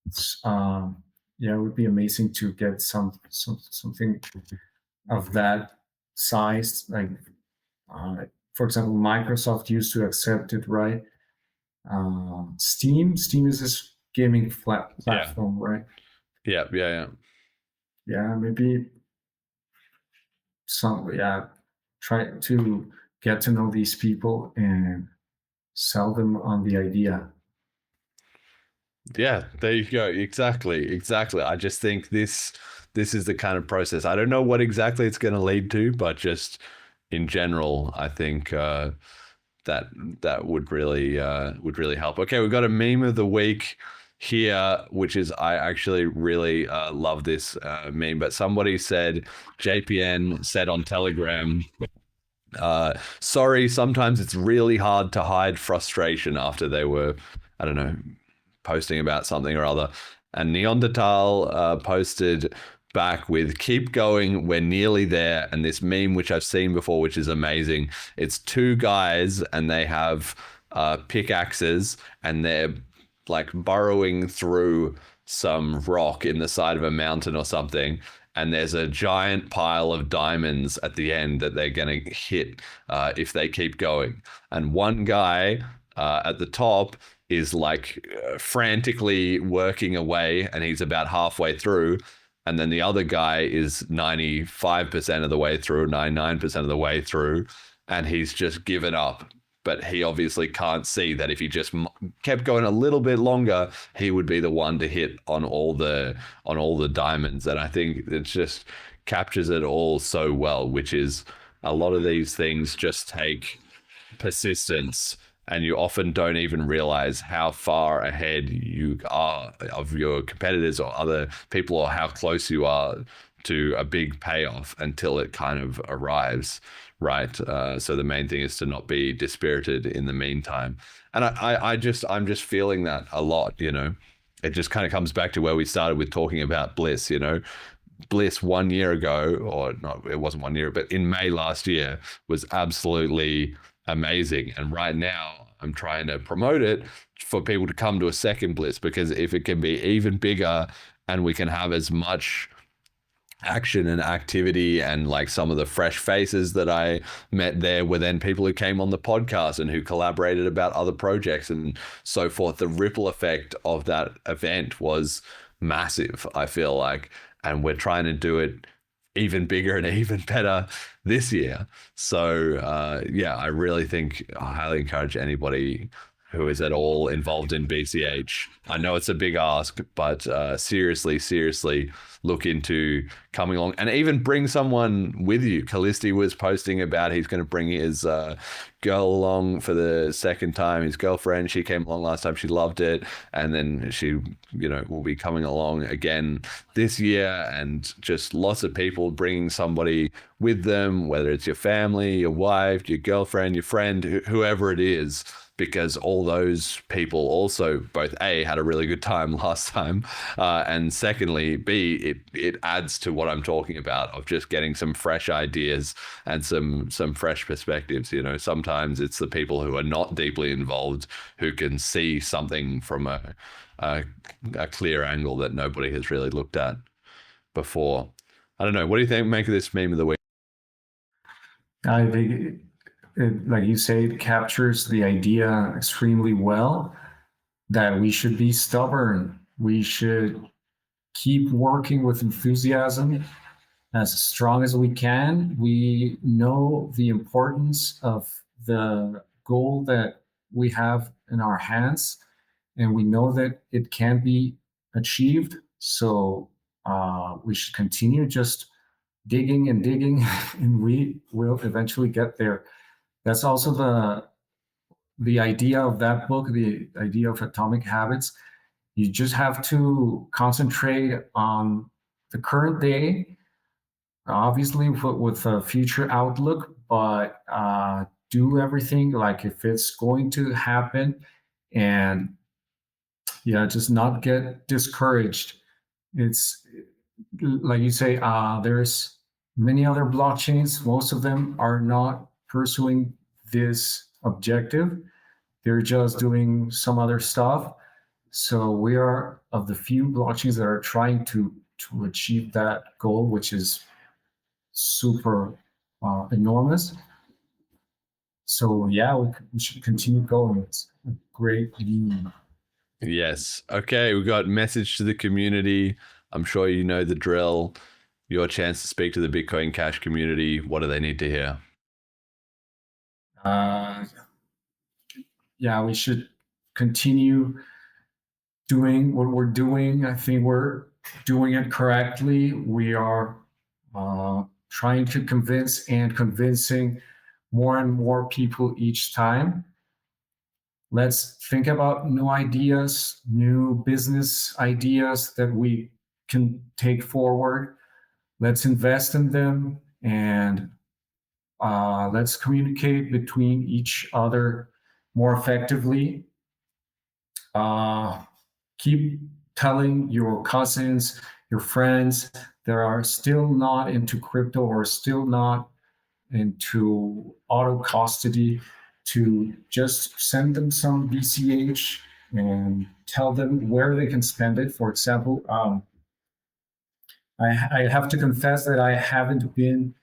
Speaker 6: It would be amazing to get something of that size. Like, for example, Microsoft used to accept it, right? Steam is this gaming platform, right?
Speaker 2: Yeah.
Speaker 6: Yeah, maybe try to get to know these people and sell them on the idea.
Speaker 2: Yeah, there you go. Exactly. I just think this is the kind of process. I don't know what exactly it's going to lead to, but just in general, I think that would really help. Okay, we've got a meme of the week here, which is, I actually really love this meme. But somebody said, JPN said on Telegram, sorry, sometimes it's really hard to hide frustration after they were, I don't know, posting about something or other. And Neanderthal posted back with, keep going, we're nearly there. And this meme, which I've seen before, which is amazing. It's two guys and they have pickaxes and they're like burrowing through some rock in the side of a mountain or something. And there's a giant pile of diamonds at the end that they're going to hit if they keep going. And one guy at the top is like frantically working away and he's about halfway through. And then the other guy is 95% of the way through, 99% of the way through, and he's just given up. But he obviously can't see that if he just kept going a little bit longer, he would be the one to hit on all the diamonds. And I think it just captures it all so well, which is a lot of these things just take persistence. And you often don't even realize how far ahead you are of your competitors or other people, or how close you are to a big payoff until it kind of arrives, right? So the main thing is to not be dispirited in the meantime. And I'm just feeling that a lot, It just kind of comes back to where we started with talking about BLISS, BLISS 1 year ago, or not, it wasn't 1 year, but in May last year was absolutely amazing. And right now I'm trying to promote it for people to come to a second BLISS, because if it can be even bigger and we can have as much action and activity, and like some of the fresh faces that I met there were then people who came on the podcast and who collaborated about other projects and so forth. The ripple effect of that event was massive, I feel like, and we're trying to do it even bigger and even better this year. So I really think I highly encourage anybody who is at all involved in BCH. I know it's a big ask, but seriously look into coming along and even bring someone with you. Callisti was posting about he's going to bring his girl along for the second time, his girlfriend. She came along last time, she loved it, and then she will be coming along again this year. And just lots of people bringing somebody with them, whether it's your family, your wife, your girlfriend, your friend, whoever it is, because all those people also both A, had a really good time last time, and secondly, B, it adds to what I'm talking about of just getting some fresh ideas and some fresh perspectives. Sometimes it's the people who are not deeply involved who can see something from a a clear angle that nobody has really looked at before. I don't know. What do you think? Make of this meme of the week?
Speaker 6: I think, like you say, it captures the idea extremely well that we should be stubborn. We should keep working with enthusiasm as strong as we can. We know the importance of the goal that we have in our hands, and we know that it can be achieved. So we should continue just digging and digging, and we will eventually get there. That's also the idea of that book, the idea of Atomic Habits. You just have to concentrate on the current day, obviously with a future outlook, but do everything like if it's going to happen, and yeah, just not get discouraged. It's like you say, there's many other blockchains. Most of them are not pursuing this objective. They're just doing some other stuff. So we are of the few blockchains that are trying to achieve that goal, which is super enormous. So yeah, we should continue going. It's a great meme.
Speaker 2: Yes. Okay, we got message to the community. I'm sure you know the drill. Your chance to speak to the Bitcoin Cash community. What do they need to hear?
Speaker 6: Yeah, we should continue doing what we're doing. I think we're doing it correctly. We are trying to convincing more and more people each time. Let's think about new ideas, new business ideas that we can take forward. Let's invest in them, and let's communicate between each other more effectively. Keep telling your cousins, your friends that are still not into crypto or still not into auto custody to just send them some BCH and tell them where they can spend it. For example, I have to confess that I haven't been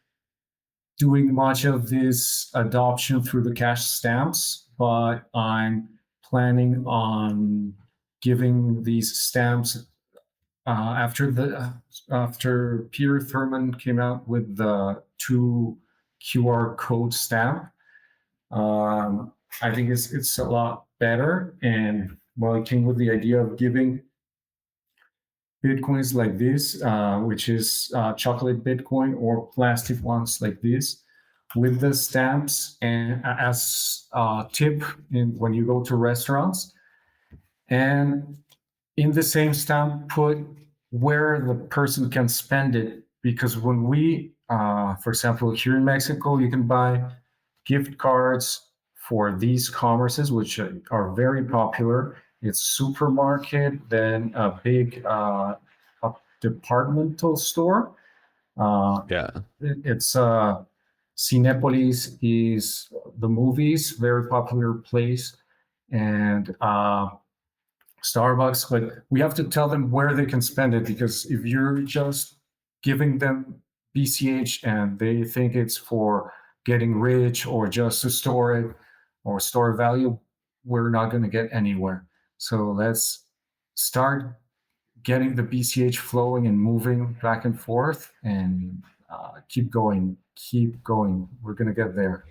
Speaker 6: doing much of this adoption through the cash stamps, but I'm planning on giving these stamps after Peter Thurman came out with the 2 QR code stamp. I think it's a lot better, and well, it came with the idea of giving Bitcoins like this, which is chocolate Bitcoin, or plastic ones like this, with the stamps, and as a tip when you go to restaurants. And in the same stamp, put where the person can spend it. Because when we, for example, here in Mexico, you can buy gift cards for these commerces, which are very popular. It's supermarket, then a big a departmental store. It's Cinepolis is the movies, very popular place, and Starbucks. But we have to tell them where they can spend it, because if you're just giving them BCH and they think it's for getting rich or just to store it or store value, we're not going to get anywhere. So let's start getting the BCH flowing and moving back and forth, and keep going. We're going to get there.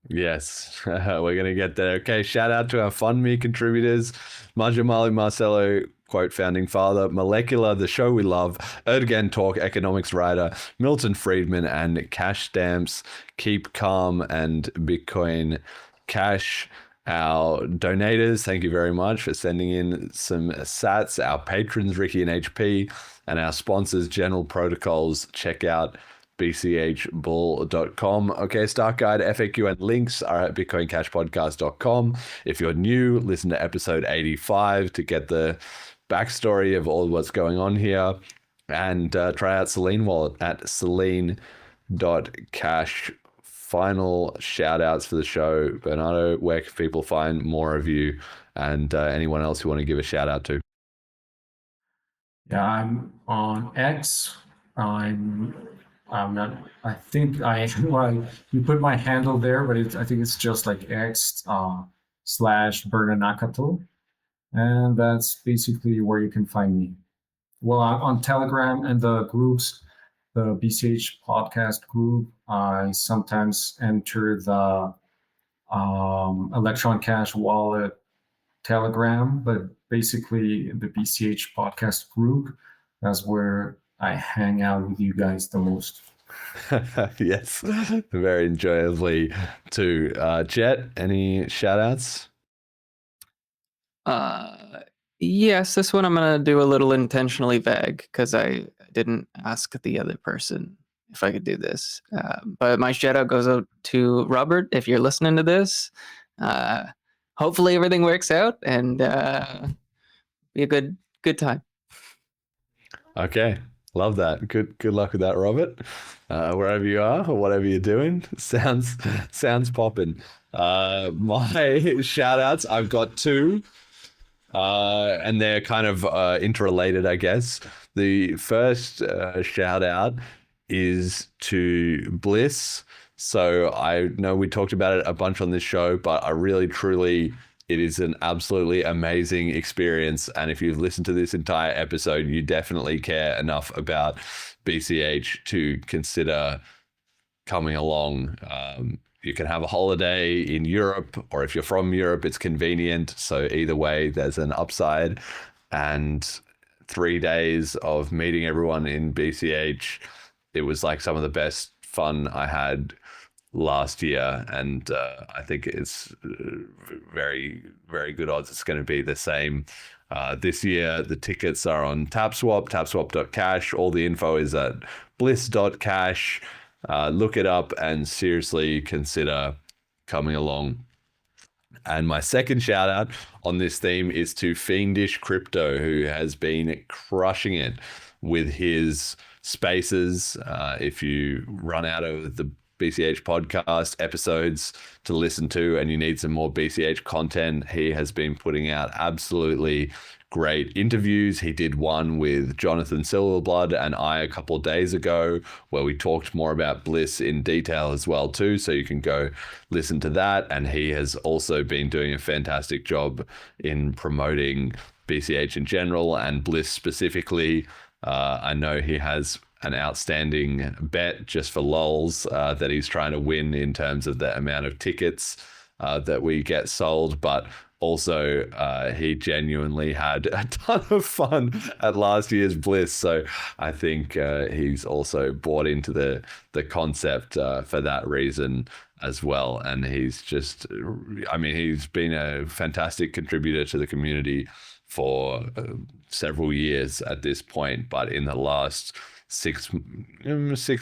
Speaker 2: Yes, we're going to get there. Okay, shout out to our FundMe contributors, Majamali Marcelo, quote, founding father, Molecular, the show we love, Erdogan Talk, economics writer, Milton Friedman, and Cash Stamps, Keep Calm, and Bitcoin Cash. Our donators, thank you very much for sending in some sats. Our patrons, Ricky and HP, and our sponsors, General Protocols. Check out bchbull.com. Okay, start guide, FAQ, and links are at bitcoincashpodcast.com. If you're new, listen to episode 85 to get the backstory of all what's going on here. And try out Selene Wallet at selene.cash. Final shout outs for the show. Bernardo, where can people find more of you, and anyone else you want to give a shout out to?
Speaker 6: Yeah, I'm on X. I'm not. I think I well, you put my handle there, but I think it's just like X slash Bernanacatl, and that's basically where you can find me. Well, on Telegram and the groups, the BCH podcast group, I sometimes enter the Electron Cash wallet Telegram, but basically the BCH podcast group, that's where I hang out with you guys the most.
Speaker 2: Yes, very enjoyably too. Jet, any shout outs?
Speaker 7: Yes, this one I'm gonna do a little intentionally vague because I didn't ask the other person if I could do this. But my shout out goes out to Robert. If you're listening to this, hopefully everything works out and be a good time.
Speaker 2: Okay, love that. Good luck with that, Robert. Wherever you are or whatever you're doing, sounds popping. My shout outs, I've got two. And they're kind of interrelated, I guess. The first shout out is to BLISS. So I know we talked about it a bunch on this show, but I really, truly, it is an absolutely amazing experience. And if you've listened to this entire episode, you definitely care enough about BCH to consider coming along. You can have a holiday in Europe, or if you're from Europe, it's convenient. So either way, there's an upside. And 3 days of meeting everyone in BCH, it was like some of the best fun I had last year. And I think it's very, very good odds it's going to be the same this year. The tickets are on TapSwap, tapswap.cash. All the info is at bliss.cash. Look it up and seriously consider coming along. And my second shout out on this theme is to Fiendish Crypto, who has been crushing it with his spaces. If you run out of the BCH podcast episodes to listen to and you need some more BCH content, he has been putting out absolutely great interviews. He did one with Jonathan Silverblood and I a couple of days ago where we talked more about BLISS in detail as well too, so you can go listen to that. And he has also been doing a fantastic job in promoting BCH in general and BLISS specifically. I know he has an outstanding bet just for lols that he's trying to win in terms of the amount of tickets that we get sold, but also he genuinely had a ton of fun at last year's BLISS. So I think he's also bought into the concept for that reason as well. And he's just, I mean, he's been a fantastic contributor to the community for several years at this point, but in the last 6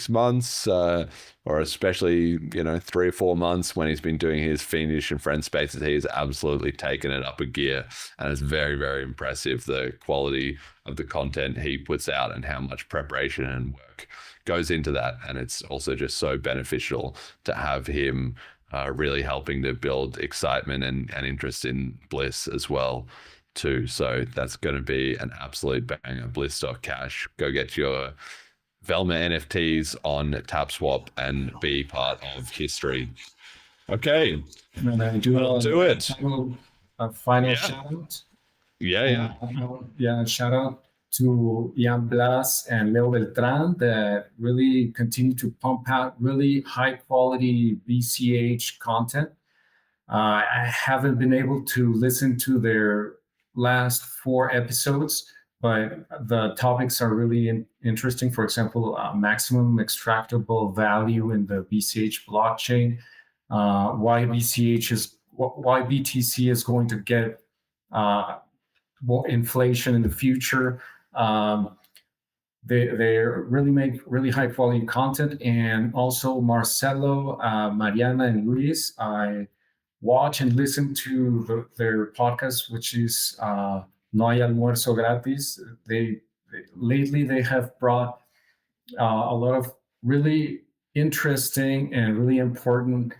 Speaker 2: months, or especially 3 or 4 months when he's been doing his Fiendish and Friend spaces, he's absolutely taken it up a gear, and it's very, very impressive the quality of the content he puts out and how much preparation and work goes into that. And it's also just so beneficial to have him really helping to build excitement and interest in BLISS as well too. So that's going to be an absolute banger. Bliss.cash. Go get your Velma NFTs on TapSwap and be part of history. Okay.
Speaker 6: And I do
Speaker 2: it.
Speaker 6: A final shout out.
Speaker 2: Yeah.
Speaker 6: Shout out to Ian Blas and Leo Beltran that really continue to pump out really high quality BCH content. I haven't been able to listen to their last 4 episodes, but the topics are really interesting. For example, maximum extractable value in the BCH blockchain, why BTC is going to get more inflation in the future. They really make really high quality content. And also Marcelo, Mariana, and Luis, I watch and listen to their podcast, which is No Hay Almuerzo Gratis. Lately they have brought a lot of really interesting and really important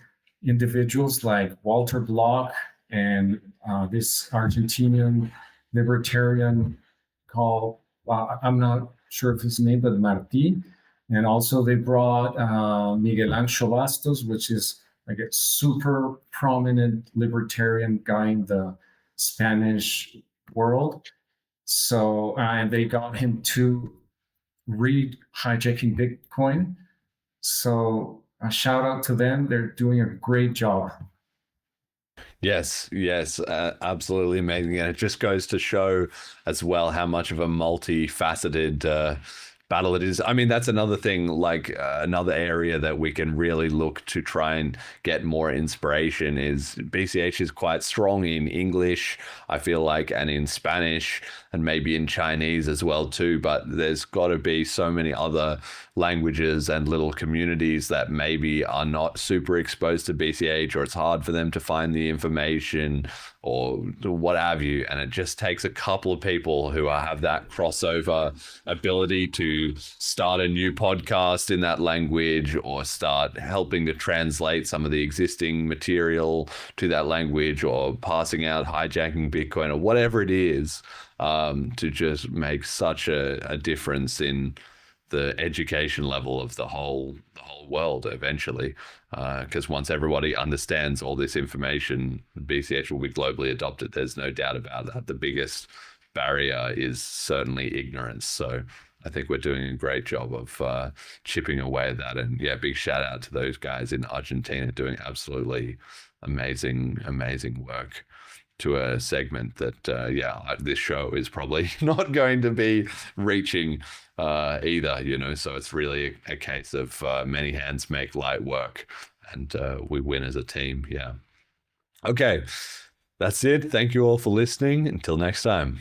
Speaker 6: individuals like Walter Block and this Argentinian libertarian called well, I'm not sure if his name, but Martí. And also they brought Miguel Ancho Bastos, which is like a super prominent libertarian guy in the Spanish world. So, and they got him to read Hijacking Bitcoin. So a shout out to them. They're doing a great job.
Speaker 2: Yes, yes, absolutely amazing. And it just goes to show as well how much of a multifaceted battle it is. I mean, that's another thing, like another area that we can really look to try and get more inspiration is BCH is quite strong in English, I feel like, and in Spanish and maybe in Chinese as well too. But there's got to be so many other languages and little communities that maybe are not super exposed to BCH, or it's hard for them to find the information or what have you. And it just takes a couple of people who have that crossover ability to start a new podcast in that language, or start helping to translate some of the existing material to that language, or passing out Hijacking Bitcoin, or whatever it is, to just make such a difference in the education level of the whole world eventually, because once everybody understands all this information, BCH will be globally adopted. There's no doubt about that. The biggest barrier is certainly ignorance. So I think we're doing a great job of chipping away at that. And yeah, big shout out to those guys in Argentina doing absolutely amazing work to a segment that, this show is probably not going to be reaching either, you know. So it's really a case of many hands make light work, and we win as a team. Yeah. Okay, that's it. Thank you all for listening. Until next time.